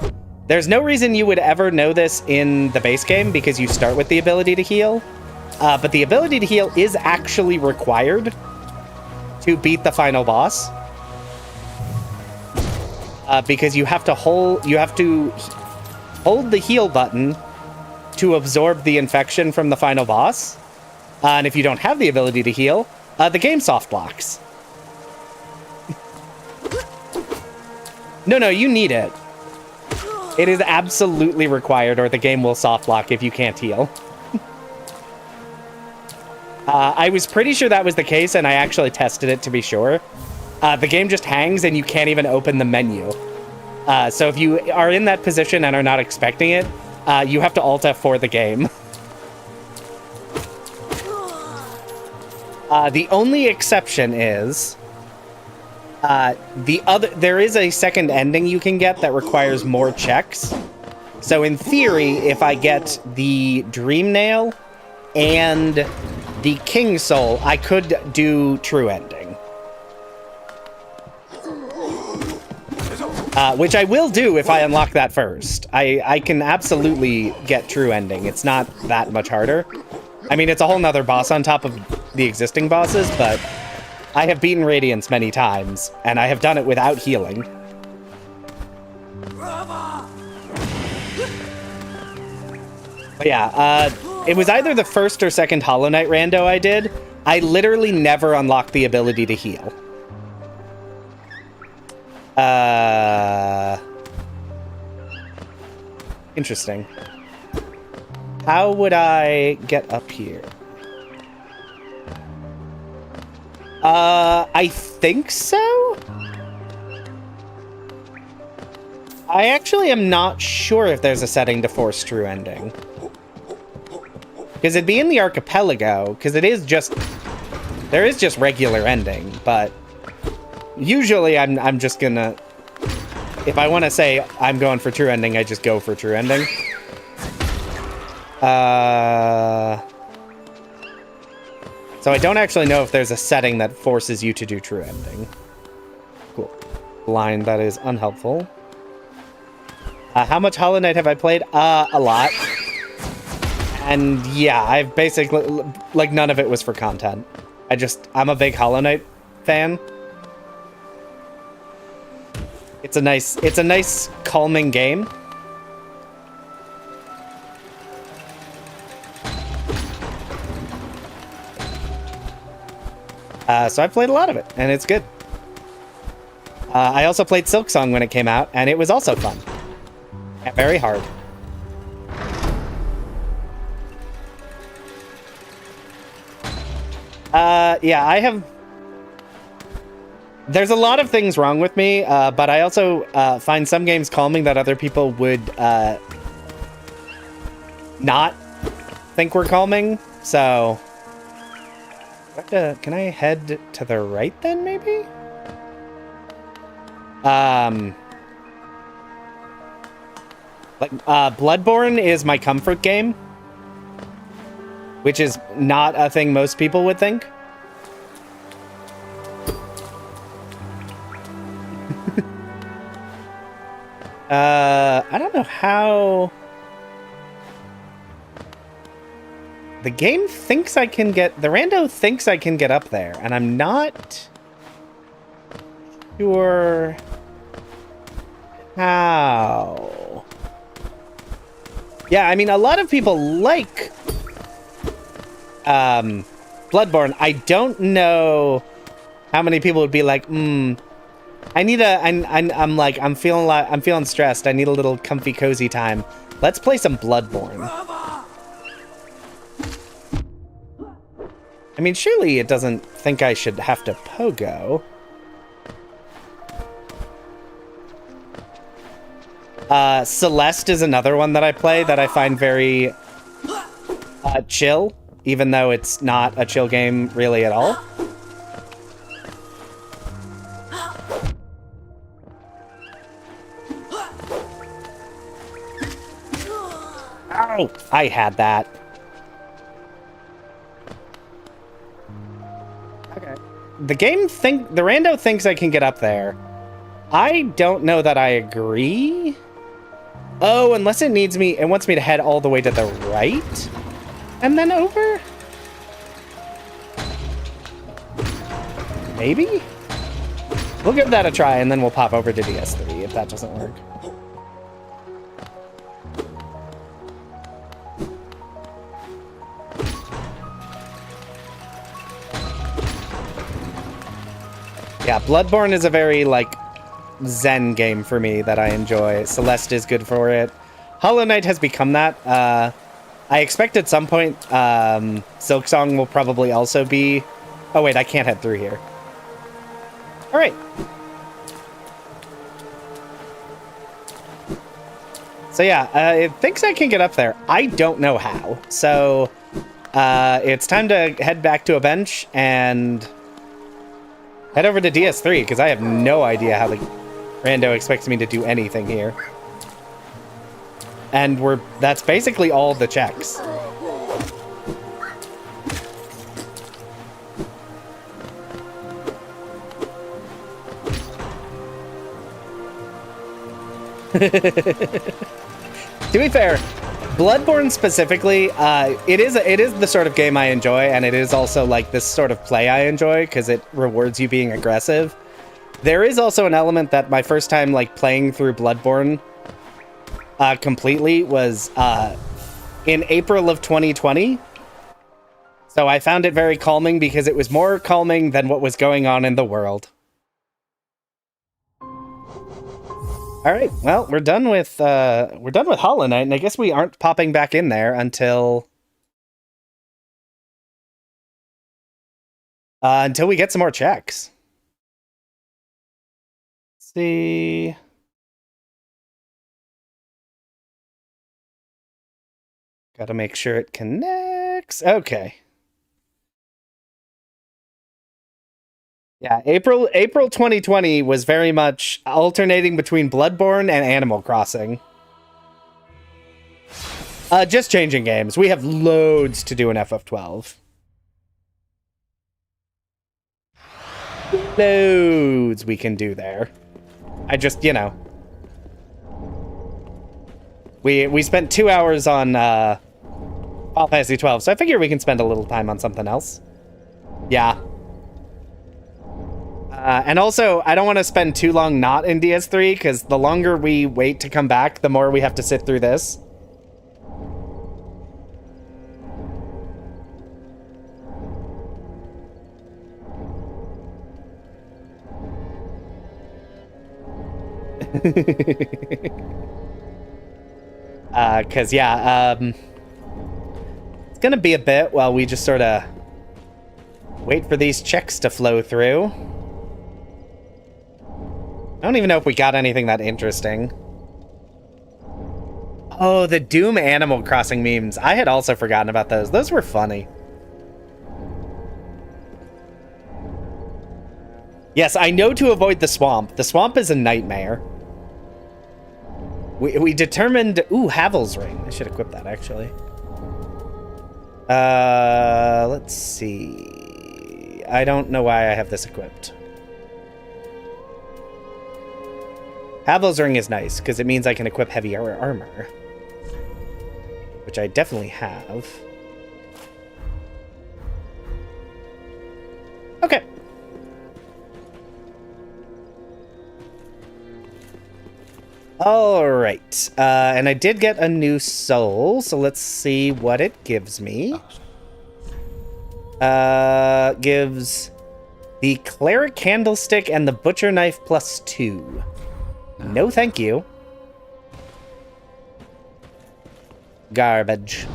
there's no reason you would ever know this in the base game because you start with the ability to heal. But the ability to heal is actually required to beat the final boss. Because you have to hold the heal button to absorb the infection from the final boss. And if you don't have the ability to heal, the game soft blocks. No, you need it. It is absolutely required, or the game will soft block if you can't heal. I was pretty sure that was the case, and I actually tested it to be sure. The game just hangs, and you can't even open the menu. So if you are in that position and are not expecting it, you have to Alt F4 the game. The only exception is... there is a second ending you can get that requires more checks. So in theory, if I get the Dream Nail and the King Soul, I could do True Ending. Which I will do if I unlock that first. I can absolutely get True Ending. It's not that much harder. I mean, it's a whole nother boss on top of the existing bosses, but... I have beaten Radiance many times, and I have done it without healing. But yeah, it was either the first or second Hollow Knight rando I did. I literally never unlocked the ability to heal. Interesting. How would I get up here? I think so? I actually am not sure if there's a setting to force True Ending. Because it'd be in the Archipelago, because it is just... There is just regular ending, but... Usually I'm just gonna, if I want to say I'm going for true ending, I just go for true ending. So I don't actually know if there's a setting that forces you to do true ending. Cool. Line that is unhelpful. How much Hollow Knight have I played? A lot. And yeah, I've basically, like, none of it was for content. I'm a big Hollow Knight fan. It's a nice calming game. So I played a lot of it, and it's good. I also played Silksong when it came out, and it was also fun. And very hard. Yeah, I have... There's a lot of things wrong with me, but I also find some games calming that other people would not think were calming, so... Can I head to the right then, maybe? Like, Bloodborne is my comfort game, which is not a thing most people would think. I don't know how... The game thinks I can get... The rando thinks I can get up there, and I'm not sure how. Yeah, I mean, a lot of people like Bloodborne. I don't know how many people would be like, I need a... I'm feeling stressed. I need a little comfy, cozy time. Let's play some Bloodborne. I mean, surely it doesn't think I should have to pogo. Celeste is another one that I play that I find very chill, even though it's not a chill game really at all. Ow! I had that. The rando thinks I can get up there. I don't know that I agree. Oh, unless it wants me to head all the way to the right and then over? Maybe? We'll give that a try and then we'll pop over to DS3 if that doesn't work. Yeah, Bloodborne is a very, like, zen game for me that I enjoy. Celeste is good for it. Hollow Knight has become that. I expect at some point Silksong will probably also be... Oh, wait, I can't head through here. All right. So yeah, it thinks I can get up there. I don't know how. So it's time to head back to a bench and... head over to DS3, because I have no idea how the rando expects me to do anything here. And that's basically all the checks. To be fair, Bloodborne specifically, it is the sort of game I enjoy, and it is also like this sort of play I enjoy because it rewards you being aggressive. There is also an element that my first time like playing through Bloodborne completely was in April of 2020. So I found it very calming because it was more calming than what was going on in the world. All right, well, we're done with Hollow Knight, and I guess we aren't popping back in there until we get some more checks. Let's see. Got to make sure it connects. Okay. Yeah, April 2020 was very much alternating between Bloodborne and Animal Crossing. Just changing games. We have loads to do in FF12. Loads we can do there. I just, you know. We spent 2 hours on Final Fantasy 12, so I figure we can spend a little time on something else. Yeah. And also, I don't want to spend too long not in DS3, because the longer we wait to come back, the more we have to sit through this. Because, yeah, it's gonna be a bit while we just sort of wait for these checks to flow through. I don't even know if we got anything that interesting. Oh, the Doom Animal Crossing memes. I had also forgotten about those. Those were funny. Yes, I know to avoid the swamp. The swamp is a nightmare. We determined... Ooh, Havel's Ring. I should equip that, actually. Let's see. I don't know why I have this equipped. Havel's Ring is nice, because it means I can equip heavier armor. Which I definitely have. Okay. Alright. And I did get a new soul, so let's see what it gives me. Gives the Cleric Candlestick and the Butcher Knife +2. No, thank you. Garbage.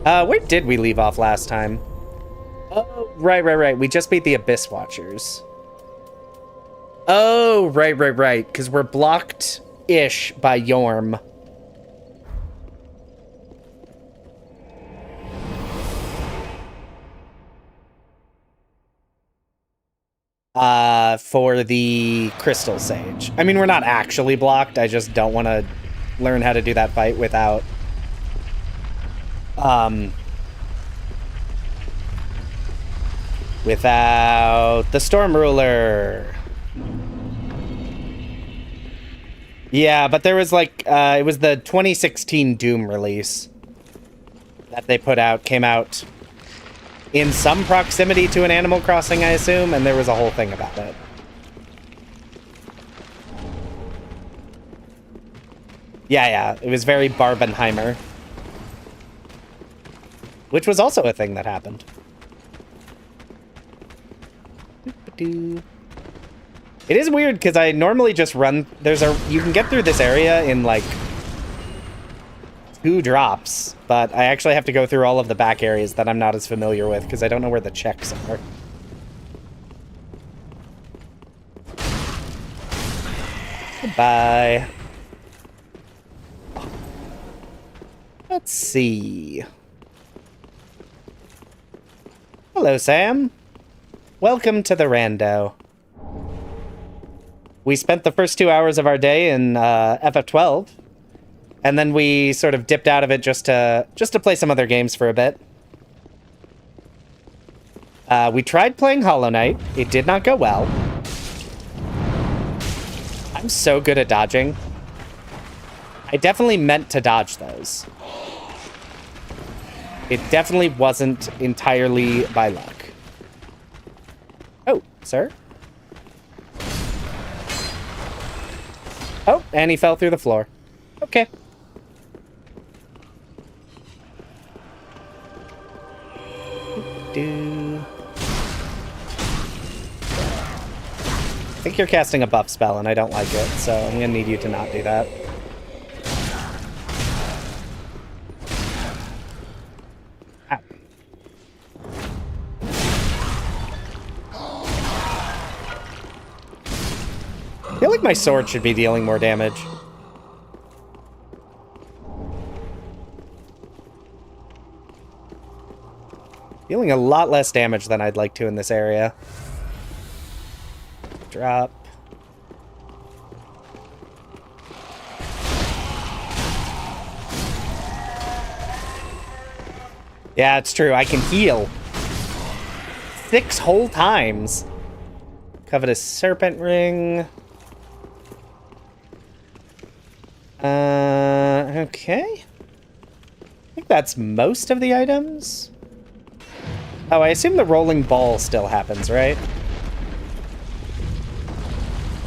Where did we leave off last time? Oh, right. We just beat the Abyss Watchers. Oh, right. Because we're blocked-ish by Yorm. For the Crystal Sage. I mean, we're not actually blocked. I just don't want to learn how to do that fight without... without the Storm Ruler. Yeah, but there was like, it was the 2016 Doom release that they put out, came out in some proximity to an Animal Crossing, I assume, and there was a whole thing about it. Yeah, it was very Barbenheimer. Which was also a thing that happened. It is weird, because I normally just run... You can get through this area in, like, 2 drops, but I actually have to go through all of the back areas that I'm not as familiar with, because I don't know where the checks are. Goodbye. Let's see. Hello, Sam. Welcome to the rando. We spent the first 2 hours of our day in FF12, and then we sort of dipped out of it just to play some other games for a bit. We tried playing Hollow Knight. It did not go well. I'm so good at dodging. I definitely meant to dodge those. It definitely wasn't entirely by luck. Oh, sir? Oh, and he fell through the floor. Okay. I think you're casting a buff spell, and I don't like it, so I'm gonna need you to not do that. I feel like my sword should be dealing more damage. Dealing a lot less damage than I'd like to in this area. drop. Yeah, it's true. I can heal 6 whole times. Covetous serpent ring. Okay. I think that's most of the items. Oh, I assume the rolling ball still happens, right?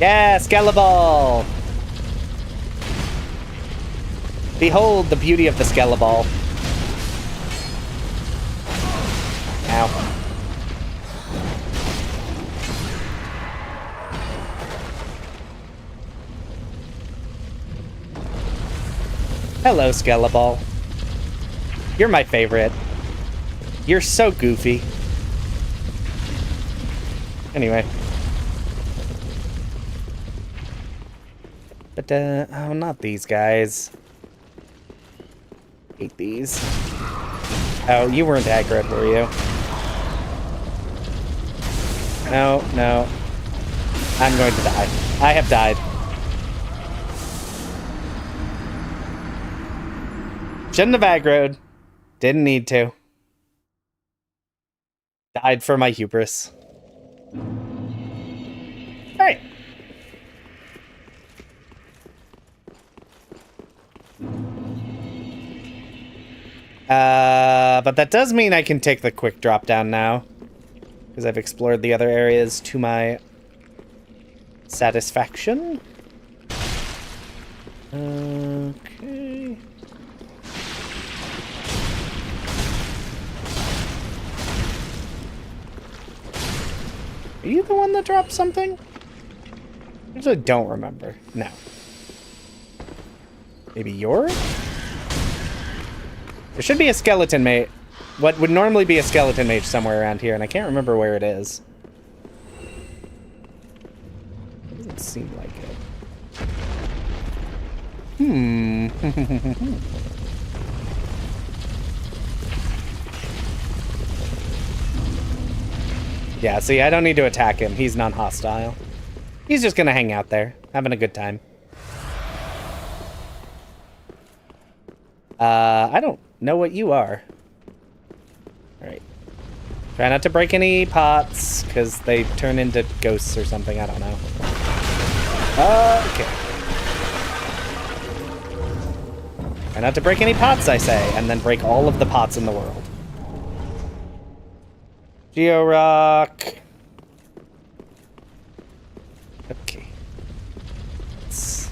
Yeah, Skeleball! Behold the beauty of the Skeleball. Ow. Hello, Skeleball. You're my favorite. You're so goofy. Anyway. But, oh, not these guys. Hate these. Oh, you weren't aggroed, were you? No, no. I'm going to die. I have died. Shouldn't have aggroed. Didn't need to. Died for my hubris. Alright. But that does mean I can take the quick drop down now. Because I've explored the other areas to my satisfaction. Okay. Are you the one that dropped something? I actually don't remember. No. Maybe you're? There should be a skeleton mage. What would normally be a skeleton mage somewhere around here, and I can't remember where it is. Doesn't seem like it. Yeah, see, I don't need to attack him. He's non-hostile. He's just gonna hang out there, having a good time. I don't know what you are. Alright. Try not to break any pots, because they turn into ghosts or something. I don't know. Okay. Try not to break any pots, I say, and then break all of the pots in the world. Georock. Okay. Let's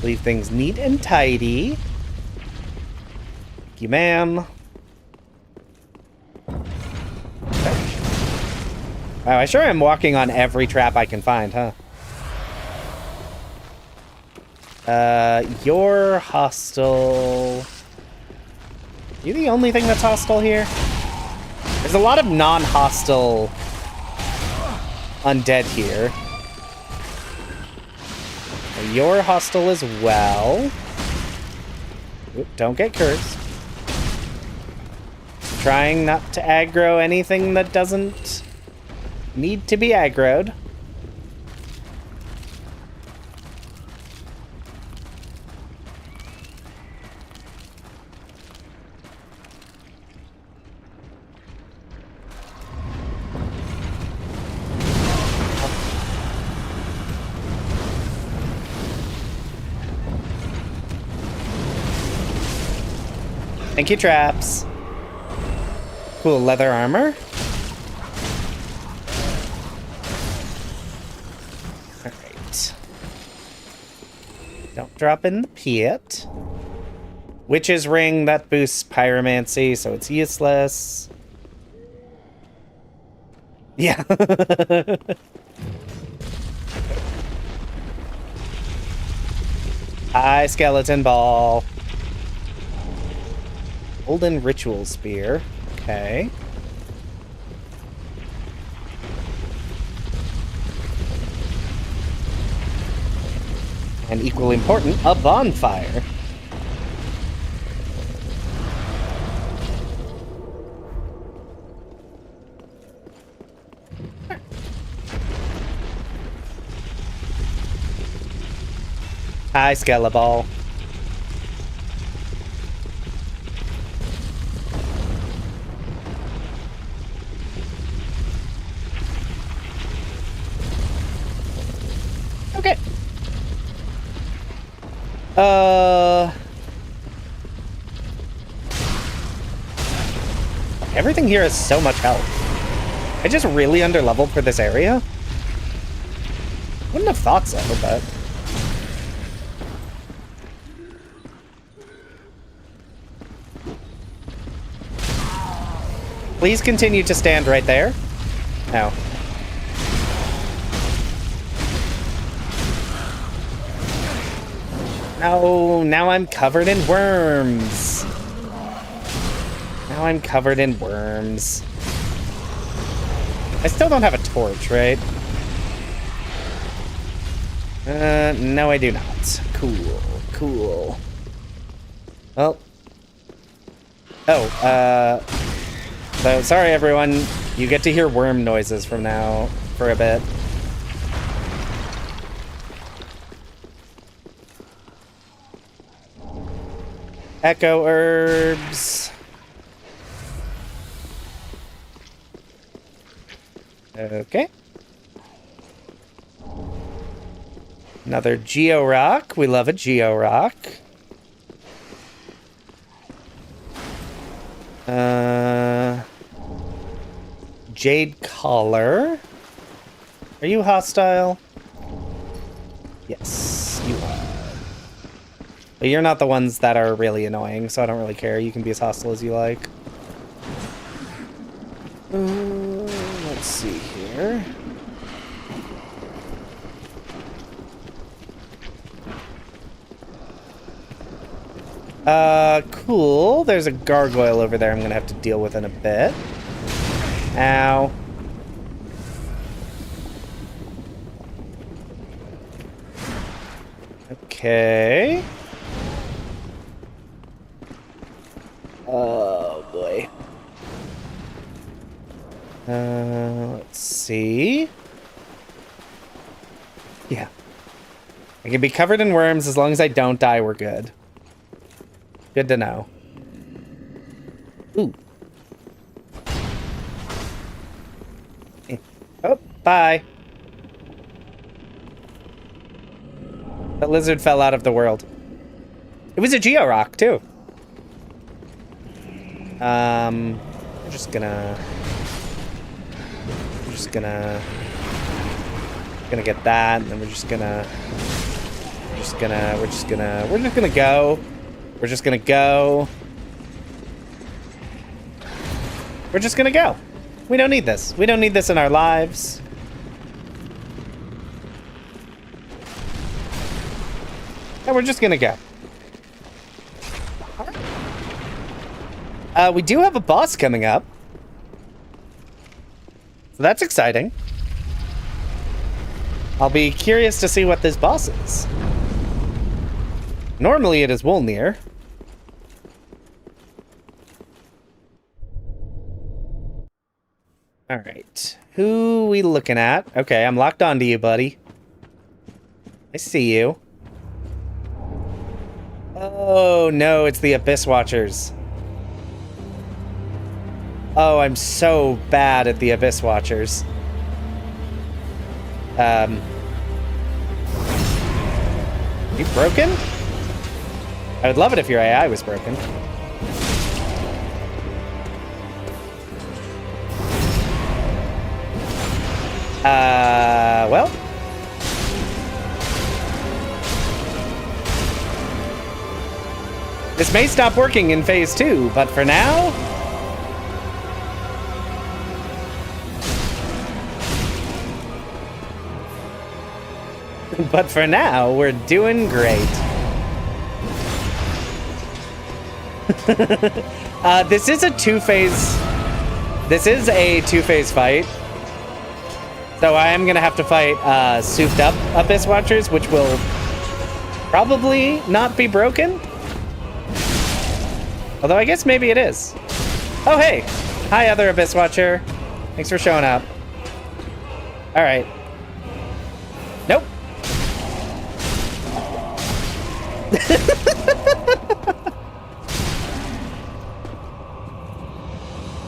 leave things neat and tidy. Thank you, ma'am. Wow, I sure am walking on every trap I can find, huh? You're hostile. You the only thing that's hostile here? There's a lot of non-hostile undead here. You're hostile as well. Oop, don't get cursed. Trying not to aggro anything that doesn't need to be aggroed. Thank you, traps. Cool leather armor. Alright. Don't drop in the pit. Witch's ring, that boosts pyromancy, so it's useless. Yeah. Hi, skeleton ball. Golden ritual spear. Okay. And equally important, a bonfire. Hi, Skeleball. Okay. Everything here has so much health. I just really underleveled for this area? Wouldn't have thought so, but... Please continue to stand right there. No. No, now I'm covered in worms. Now I'm covered in worms. I still don't have a torch, right? No, I do not. Cool, cool. Well. Oh, so sorry everyone. You get to hear worm noises from now for a bit. Echo herbs. Okay. Another geo rock. We love a geo rock. Jade collar. Are you hostile? Yes, you are. But you're not the ones that are really annoying, so I don't really care. You can be as hostile as you like. Let's see here. Cool. There's a gargoyle over there I'm gonna have to deal with in a bit. Ow. Okay. Oh, boy. Let's see. Yeah. I can be covered in worms as long as I don't die, we're good. Good to know. Ooh. Oh, bye. The lizard fell out of the world. It was a geo rock, too. We're just gonna get that, and then we're just gonna go. We're just gonna go. We're just gonna go. We don't need this. We don't need this in our lives. And we're just gonna go. We do have a boss coming up. So that's exciting. I'll be curious to see what this boss is. Normally it is Wolnir. Alright. Who we looking at? Okay, I'm locked onto you, buddy. I see you. Oh no, it's the Abyss Watchers. Oh, I'm so bad at the Abyss Watchers. You broken? I would love it if your AI was broken. Well. This may stop working in phase 2, but for now... But for now, we're doing great. This is a two-phase... This is a two-phase fight. So I am gonna have to fight souped-up Abyss Watchers, which will probably not be broken. Although I guess maybe it is. Oh, hey! Hi, other Abyss Watcher. Thanks for showing up. Alright. Nope.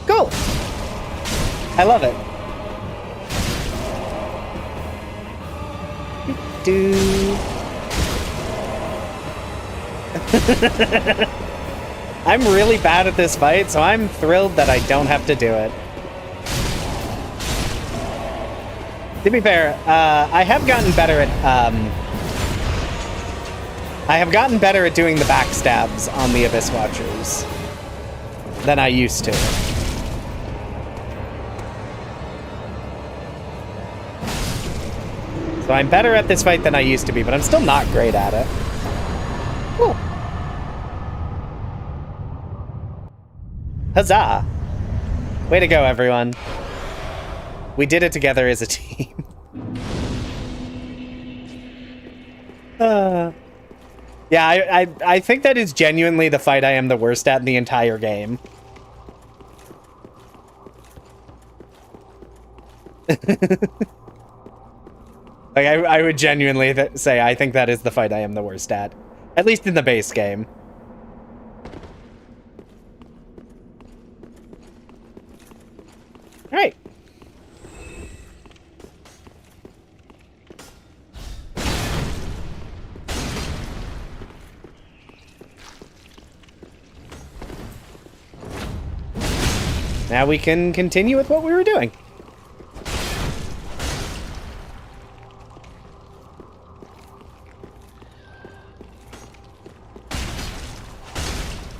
Cool. I love it. Do. I'm really bad at this fight, so I'm thrilled that I don't have to do it. To be fair, I have gotten better at doing the backstabs on the Abyss Watchers than I used to. So I'm better at this fight than I used to be, but I'm still not great at it. Cool. Huzzah! Way to go, everyone. We did it together as a team. Yeah, I think that is genuinely the fight I am the worst at in the entire game. Like, I would genuinely say I think that is the fight I am the worst at least in the base game. All right. Now we can continue with what we were doing.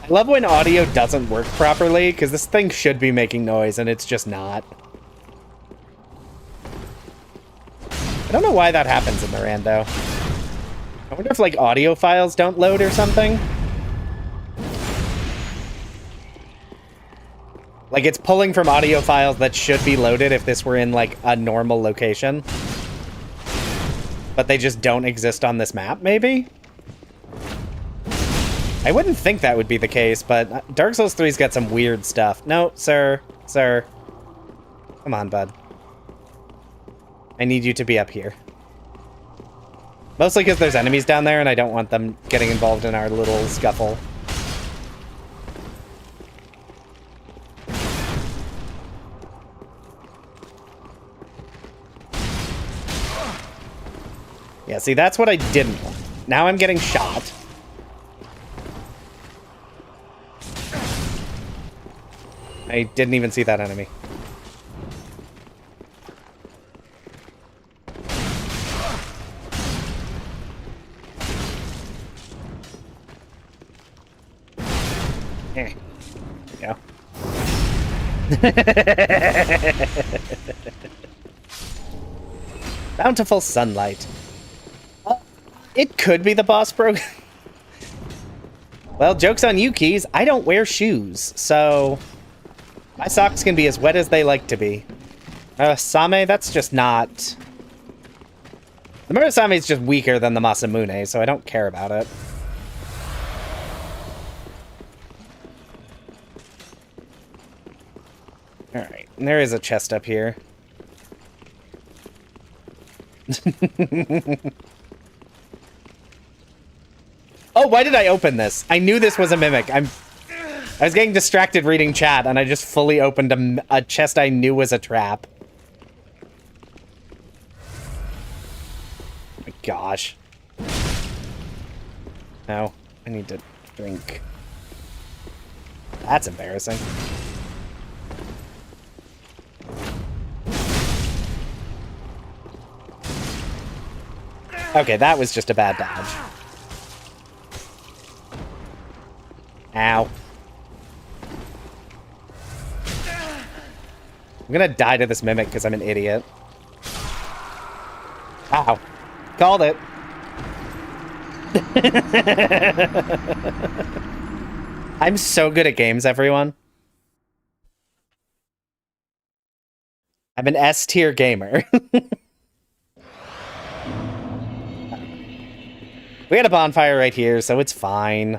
I love when audio doesn't work properly, because this thing should be making noise, and it's just not. I don't know why that happens in the rando. I wonder if, like, audio files don't load or something. Like, it's pulling from audio files that should be loaded if this were in, like, a normal location. But they just don't exist on this map, maybe? I wouldn't think that would be the case, but Dark Souls 3's got some weird stuff. No, sir. Sir. Come on, bud. I need you to be up here. Mostly because there's enemies down there, and I don't want them getting involved in our little scuffle. Yeah, see, that's what I didn't want. Now I'm getting shot. I didn't even see that enemy. There we go. Bountiful sunlight. It could be the boss program. Well, joke's on you, Keys. I don't wear shoes, so my socks can be as wet as they like to be. Same, that's just not... The Murasame is just weaker than the Masamune, so I don't care about it. Alright, there is a chest up here. Oh, why did I open this? I knew this was a mimic. I was getting distracted reading chat, and I just fully opened a chest I knew was a trap. Oh my gosh. No, I need to drink. That's embarrassing. Okay, that was just a bad dodge. Ow. I'm gonna die to this mimic because I'm an idiot. Ow. Called it. I'm so good at games, everyone. I'm an S-tier gamer. We had a bonfire right here, so it's fine.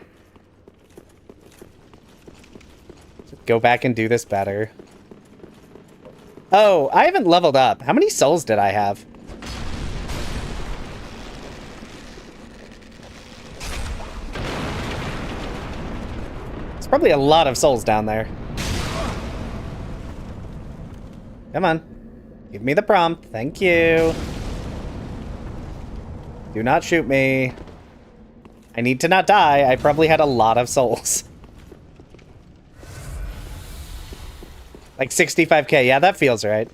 Go back and do this better. Oh, I haven't leveled up. How many souls did I have? Probably a lot of souls down there. Come on. Give me the prompt. Thank you. Do not shoot me. I need to not die. I probably had a lot of souls. Like 65k. Yeah, that feels right.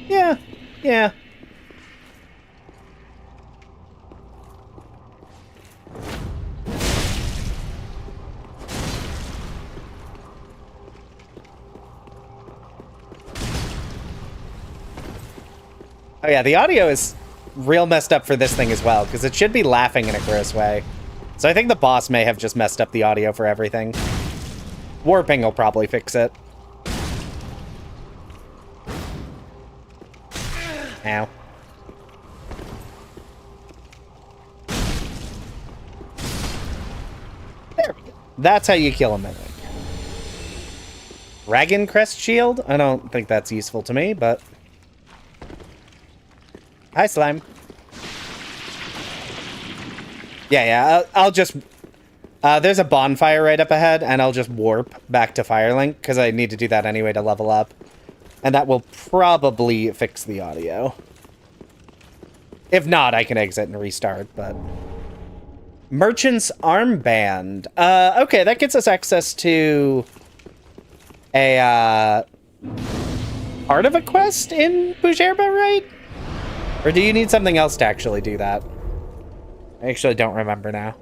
Yeah. Yeah. Oh yeah, the audio is real messed up for this thing as well, because it should be laughing in a gross way. So I think the boss may have just messed up the audio for everything. Warping will probably fix it. Ow. There we go. That's how you kill a mimic. Dragon Crest Shield? I don't think that's useful to me, but... Hi, slime. Yeah, I'll just... there's a bonfire right up ahead, and I'll just warp back to Firelink, because I need to do that anyway to level up. And that will probably fix the audio. If not, I can exit and restart, but... Merchant's Armband. Okay, that gets us access to... a, part of a quest in Bujerba, right? Or do you need something else to actually do that? I actually don't remember now.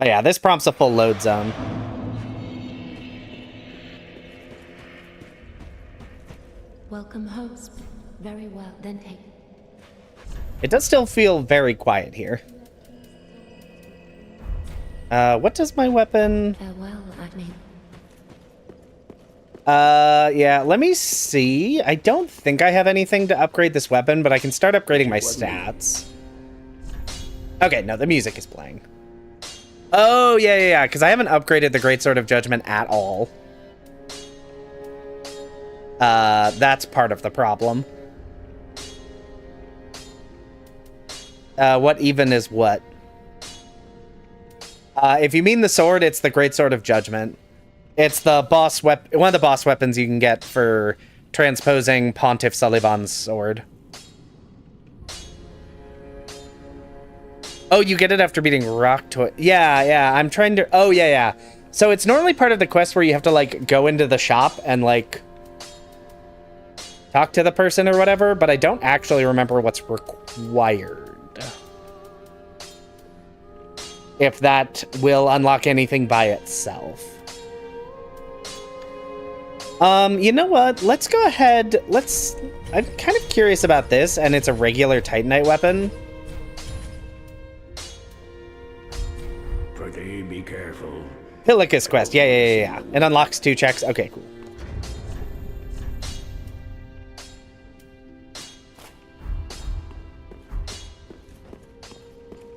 Oh yeah, this prompts a full load zone.
Welcome, host. Very well, then take.
It does still feel very quiet here. What does my weapon...
Farewell, Agni.
Yeah, let me see. I don't think I have anything to upgrade this weapon, but I can start upgrading my stats. Okay, no, the music is playing. Oh, yeah, because I haven't upgraded the Great Sword of Judgment at all. That's part of the problem. What even is what? If you mean the sword, it's the Great Sword of Judgment. It's the boss one of the boss weapons you can get for transposing Pontiff Sullivan's sword. Oh, you get it after beating Rock Toy. Yeah, I'm trying to... Oh, yeah. So it's normally part of the quest where you have to, like, go into the shop and, like, talk to the person or whatever, but I don't actually remember what's required. If that will unlock anything by itself. You know what? Let's go ahead. I'm kind of curious about this, and it's a regular Titanite weapon.
Pretty be careful.
Pilicus quest. Yeah. It unlocks 2 checks. Okay, cool.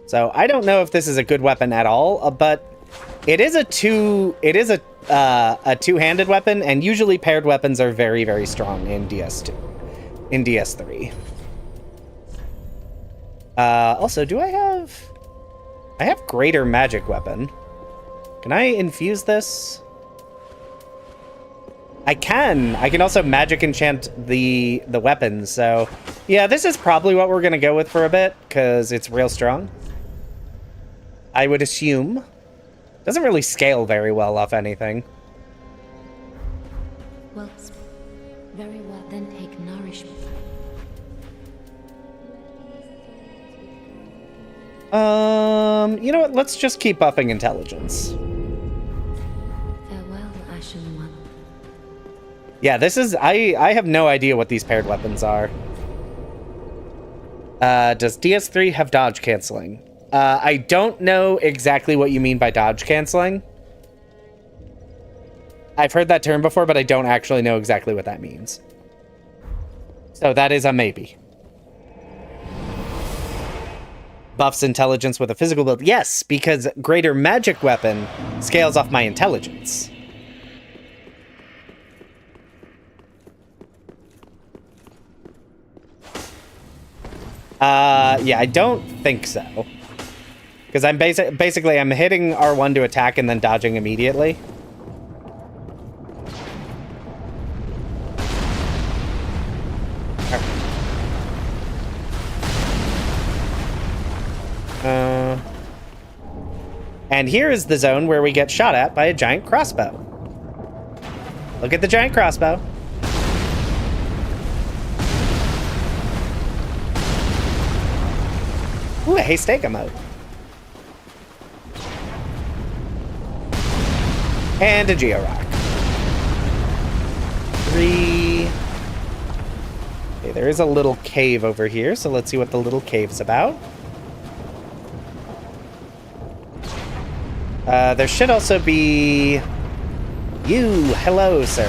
So I don't know if this is a good weapon at all, but it is a two-handed weapon, and usually paired weapons are very, very strong in DS2, in DS3. Also, do I have greater magic weapon? Can I infuse this? I can also magic enchant the weapons. So yeah, this is probably what we're gonna go with for a bit because it's real strong, I would assume. Doesn't really scale very well off anything.
Well, very well, then take nourishment.
You know what? Let's just keep buffing intelligence.
Farewell, Ashen One.
Yeah, this is... I have no idea what these paired weapons are. Does DS3 have dodge canceling? I don't know exactly what you mean by dodge canceling. I've heard that term before, but I don't actually know exactly what that means. So that is a maybe. Buffs intelligence with a physical build. Yes, because greater magic weapon scales off my intelligence. Yeah, I don't think so. Because I'm basically I'm hitting R1 to attack and then dodging immediately. And here is the zone where we get shot at by a giant crossbow. Look at the giant crossbow. Ooh, a haystack mode. And a Georock. 3. Okay, there is a little cave over here, so let's see what the little cave's about. There should also be you. Hello, sir.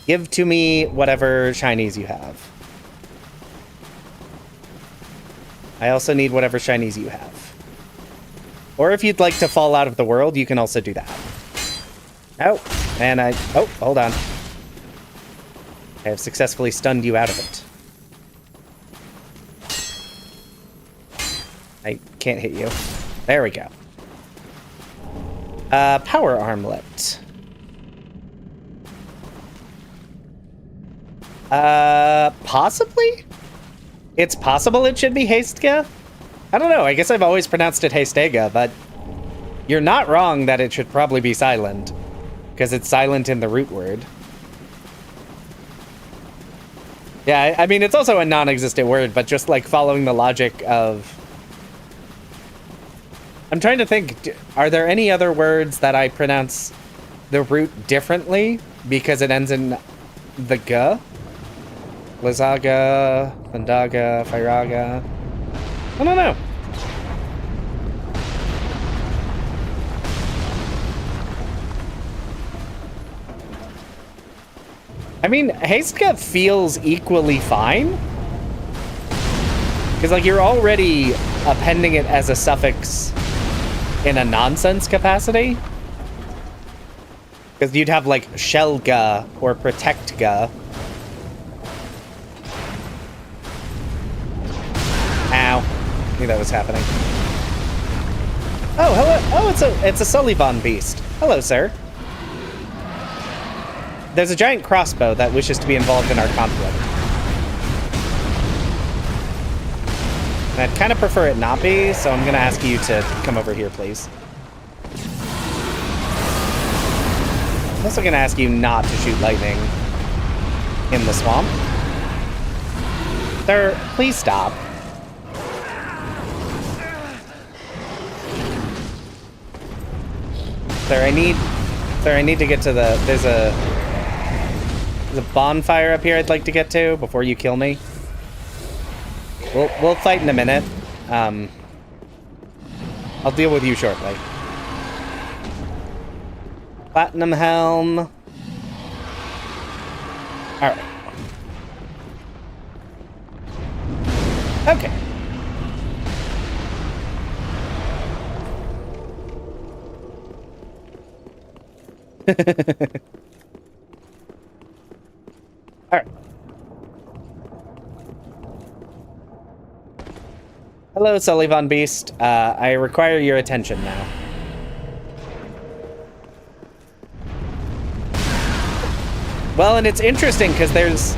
Give to me whatever shinies you have. I also need whatever shinies you have. Or if you'd like to fall out of the world, you can also do that. Oh, and oh, hold on. I have successfully stunned you out of it. I can't hit you. There we go. Power armlet. Possibly? It's possible it should be Hastega? I don't know, I guess I've always pronounced it Hastega, but you're not wrong that it should probably be silent, because it's silent in the root word. Yeah, I mean, it's also a non-existent word, but just like following the logic of... I'm trying to think, are there any other words that I pronounce the root differently because it ends in the G? Lazaga, Landaga, Firaga. I don't know. I mean, Hastega feels equally fine. Because, like, you're already appending it as a suffix in a nonsense capacity. Because you'd have, like, Shelga or Protectga. Ow. Knew that was happening. Oh, hello. Oh, it's a Sullivan beast. Hello, sir. There's a giant crossbow that wishes to be involved in our conflict. And I'd kind of prefer it not be, so I'm going to ask you to come over here, please. I'm also going to ask you not to shoot lightning in the swamp. Sir, please stop. Sir, I need to get to the... There's a bonfire up here I'd like to get to before you kill me. We'll fight in a minute. I'll deal with you shortly. Platinum helm. Alright. Okay. Alright. Hello, Sullivan Beast. I require your attention now. Well, and it's interesting because there's,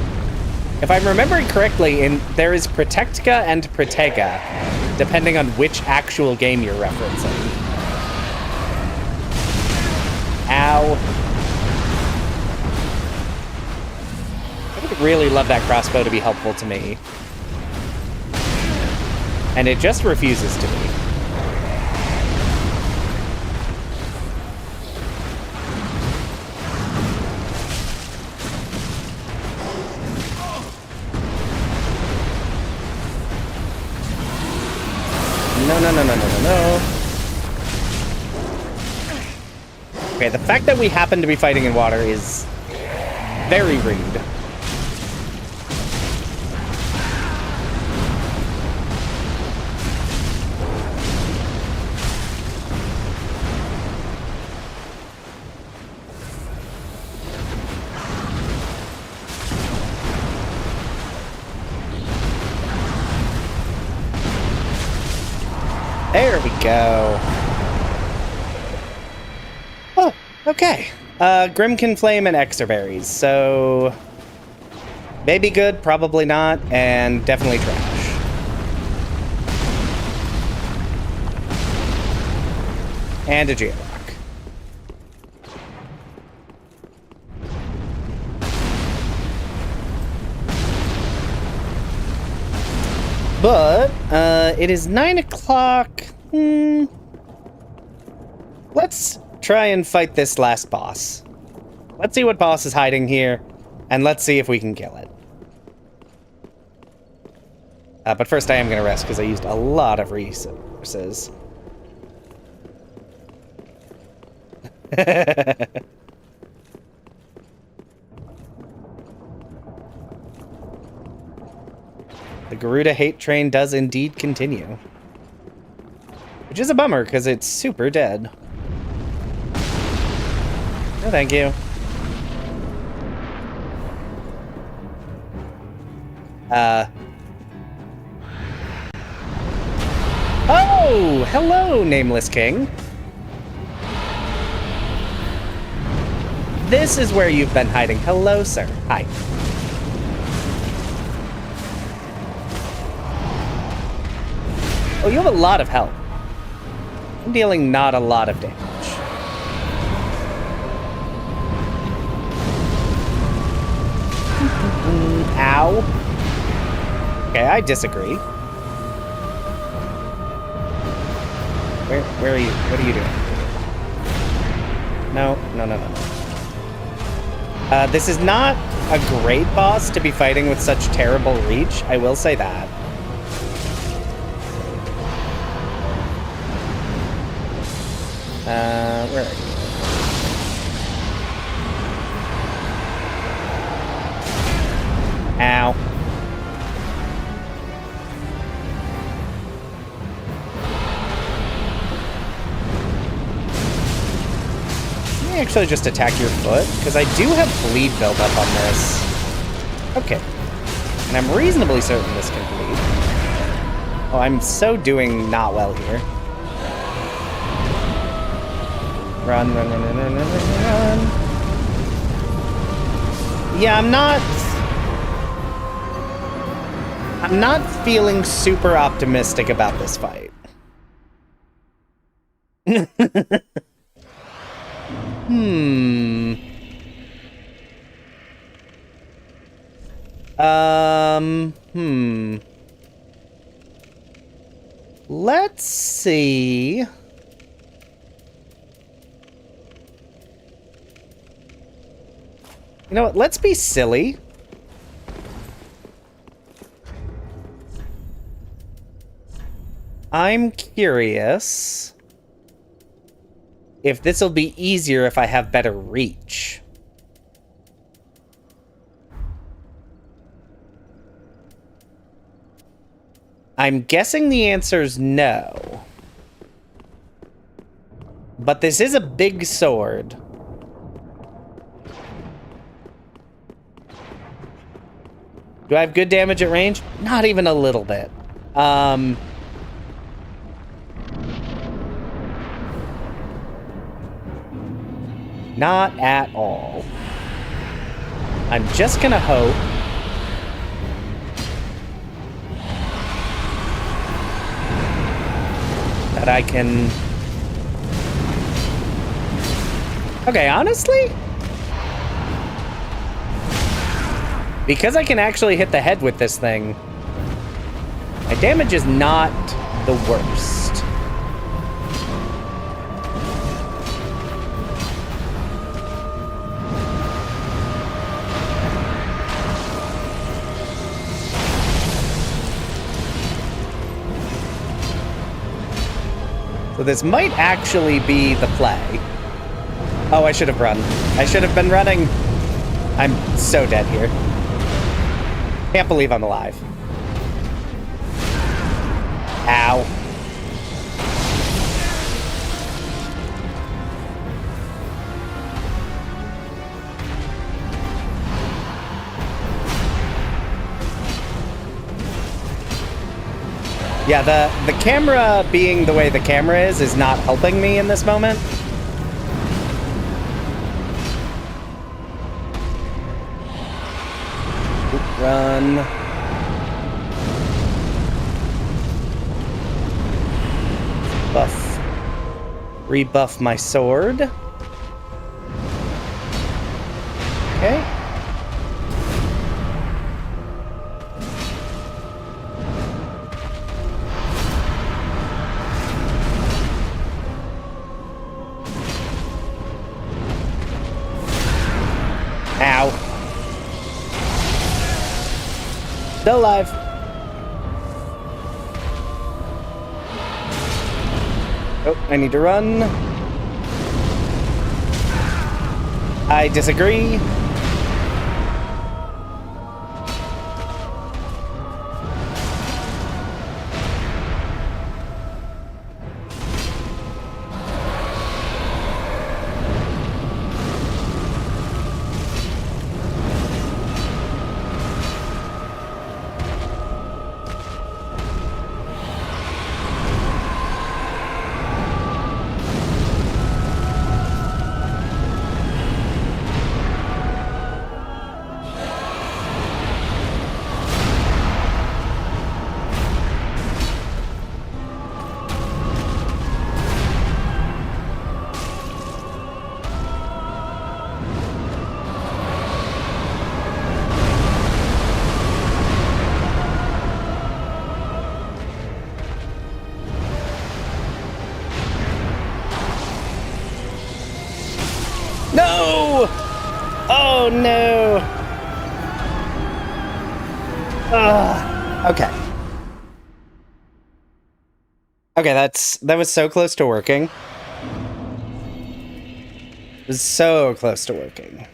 if I'm remembering correctly, there is Protectga and Protega, depending on which actual game you're referencing. Ow. I would really love that crossbow to be helpful to me. And it just refuses to be. No. Okay, the fact that we happen to be fighting in water is very rude. There we go. Oh, okay. Grimkin Flame and Extraberries, so... maybe good, probably not, and definitely trash. And a Geolock. But, it is 9 o'clock. Let's try and fight this last boss. Let's see what boss is hiding here, and let's see if we can kill it. But first I am going to rest, because I used a lot of resources. The Garuda hate train does indeed continue. Which is a bummer, because it's super dead. No, thank you. Oh! Hello, Nameless King. This is where you've been hiding. Hello, sir. Hi. Oh, you have a lot of health. I'm dealing not a lot of damage. Ow. Okay, I disagree. Where are you? What are you doing? No. This is not a great boss to be fighting with such terrible reach, I will say that. Where are you? Ow. Let me actually just attack your foot, because I do have bleed built up on this. Okay. And I'm reasonably certain this can bleed. Oh, I'm so doing not well here. Run. Yeah, I'm not feeling super optimistic about this fight. Let's see. You know what? Let's be silly. I'm curious if this will be easier if I have better reach. I'm guessing the answer is no. But this is a big sword. Do I have good damage at range? Not even a little bit. Not at all. I'm just gonna hope that I can... Okay, honestly? Because I can actually hit the head with this thing, my damage is not the worst. So this might actually be the play. Oh, I should have run. I should have been running. I'm so dead here. Can't believe I'm alive. Ow. Yeah, the camera being the way the camera is not helping me in this moment. Run. Buff. Rebuff my sword. Okay. Ow. Still alive. Oh, I need to run. I disagree. No! Oh no! Okay. Okay, that was so close to working. It was so close to working.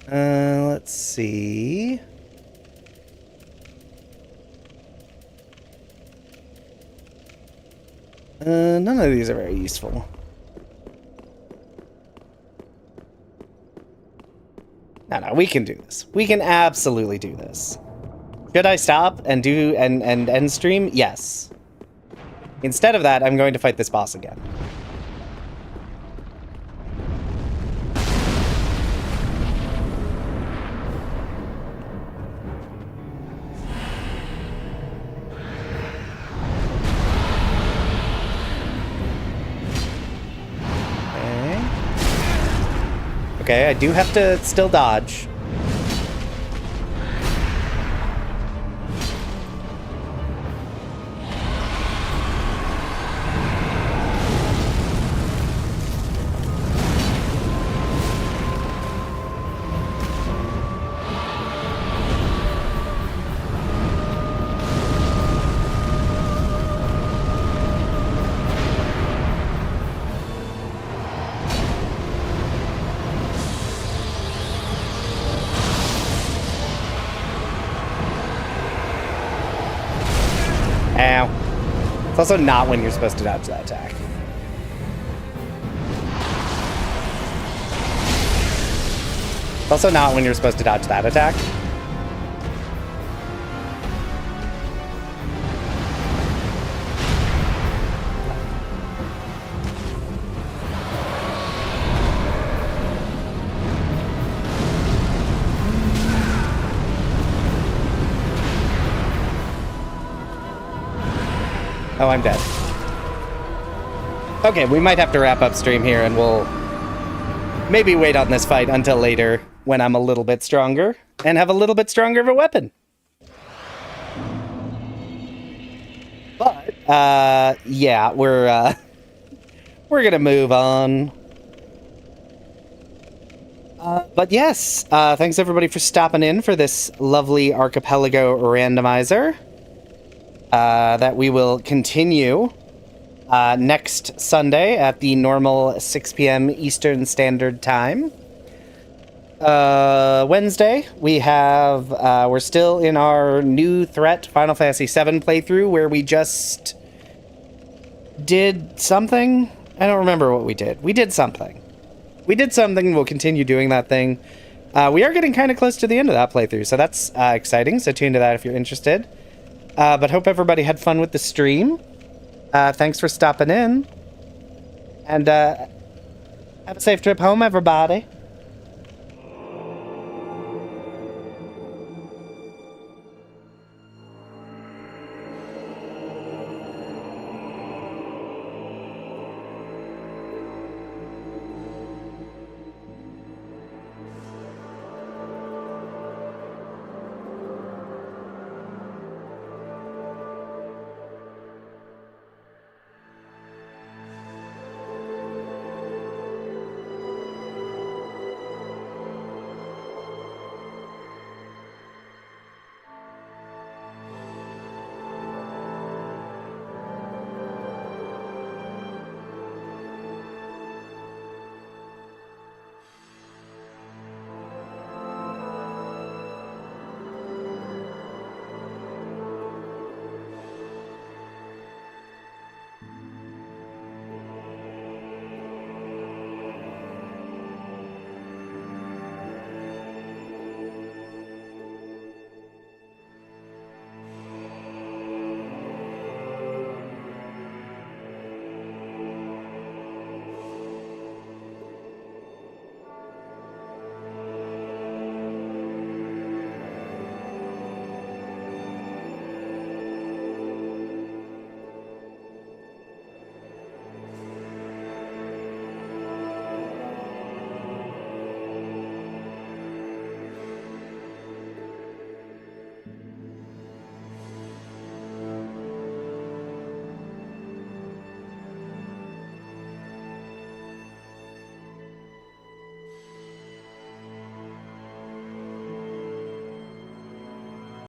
Let's see. None of these are very useful. No, we can do this. We can absolutely do this. Should I stop and do and end stream? Yes. Instead of that, I'm going to fight this boss again. Okay, I do have to still dodge. Ow. It's also not when you're supposed to dodge that attack. It's also not when you're supposed to dodge that attack. Oh, I'm dead. Okay, we might have to wrap up stream here, and we'll maybe wait on this fight until later when I'm a little bit stronger and have a little bit stronger of a weapon. But, yeah, we're gonna move on. But yes, thanks everybody for stopping in for this lovely Archipelago randomizer. That we will continue next Sunday at the normal 6 p.m. Eastern Standard Time. Wednesday, we have, we're still in our new threat Final Fantasy VII playthrough where we just did something. I don't remember what we did. We did something. we did something. We'll continue doing that thing. We are getting kind of close to the end of that playthrough, so that's exciting. So tune to that if you're interested. But hope everybody had fun with the stream. Thanks for stopping in. And have a safe trip home, everybody.